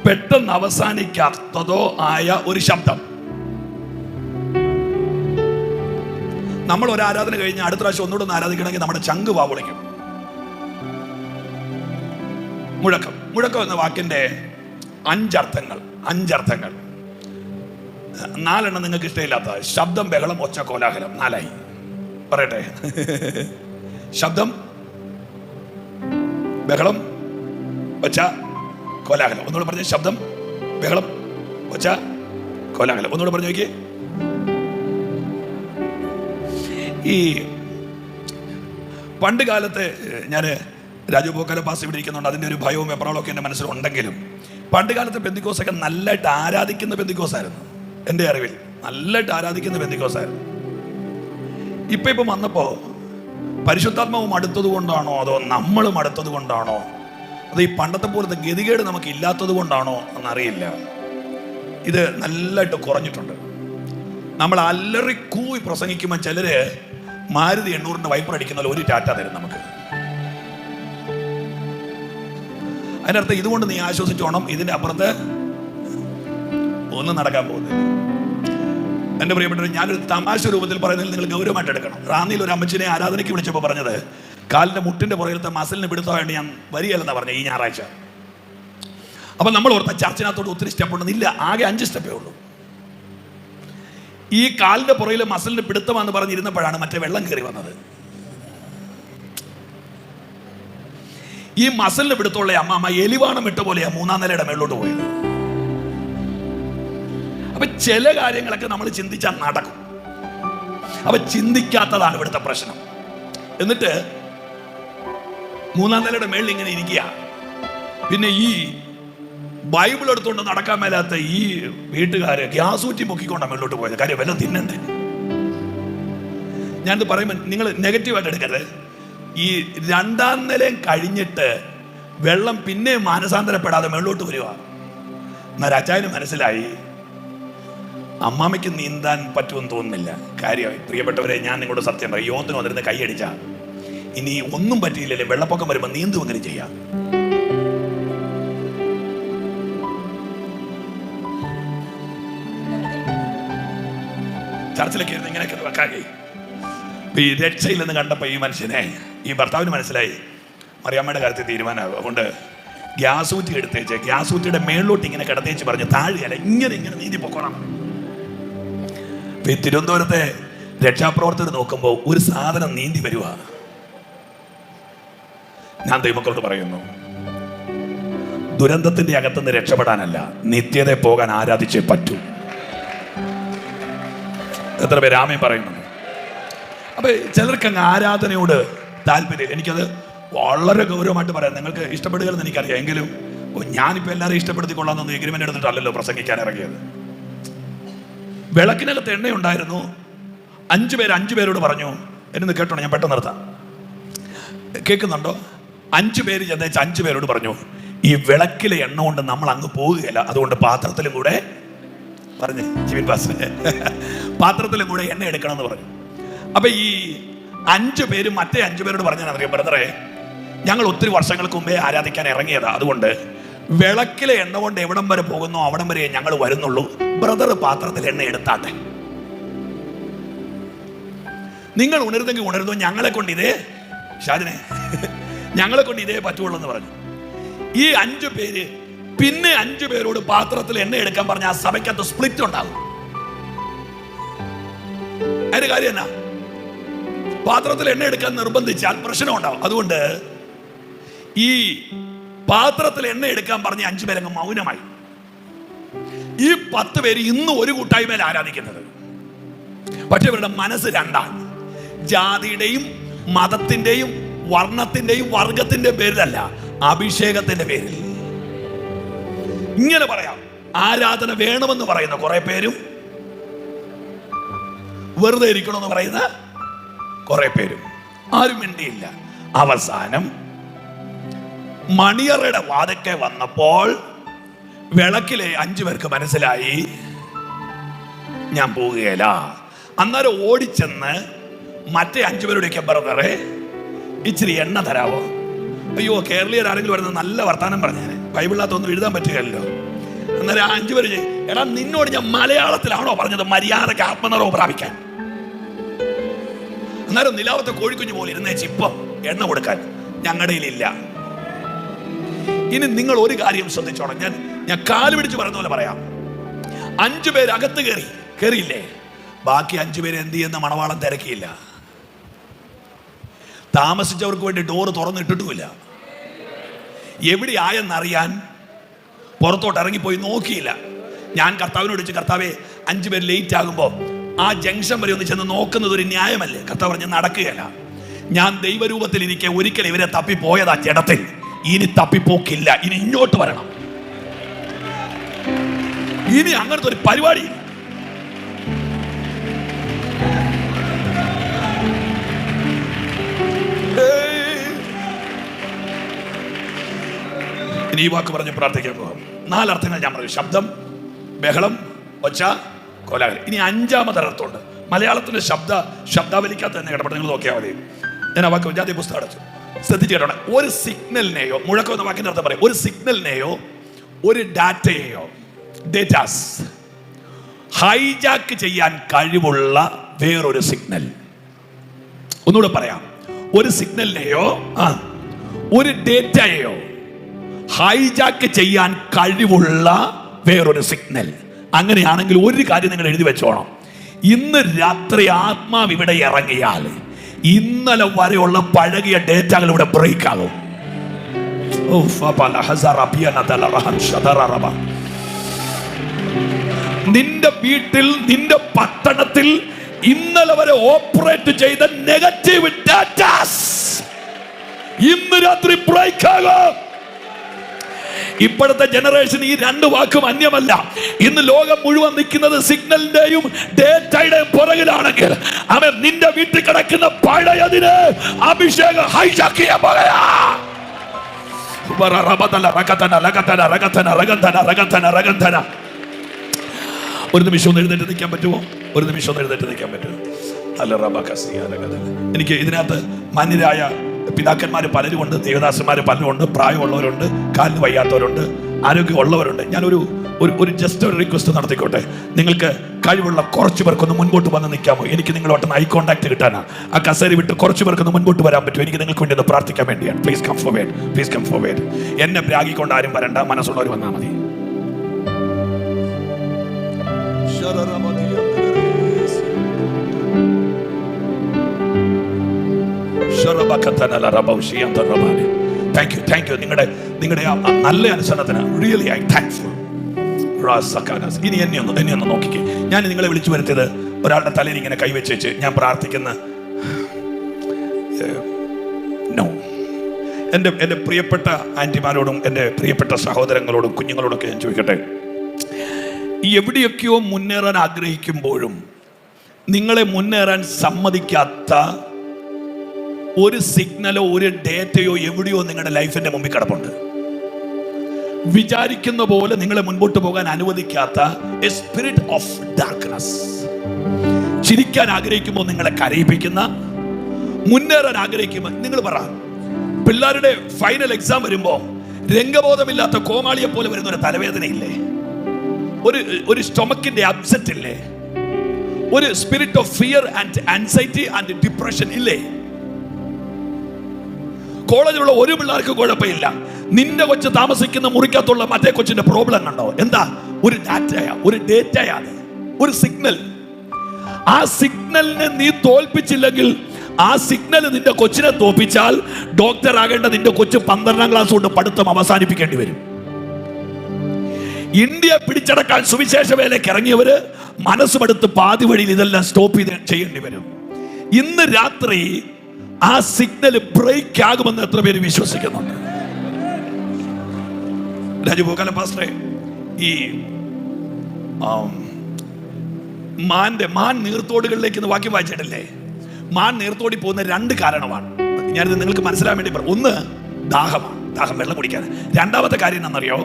പെട്ടെന്ന് അവസാനിക്കാത്തതോ ആയ ഒരു ശബ്ദം. നമ്മൾ ഒരു ആരാധന കഴിഞ്ഞ് അടുത്ത പ്രാവശ്യം ഒന്നുകൂടെ ഒന്ന് ആരാധിക്കണമെങ്കിൽ നമ്മുടെ ചങ്ക് വാവിളിക്കും. മുഴക്കം എന്ന വാക്കിന്റെ 5 അർത്ഥങ്ങൾ. 4 നിങ്ങൾക്ക് ഇഷ്ടമില്ലാത്ത ശബ്ദം, ബഹളം, ഒച്ച, കോലാഹലം. 4 പറയട്ടെ. ശബ്ദം, ബഹളം, ഒച്ച, കോലാഹലം. ഒന്നുകൂടെ പറഞ്ഞ ശബ്ദം, ബഹളം, ഒച്ച, കോലാഹലം. ഒന്നുകൂടെ പറഞ്ഞു നോക്കിയേ. ഈ പണ്ട് കാലത്ത് ഞാൻ രാജു പോക്കാല പാസ് ഇവിടെ ഇരിക്കുന്നുണ്ട്, അതിൻ്റെ ഒരു ഭയവും എപ്രാളവും ഒക്കെ എൻ്റെ മനസ്സിലുണ്ടെങ്കിലും പണ്ട് കാലത്ത് പെന്തിക്കോസൊക്കെ നല്ലതായിട്ട് ആരാധിക്കുന്ന പെന്തിക്കോസായിരുന്നു. എൻ്റെ അറിവിൽ നല്ലതായിട്ട് ആരാധിക്കുന്ന പെന്തിക്കോസായിരുന്നു. ഇപ്പം വന്നപ്പോൾ പരിശുദ്ധാത്മാവ് മടുത്തത് കൊണ്ടാണോ, അതോ നമ്മൾ മടുത്തത് കൊണ്ടാണോ, അത് ഈ പണ്ടത്തെ പോലത്തെ ഗതികേട് നമുക്ക് ഇല്ലാത്തത് കൊണ്ടാണോ എന്നറിയില്ല. ഇത് നല്ലതായിട്ട് കുറഞ്ഞിട്ടുണ്ട്. നമ്മൾ അല്ലറി കൂവി പ്രസംഗിക്കുമ്പോൾ ചിലര് മാരുതി 800 വൈപ്പർ അടിക്കുന്ന ഒരു ടാറ്റ തരും നമുക്ക്. അതിനർത്ഥം ഇതുകൊണ്ട് നീ ആശ്വസിച്ചോണം, ഇതിന്റെ അപ്പുറത്ത് ഒന്നും നടക്കാൻ പോകുന്നില്ല. എൻ്റെ പ്രിയപ്പെട്ടവർ, ഞാനൊരു തമാശ രൂപത്തിൽ പറയുന്നതിൽ നിങ്ങൾ ഗൗരവമായിട്ട് എടുക്കണം. റാന്നിയിൽ ഒരു അമ്മച്ചിനെ ആരാധനയ്ക്ക് വിളിച്ചപ്പോൾ പറഞ്ഞത്, കാലിന്റെ മുട്ടിന്റെ പുറകിലത്തെ മസിലിന് പിടുത്തം വേണ്ടി ഞാൻ വരികയല്ലെന്നാ പറഞ്ഞത് ഈ ഞായറാഴ്ച. അപ്പൊ നമ്മൾ ഓർത്ത ചർച്ചിനകത്തോട് ഒത്തിരി സ്റ്റെപ്പ് ഉണ്ടെന്നില്ല, ആകെ 5 സ്റ്റെപ്പേ ഉള്ളൂ. ഈ കാലിന്റെ പുറകിലെ മസിലിന് പിടുത്തമാണെന്ന് പറഞ്ഞിരുന്നപ്പോഴാണ് മറ്റേ വെള്ളം കയറി വന്നത്. ഈ മസിലിന് പിടുത്തമുള്ള അമ്മ എലിവാണം ഇട്ട പോലെയാ 3-ാം നിലയുടെ മേളിലോട്ട് പോയത്. അപ്പൊ ചില കാര്യങ്ങളൊക്കെ നമ്മൾ ചിന്തിച്ചാൽ നടക്കും. അപ്പൊ ചിന്തിക്കാത്തതാണ് ഇവിടുത്തെ പ്രശ്നം. എന്നിട്ട് 3-ാം നിലയുടെ മേളിൽ ഇങ്ങനെ ഇരിക്കുക. പിന്നെ ഈ ബൈബിൾ എടുത്തുകൊണ്ട് നടക്കാൻ മേലാത്ത ഈ വീട്ടുകാര് ഗ്യാസ് ഊറ്റി പൊക്കിക്കൊണ്ടാണ് മേളിലോട്ട് പോയത്. കാര്യം വല്ലതും തിന്നണ്ടേ. ഞാനിത് പറയുമ്പോൾ നിങ്ങൾ നെഗറ്റീവായിട്ട് എടുക്കരുത്. ഈ 2-ാം നിലയും കഴിഞ്ഞിട്ട് വെള്ളം പിന്നെ മാനസാന്തരപ്പെടാതെ മേളിലോട്ട് വരിക. എന്നാൽ അച്ചായന് മനസ്സിലായി അമ്മാമയ്ക്ക് നീന്താൻ പറ്റുമെന്ന് തോന്നുന്നില്ല. കാര്യമായി പ്രിയപ്പെട്ടവരെ, ഞാൻ നിങ്ങളുടെ സത്യം പറയും, യോത്തിന് വന്നിരുന്ന് കൈയടിച്ച ഇനി ഒന്നും പറ്റിയില്ലല്ലേ, വെള്ളപ്പൊക്കം വരുമ്പോൾ നീന്തും അങ്ങനെ ചെയ്യാം. ചർച്ചിലൊക്കെ ഇരുന്ന് ഇങ്ങനെയൊക്കെ വെക്കാകെ ഈ രക്ഷയില്ലെന്ന് കണ്ടപ്പോൾ ഈ മനുഷ്യനെ, ഈ ഭർത്താവിന് മനസ്സിലായി മറിയാമ്മയുടെ കാര്യത്തിൽ തീരുമാനമാകും. അതുകൊണ്ട് ഗ്യാസ് ഊറ്റി എടുത്തേച്ച് ഗ്യാസ് ഊറ്റിയുടെ മേളിലോട്ട് ഇങ്ങനെ കിടത്തേച്ച് പറഞ്ഞ് താഴെയല്ല ഇങ്ങനെ നീന്തി പൊക്കോണം. ഈ തിരുവനന്തപുരത്തെ രക്ഷാപ്രവർത്തകർ നോക്കുമ്പോൾ ഒരു സാധനം നീന്തി വരുക. ഞാൻ ദൈവമക്കളോട് പറയുന്നു, ദുരന്തത്തിന്റെ അകത്തുനിന്ന് രക്ഷപ്പെടാനല്ല, നിത്യത പോകാൻ ആരാധിച്ചേ പറ്റൂ. എത്ര പേര് ആമേൻ പറയുന്നു? അപ്പൊ ചിലർക്ക് അങ്ങ് ആരാധനയോട് താല്പര്യം. എനിക്കത് വളരെ ഗൗരവമായിട്ട് പറയാം. നിങ്ങൾക്ക് ഇഷ്ടപ്പെടുകയെന്ന് എനിക്കറിയാം. എങ്കിലും ഞാനിപ്പോൾ എല്ലാവരും ഇഷ്ടപ്പെടുത്തിക്കൊള്ളാമെന്നൊന്നും എഗ്രിമെന്റ് എടുത്തിട്ടല്ലല്ലോ പ്രസംഗിക്കാൻ ഇറങ്ങിയത്. വിളക്കിനകത്ത് എണ്ണയുണ്ടായിരുന്നു. 5 പേരോട് പറഞ്ഞു, എന്നെ കേട്ടോ, ഞാൻ പെട്ടെന്ന് നിർത്താം. കേൾക്കുന്നുണ്ടോ? 5 പേര് ചെന്നേച്ച് 5 പേരോട് പറഞ്ഞു, ഈ വിളക്കിലെ എണ്ണ കൊണ്ട് നമ്മൾ അങ്ങ് പോവുകയില്ല, അതുകൊണ്ട് പാത്രത്തിലും കൂടെ പറഞ്ഞു, ജിവിൻ പാസ് പാത്രത്തിലും കൂടെ എണ്ണ എടുക്കണം എന്ന് പറഞ്ഞു. അപ്പൊ ഈ 5 പേര് മറ്റേ 5 പേരോട് പറഞ്ഞാൽ ബ്രദറെ, ഞങ്ങൾ ഒത്തിരി വർഷങ്ങൾക്ക് മുമ്പേ ആരാധിക്കാൻ ഇറങ്ങിയതാ, അതുകൊണ്ട് വിളക്കിലെ എണ്ണ കൊണ്ട് എവിടം വരെ പോകുന്നോ അവിടം വരെ ഞങ്ങൾ വരുന്നുള്ളൂ. ബ്രദർ പാത്രത്തിൽ എണ്ണ എടുത്താട്ടെ. നിങ്ങൾ ഉണരുന്നെങ്കിൽ ഉണരുന്നു, ഞങ്ങളെ കൊണ്ട് ഇതേ ഷാജിനെ ഞങ്ങളെ കൊണ്ട് ഇതേ പറ്റുള്ളൂ എന്ന് പറഞ്ഞു. ഈ 5 പേര് പിന്നെ 5 പേരോട് പാത്രത്തിൽ എണ്ണ എടുക്കാൻ പറഞ്ഞ ആ സഭയ്ക്കകത്ത് സ്പ്ലിറ്റ് ഉണ്ടാകും. അതിന്റെ കാര്യം എന്നാ? പാത്രത്തിൽ എണ്ണ എടുക്കാൻ നിർബന്ധിച്ചാൽ പ്രശ്നം ഉണ്ടാവും. അതുകൊണ്ട് ഈ പാത്രത്തിൽ എണ്ണ എടുക്കാൻ പറഞ്ഞ 5 പേരങ്ങ് മൗനമായി. ഈ 10 പേര് ഇന്ന് ഒരു കൂട്ടായ്മയിൽ ആരാധിക്കുന്നത്. പക്ഷെ ഇവരുടെ മനസ്സ് രണ്ടാണ്. ജാതിയുടെയും മതത്തിന്റെയും വർണ്ണത്തിന്റെയും വർഗത്തിന്റെ പേരിലല്ല, അഭിഷേകത്തിന്റെ പേരിൽ. ഇങ്ങനെ പറയാം, ആരാധന വേണമെന്ന് പറയുന്ന കുറെ പേരും വെറുതെ ഇരിക്കണമെന്ന് പറയുന്ന കുറെ പേരും. ആരും മിണ്ടിയില്ല. അവസാനം മണിയറയുടെ വാതിക്കെ വന്നപ്പോൾ വിളക്കിലെ 5 പേർക്ക് മനസ്സിലായി ഞാൻ പോവുകയില്ല. അന്നേരം ഓടിച്ചെന്ന് മറ്റേ 5 പേരുടെയൊക്കെ ബ്രദറെ ഇച്ചിരി എണ്ണ തരാവോ? അയ്യോ, കേരളീയർ ആരെങ്കിലും വരുന്നത് നല്ല വർത്താനം പറഞ്ഞേനെ, ബൈബിളിനകത്തൊന്നും എഴുതാൻ പറ്റുകയല്ലോ. അന്നേരം ആ 5 പേര്, എടാ നിന്നോട് ഞാൻ മലയാളത്തിലാണോ പറഞ്ഞത് മര്യാദക്ക് ആത്മനിറവ് പ്രാപിക്കാൻ? അന്നേരം നിലാവത്തെ കോഴിക്കുഞ്ഞു പോലെ ഇരുന്നേച്ച് ഇപ്പം എണ്ണ കൊടുക്കാൻ ഞങ്ങളുടെ ഇല്ല. ഇനി നിങ്ങൾ ഒരു കാര്യം ശ്രദ്ധിച്ചോണം. ഞാൻ കാല് പിടിച്ച് പറയുന്ന പോലെ പറയാം. 5 പേര് അകത്ത് കയറിയില്ലേ? ബാക്കി 5 പേര് എന്ത് ചെയ്യുന്ന മണവാളം തിരക്കിയില്ല. താമസിച്ചവർക്ക് വേണ്ടി ഡോറ് തുറന്നിട്ടിട്ടുമില്ല. എവിടെയായെന്നറിയാൻ പുറത്തോട്ട് ഇറങ്ങിപ്പോയി നോക്കിയില്ല. ഞാൻ കർത്താവിനോട് ചോദിച്ചു, കർത്താവേ 5 പേര് ലേറ്റ് ആകുമ്പോൾ ആ ജംഗ്ഷൻ വരെ ഒന്ന് ചെന്ന് നോക്കുന്നത് ഒരു ന്യായമല്ലേ? കർത്താവ് പറഞ്ഞ് നടക്കുകയല്ല. ഞാൻ ദൈവരൂപത്തിലിരിക്കെ ഒരിക്കൽ ഇവരെ തപ്പിപ്പോയതാ ജഡത്തിൽ, ഇനി തപ്പിപ്പോക്കില്ല. ഇനി ഇങ്ങോട്ട് വരണം. ഇനി അങ്ങനത്തെ ഒരു പരിപാടി. ഇനി ഈ വാക്ക് പറഞ്ഞ് പ്രാർത്ഥിക്കാൻ പോകാം. 4 അർത്ഥങ്ങൾ ഞാൻ പറഞ്ഞു: ശബ്ദം, ബഹളം, ഒച്ച, കോലാഹലം. ഇനി 5ാമത്തെ അർത്ഥമുണ്ട്. മലയാളത്തിന്റെ ശബ്ദാവലിക്കകത്ത് തന്നെ കിടപ്പട്ടെ, നിങ്ങൾ നോക്കിയാൽ മതി. ഞാൻ ആ വാക്ക് ജാതി പുസ്തകം അടച്ചു. ശ്രദ്ധിച്ചു കേട്ടോ. ഒരു സിഗ്നലിനെയോ, മുഴക്കം എന്ന വാക്കിന്റെ അർത്ഥം പറയാം, ഒരു സിഗ്നലിനെയോ ഒരു ഡാറ്റയെയോ ഡേറ്റാസ് ഹൈജാക്ക് ചെയ്യാൻ കഴിവുള്ള വേറൊരു സിഗ്നൽ. ഒന്നുകൂടെ പറയാം. ഒരു സിഗ്നലിനെയോ ഒരു ഡേറ്റയെയോ ഹൈജാക്ക് ചെയ്യാൻ കഴിവുള്ള വേറൊരു സിഗ്നൽ. അങ്ങനെയാണെങ്കിൽ ഒരു കാര്യം നിങ്ങൾ എഴുതി വെച്ചോണം: ഇന്ന് രാത്രി ആത്മാവ് ഇവിടെ ഇറങ്ങിയാൽ ഇന്നലെ വരെയുള്ള പഴകിയ ഡേറ്റകൾ ഇവിടെ ബ്രേക്ക് ആകും. നിന്റെ വീട്ടിൽ, നിന്റെ പട്ടണത്തിൽ ഇന്നലെ വരെ ഓപ്പറേറ്റ് ചെയ്ത നെഗറ്റീവ് ഡാറ്റാസ് ഇന്ന് രാത്രി ബ്രേക്ക് ആകും. ഇപ്പോഴത്തെ ജനറേഷൻ ഈ 2 വാക്കും അന്യമല്ല. ഇന്ന് ലോകം മുഴുവൻ നിൽക്കുന്നത് സിഗ്നലിന്റെയും ഡേറ്റയുടെയും പുറകിലാണെങ്കിൽ, അവൻ നിന്റെ വീട്ടിൽ കിടക്കുന്ന പഴയതിന് അഭിഷേകം ഹൈജാക്ക് ചെയ്യാൻ പോകയാ. ഒരു നിമിഷം ഒന്ന് എഴുന്നേറ്റ് നിൽക്കാൻ പറ്റുമോ? ഒരു നിമിഷം ഒന്ന് എഴുന്നേറ്റ് നിൽക്കാൻ പറ്റുമോ? എനിക്ക് ഇതിനകത്ത് മാന്യരായ പിതാക്കന്മാർ പലരുമുണ്ട്, ദേവദാസന്മാർ പലരുമുണ്ട്, പ്രായമുള്ളവരുണ്ട്, കാലിന് വയ്യാത്തവരുണ്ട്, ആരോഗ്യമുള്ളവരുണ്ട്. ഞാനൊരു ജസ്റ്റ് ഒരു റിക്വസ്റ്റ് നടത്തിക്കോട്ടെ. നിങ്ങൾക്ക് കഴിവുള്ള കുറച്ച് പേർക്കൊന്ന് മുൻപോട്ട് വന്ന് നിൽക്കാമോ? എനിക്ക് നിങ്ങളോട്ടൊന്ന് ഐ കോൺടാക്ട് കിട്ടാനാ. ആ കസേര വിട്ട് കുറച്ച് പേർക്കൊന്ന് മുൻപോട്ട് വരാൻ പറ്റുമോ? എനിക്ക് നിങ്ങൾക്ക് വേണ്ടി ഒന്ന് പ്രാർത്ഥിക്കാൻ വേണ്ടിയാണ്. Please come forward, please come forward. എന്നെ പ്രാഗിക്കൊണ്ട് ആരും വരണ്ട, മനസ്സുള്ളവർ വന്നാൽ മതി. താങ്ക് യു നിങ്ങളുടെ നല്ല അനുസരണത്തിന്. Really I thankful. ഇനി എന്നെ ഒന്ന് നോക്കിക്കേ. ഞാൻ നിങ്ങളെ വിളിച്ചു വരുത്തിയത് ഒരാളുടെ തലയിൽ ഇങ്ങനെ കൈവച്ച് ഞാൻ പ്രാർത്ഥിക്കുന്ന എൻ്റെ പ്രിയപ്പെട്ട ആന്റിമാരോടും എൻ്റെ പ്രിയപ്പെട്ട സഹോദരങ്ങളോടും കുഞ്ഞുങ്ങളോടൊക്കെ ഞാൻ ചോദിക്കട്ടെ, എവിടെയൊക്കെയോ മുന്നേറാൻ ആഗ്രഹിക്കുമ്പോഴും നിങ്ങളെ മുന്നേറാൻ സമ്മതിക്കാത്ത ഒരു സിഗ്നലോ ഒരു ഡേറ്റയോ എവിടെയോ നിങ്ങളുടെ ലൈഫിന്റെ മുമ്പിൽ കിടപ്പുണ്ട്. വിചാരിക്കുന്ന പോലെ നിങ്ങളെ മുൻപോട്ട് പോകാൻ അനുവദിക്കാത്ത എ സ്പിരിറ്റ് ഓഫ് ഡാർക്ക്നെസ്. ചിരിക്കാൻ ആഗ്രഹിക്കുമ്പോൾ നിങ്ങളെ കരയിപ്പിക്കുന്ന, മുന്നേറാൻ ആഗ്രഹിക്കുമ്പോൾ നിങ്ങൾ പറ, പിള്ളേരുടെ ഫൈനൽ എക്സാം വരുമ്പോ രംഗബോധമില്ലാത്ത കോമാളിയെ പോലെ വരുന്ന ഒരു തലവേദനയില്ലേ? ഒരു സ്റ്റൊമക്കിന്റെ അപ്സെറ്റ് ഇല്ലേ? ഒരു spirit of fear and anxiety and depression ഇല്ലേ? കോളേജിലുള്ള ഒരു പിള്ളേർക്ക് കുഴപ്പമില്ല. നിന്റെ കൊച്ച് താമസിക്കുന്ന മുറിക്കകത്തുള്ള മറ്റേ കൊച്ചിന്റെ പ്രോബ്ലം കണ്ടോ? എന്താ? ഒരു ഡേറ്റയാണ്, ഒരു സിഗ്നൽ. ആ സിഗ്നലിനെ നീ തോൽപ്പിച്ചില്ലെങ്കിൽ, ആ സിഗ്നൽ നിന്റെ കൊച്ചിനെ തോൽപ്പിച്ചാൽ ഡോക്ടർ ആകേണ്ട നിന്റെ കൊച്ച് 12ാം ക്ലാസ് കൊണ്ട് പഠിത്തം അവസാനിപ്പിക്കേണ്ടി വരും. ഇന്ത്യ പിടിച്ചടക്കാൻ സുവിശേഷ വേലയ്ക്ക് ഇറങ്ങിയവര് മനസ്സുമെടുത്ത് പാതി വഴിയിൽ ഇതെല്ലാം സ്റ്റോപ്പ് ചെയ്യേണ്ടി വരും. ഇന്ന് രാത്രി ആ സിഗ്നൽ ബ്രേക്ക് ആകുമെന്ന് എത്ര പേര് വിശ്വസിക്കുന്നുണ്ട്? രാജഗോപാലൻ പാസ്റ്ററെ, ഈ മാൻ നീർത്തോടുകളിലേക്ക് വാക്യം വായിച്ചിട്ടില്ലേ? മാൻ നീർത്തോടി പോകുന്ന 2 കാരണമാണ്. ഞാനിത് നിങ്ങൾക്ക് മനസ്സിലാൻ വേണ്ടി പറഞ്ഞു. ഒന്ന്, ദാഹം, വെള്ളം കുടിക്കാൻ. രണ്ടാമത്തെ കാര്യം എന്താണെന്നറിയോ?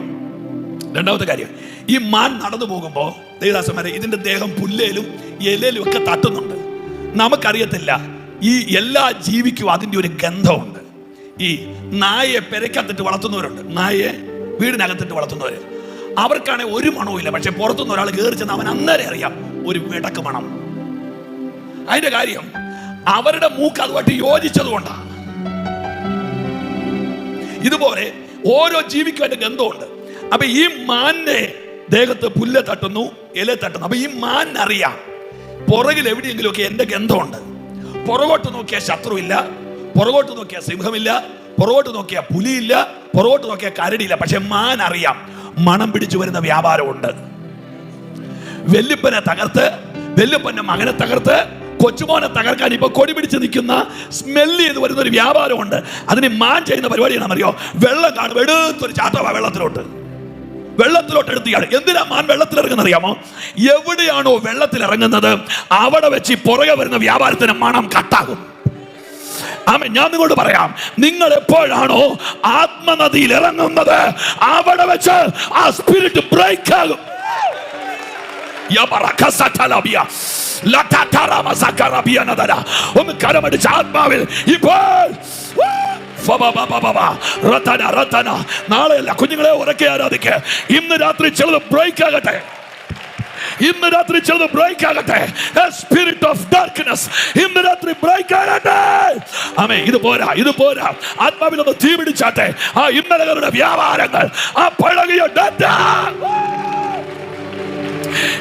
രണ്ടാമത്തെ കാര്യം, ഈ മാൻ നടന്നു പോകുമ്പോൾ ദേവദാസന്മാരെ ഇതിന്റെ ദേഹം പുല്ലേലും ഇലയിലും ഒക്കെ തട്ടുന്നുണ്ട്. നമുക്കറിയത്തില്ല. ഈ എല്ലാ ജീവിക്കും അതിൻ്റെ ഒരു ഗന്ധമുണ്ട്. ഈ നായയെ പെരക്കകത്തിട്ട് വളർത്തുന്നവരുണ്ട്, നായയെ വീടിനകത്തിട്ട് വളർത്തുന്നവര്. അവർക്കാണെങ്കിൽ ഒരു മണവും ഇല്ല. പക്ഷെ പുറത്തുനിന്ന് ഒരാൾ കയറി ചെന്ന് അവൻ അന്നേരം അറിയാം ഒരു വിടക്ക് മണം. അതിന്റെ കാര്യം അവരുടെ മൂക്ക് അതുമായിട്ട് യോജിച്ചത് കൊണ്ടാണ്. ഇതുപോലെ ഓരോ ജീവിക്കും അതിന്റെ ഗന്ധമുണ്ട്. അപ്പൊ ഈ മാനിനെ ദേഹത്ത് പുല്ല് തട്ടുന്നു, ഇല തട്ടുന്നു. അപ്പൊ ഈ മാനറിയാം പുറകിൽ എവിടെയെങ്കിലുമൊക്കെ എന്റെ ഗന്ധമുണ്ട്. പുറകോട്ട് നോക്കിയാൽ ശത്രുവില്ല, പുറകോട്ട് നോക്കിയാൽ സിംഹമില്ല, പുറകോട്ട് നോക്കിയാൽ പുലിയില്ല, പുറകോട്ട് നോക്കിയാൽ കരടിയില്ല. പക്ഷെ മാൻ അറിയാം മണം പിടിച്ചു വരുന്ന വ്യാപാരമുണ്ട്. വെല്ലുപ്പനെ തകർത്ത്, വെല്ലുപ്പന്റെ മകനെ തകർത്ത്, കൊച്ചുമോനെ തകർക്കാൻ ഇപ്പൊ കൊടി പിടിച്ച് നിൽക്കുന്ന സ്മെല്ല് ചെയ്ത് വരുന്ന ഒരു വ്യാപാരമുണ്ട്. അതിന് മാൻ ചെയ്യുന്ന പരിപാടിയാണെന്നറിയോ? വെള്ളം കാണും, എടുത്തൊരു ചാട്ടവാ വെള്ളത്തിലോട്ട് എടുത്തിയാണ്. എന്തിനാ മാൻ വെള്ളത്തിൽ ഇറങ്ങുന്നത് അറിയാമോ? എവിടെയാണോ വെള്ളത്തിൽ ഇറങ്ങുന്നത് അവിടെ വെച്ച് പുറകെ വരുന്ന വ്യാപാരത്തിന് മണം കട്ടാകും. ആമേൻ. ഞാൻ നിങ്ങളോട് പറയാം, നിങ്ങൾ എപ്പോഴാണോ ആത്മനദിയിൽ ഇറങ്ങുന്നത് അവിടെ വെച്ച് ആ സ്പിരിറ്റ് ബ്രേക്ക് ആകും. ഒന്ന് കരമടിച്ച് ആത്മാവിൽ ഇപ്പോൾ നാളെയല്ല, കുഞ്ഞുങ്ങളെ ഉറക്കെ ആരാധിക്കുക. ഇന്ന് രാത്രി ചിലത് ബ്രേക്ക് ആകട്ടെ. ഇന്ന് രാത്രി ചിലത് ബ്രേക്ക് ആകട്ടെ. സ്പിരിറ്റ് ഓഫ് ഡാർക്ക്നെസ് ഇന്ന് രാത്രി ബ്രേക്ക് ആകട്ടെ. ആമേൻ. ഇത് പോരാ, ഇത് പോരാ. ആത്മാവിൽ ഒന്ന് തീ പിടിച്ചാട്ടെ. ആ ഇന്നലകളുടെ വ്യാപാരങ്ങൾ, ആ പഴകിയ ഡാറ്റ.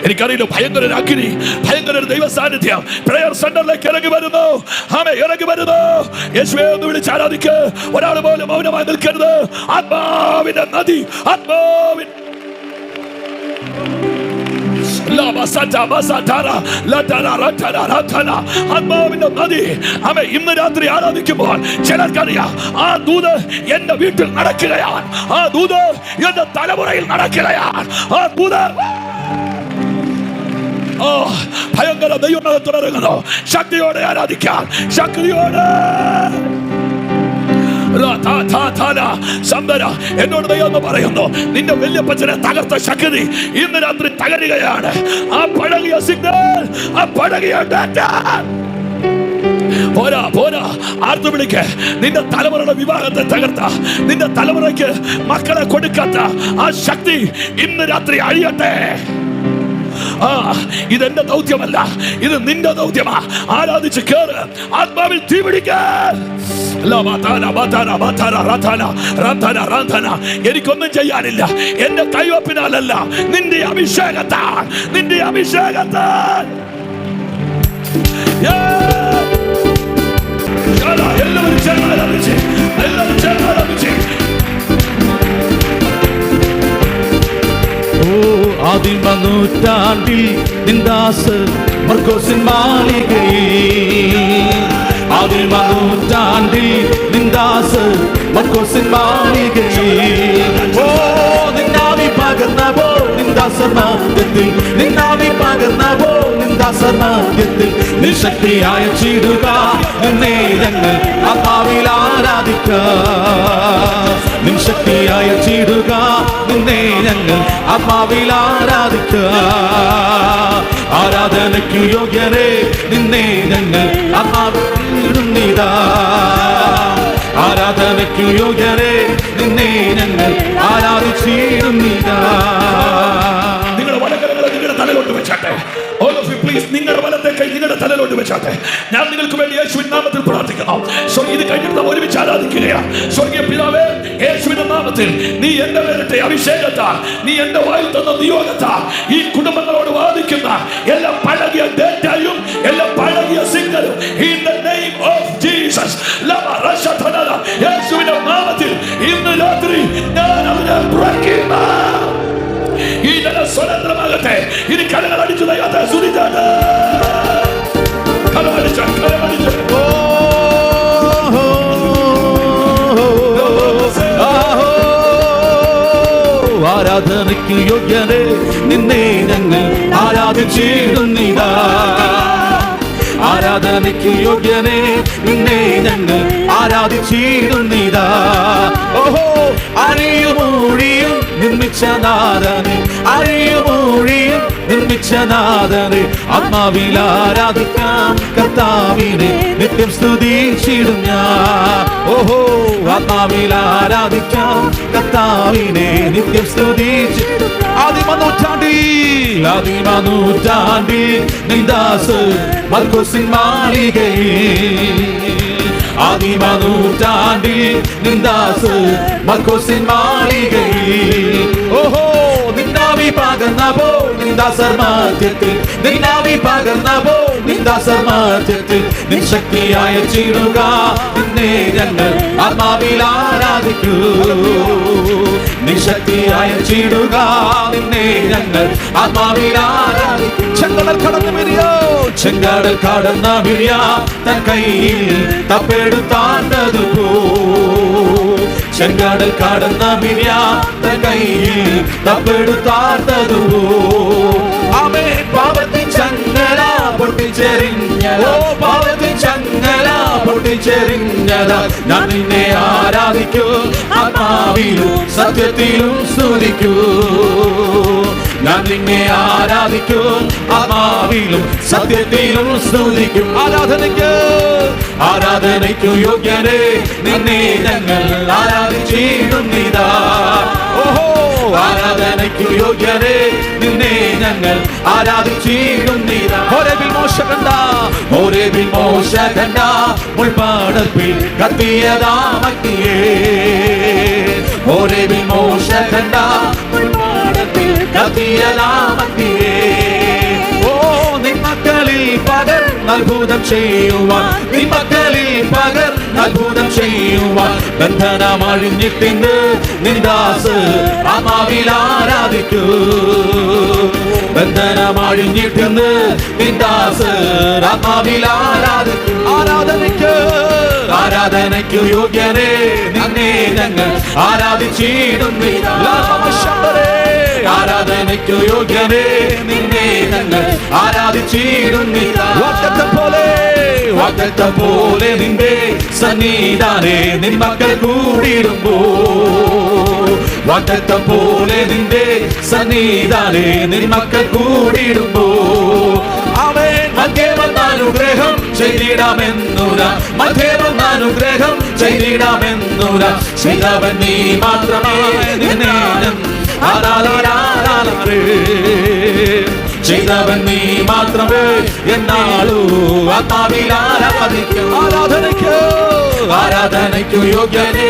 എനിക്കറിയില്ല, ഭയങ്കര അഗ്നി, ഭയങ്കര ദൈവ സാന്നിധ്യം പ്രയർ സെന്ററിലേക്ക് ഇറങ്ങി വരുന്നു. ആമേൻ, ഇറങ്ങി വരുന്നു. യേശുവേ എന്ന് വിളിച്ച് ആരാധിക്ക്. ഒരാൾ പോലും മൗനമായി നിൽക്കരുത്. ആത്മാവിന്റെ നദി, ആത്മാവിൻ ആത്മാവിന്റെ നദി. ആമേൻ. ഇന്ന് രാത്രി ആരാധിക്കുമ്പോൾ ചിലർക്കറിയാം ആ ദൂത് എന്റെ വീട്ടിൽ നടക്കുകയാണ്, ആ ദൂത് എന്റെ തലമുറയിൽ നടക്കുകയാണ്, ആ ദൂത് ഭയങ്കര ദൈവത്തിലിറങ്ങുന്നു. ശക്തിയോടെ ആരാധിക്കാൻ, ശക്തിയോടെ. എന്നോട് ദൈവം പറയുന്നു, നിന്റെ വല്യപ്പച്ചനെ തകർത്ത ശക്തി ഇന്ന് രാത്രി തകരുകയാണ്. ആ പഴകിയ സിഗ്നൽ, ആ പഴകിയ ഡാറ്റ പോരാ, പോരാ. ആർത്തു വിളിക്ക്. നിന്റെ തലമുറയുടെ വിവാഹത്തെ തകർത്ത, നിന്റെ തലമുറയ്ക്ക് മക്കളെ കൊടുക്കാത്ത ആ ശക്തി ഇന്ന് രാത്രി അഴിയട്ടെ. ഇതെന്റെ ദൗത്യമല്ല, ഇത് നിന്റെ ദൗത്യമാ. ആരാധിച്ച് കേറ്, ആത്മാവിൽ തീ പിടിക്കാൻ. എനിക്കൊന്നും ചെയ്യാനില്ല, എന്റെ കൈവപ്പിനാലല്ല, നിന്റെ അഭിഷേകത്താൽ, നിന്റെ അഭിഷേകത്താൽ. എല്ലാവരും ചേർന്ന് ആരാധിച്ച്, എല്ലാവരും ചേർന്ന് ആരാധിച്ച്. ആദിമ നൂറ്റാണ്ടിൽ നിന്ദാസ് മർക്കോസിൻ മാളികയിൽ, ആദിമ നൂറ്റാണ്ടിൽ നിന്ദാസ് മർക്കോസിൻ മാളികയിൽ. ഓ നിന്നാവി പകർന്നവോ നിന്ദാസനാദ്യത്തിൽ, നിന്നാവി പകർന്നവോ നിന്ദാസനാദ്യത്തിൽ. നിശക്തിയായ ചീടുക നിന്നെ ഞങ്ങൾ ആത്മാവിൽ ആരാധിക്കാം. നിശക്തിയായ ചീടുക നിന്നെ ഞങ്ങൾ ആത്മാവിൽ ആരാധിക്കാം. ആരാധനയ്ക്ക് യോഗ്യരെ നിന്നെ ഞങ്ങൾ ആത്മാവിടുന്നിതാ. ആരാധനയ്ക്ക് യോഗ്യരെ നിന്നെ ഞങ്ങൾ ആരാധിച്ചിടുന്നിതാ. നിങ്ങളുടെ വലക്കരങ്ങളെ നിങ്ങളുടെ തലയിലോട്ട് വെച്ചാട്ടെ. All of you please, നിങ്ങളുടെ വലത്തെ കൈ നിങ്ങളുടെ തലയിലോട്ട് വെച്ചാട്ടെ. ഞാൻ നിങ്ങൾക്ക് വേണ്ടി യേശുവിൻ നാമത്തിൽ പ്രാർത്ഥിക്കണം. ഇത് കഴിഞ്ഞിട്ട് നാം ഒരുമിച്ച് ആരാധിക്കുകയാണ്. സ്വർഗീയ പിതാവേ, യേശുവിന്റെ നാമത്തിൽ നീ എന്റെ മേലത്തെ അഭിഷേകത്താൽ, നീ എന്റെ വായിൽ തന്ന നിയോഗത്താൽ ഈ കുടുംബങ്ങളോട് വാദിക്കുന്ന എല്ലാ പഴകിയ ഡേറ്റയും എല്ലാ പഴകിയ സിഗ്നലും in the name of Jesus, യേശുവിന്റെ നാമത്തിൽ ഇന്ന് രാത്രി ഞാൻ അവനെ ബ്രേക്കിംഗ്. ഈ ജന സ്വതന്ത്രമാകട്ടെ. ഇനി കരങ്ങൾ അടിച്ചു ദൈവത്തെ സ്തുതിച്ചാട്ടെ. ആരാധനയ്ക്ക് യോഗ്യനെ നിന്നെ ഞങ്ങൾ ആരാധിച്ചിടുന്നിതാ. ആരാധനയ്ക്ക് യോഗ്യനെ നിന്നെ ഞങ്ങൾ ആരാധിച്ചിടുന്നിതാ. ഓഹോ അറിയുമൂഴിയും നിർമ്മിച്ച നാഥനെ, അറിയുമൂഴിയും നിർമ്മിച്ച നാഥനെ ആത്മാവിൽ ആരാധിക്കാം. കർത്താവിനെ നിത്യം സ്തുതിച്ചിടും ഞാൻ. ഓഹോ ആത്മാവിൽ ആരാധിക്കാം കർത്താവിനെ നിത്യം സ്തുതിച്ചിടും. ആദിമ നൂറ്റാണ്ടിൽ നിന്ദാസ് മർക്കോസിൻ മാളികയിൽ, ആദിമ നൂറ്റാണ്ടിൽ നിന്ദാസ് മർക്കോസിൻ മാളികയിൽ. ഓഹോ നിന്നാവി നിന്നാവി പകർന്നപ്പോൾ നിന്ദാസർ മധ്യത്തിൽ നിന്നാവി പകർന്നപ്പോൾ നിന്ദാസർ മധ്യത്തിൽ നിൻ ശക്തിയായ ചീടുക നിന്നെ ഞങ്ങൾ ആത്മാവിൽ ആരാധിക്കൂ നിൻ ശക്തിയായ ചീടുക നിന്നെ ഞങ്ങൾ ആത്മാവിൽ ആരാധിക്കൂ ചെങ്കടൽ കടന്നു മിരിയോ ചെങ്കടൽ കടന്ന മിരിയ തൻ കയ്യിൽ തപ്പെടുത്താണ്ടതു പോ ചെങ്കടൽ കടന്ന മിരിയ തൻ കയ്യിൽ തപ്പെടുത്താണ്ടതു പോ ആമേ പാപത്തിൻ ചങ്ങല പൊട്ടിച്ചെറിഞ്ഞതാ പാപത്തിൻ ചങ്ങല പൊട്ടിച്ചെറിഞ്ഞതാ ഞാൻ നിന്നെ ആരാധിക്കൂ ആത്മാവിലും സത്യത്തിലും സ്തുതിക്കൂ ഞാൻ നിന്നെ ആരാധിക്കും ആത്മാവിലും സത്യത്തിലും സ്തുതിക്കും ആരാധനയ്ക്കു യോഗ്യനെ നിന്നെ ഞങ്ങൾ ആരാധിച്ചിടുന്നിതാ ഓഹോ ആരാധനയ്ക്കു യോഗ്യനെ നിന്നെ ഞങ്ങൾ ആരാധിച്ചിടുന്നിതാ ഹോരേബിൽ മോശ കണ്ട മുൾപ്പാടത്തിൽ കത്തിയതാമക്കിയേ ഹോരേബിൽ മോശ കണ്ട മുൾപ്പാടത്തിൽ കത്തിയതാമക്കിയേ ഓ നിന്മക്കളിൽ അത്ഭുതം ചെയ്യുവാൻ നിന്മക്കളിൽ അത്ഭുതം ചെയ്യുവാൻ ബന്ധനമഴിഞ്ഞിട്ടിന്ന് നിന്ദാസ് ആത്മാവിൽ ആരാധിക്കൂ ബന്ധനമഴിഞ്ഞിട്ടിന്ന് നിന്ദാസ് ആത്മാവിൽ ആരാധിക്കൂ ആരാധനയ്ക്കു യോഗ്യനെ നിന്നെ ഞങ്ങൾ ആരാധിച്ചിടുന്നിതാ ആരാധനയ്ക്കു യോഗ്യനെ നിന്നെ ഞങ്ങൾ ആരാധിച്ചിടുന്നിതാ വാഗ്ദത്തം പോലെ നിന്റെ സന്നിധാനേ നിൻ മക്കൾ കൂടിയിടുമ്പോ വാഗ്ദത്തം പോലെ നിന്റെ സന്നിധാനേ നിൻ മക്കൾ കൂടിയിടുമ്പോ മധ്യേ വന്നാനുഗ്രഹം ചെയ്തിടാമെന്നുര മധ്യേ വന്നാനുഗ്രഹം ചെയ്തിടാമെന്നുര ചെയ്തവൻ നീ മാത്രമേ നിന്നെ ചെയ്തവൻ നീ മാത്രമേ എന്നാളൂ ആത്മാവിൽ ആരാധിക്കൂ ആരാധനയ്ക്കു യോഗ്യനെ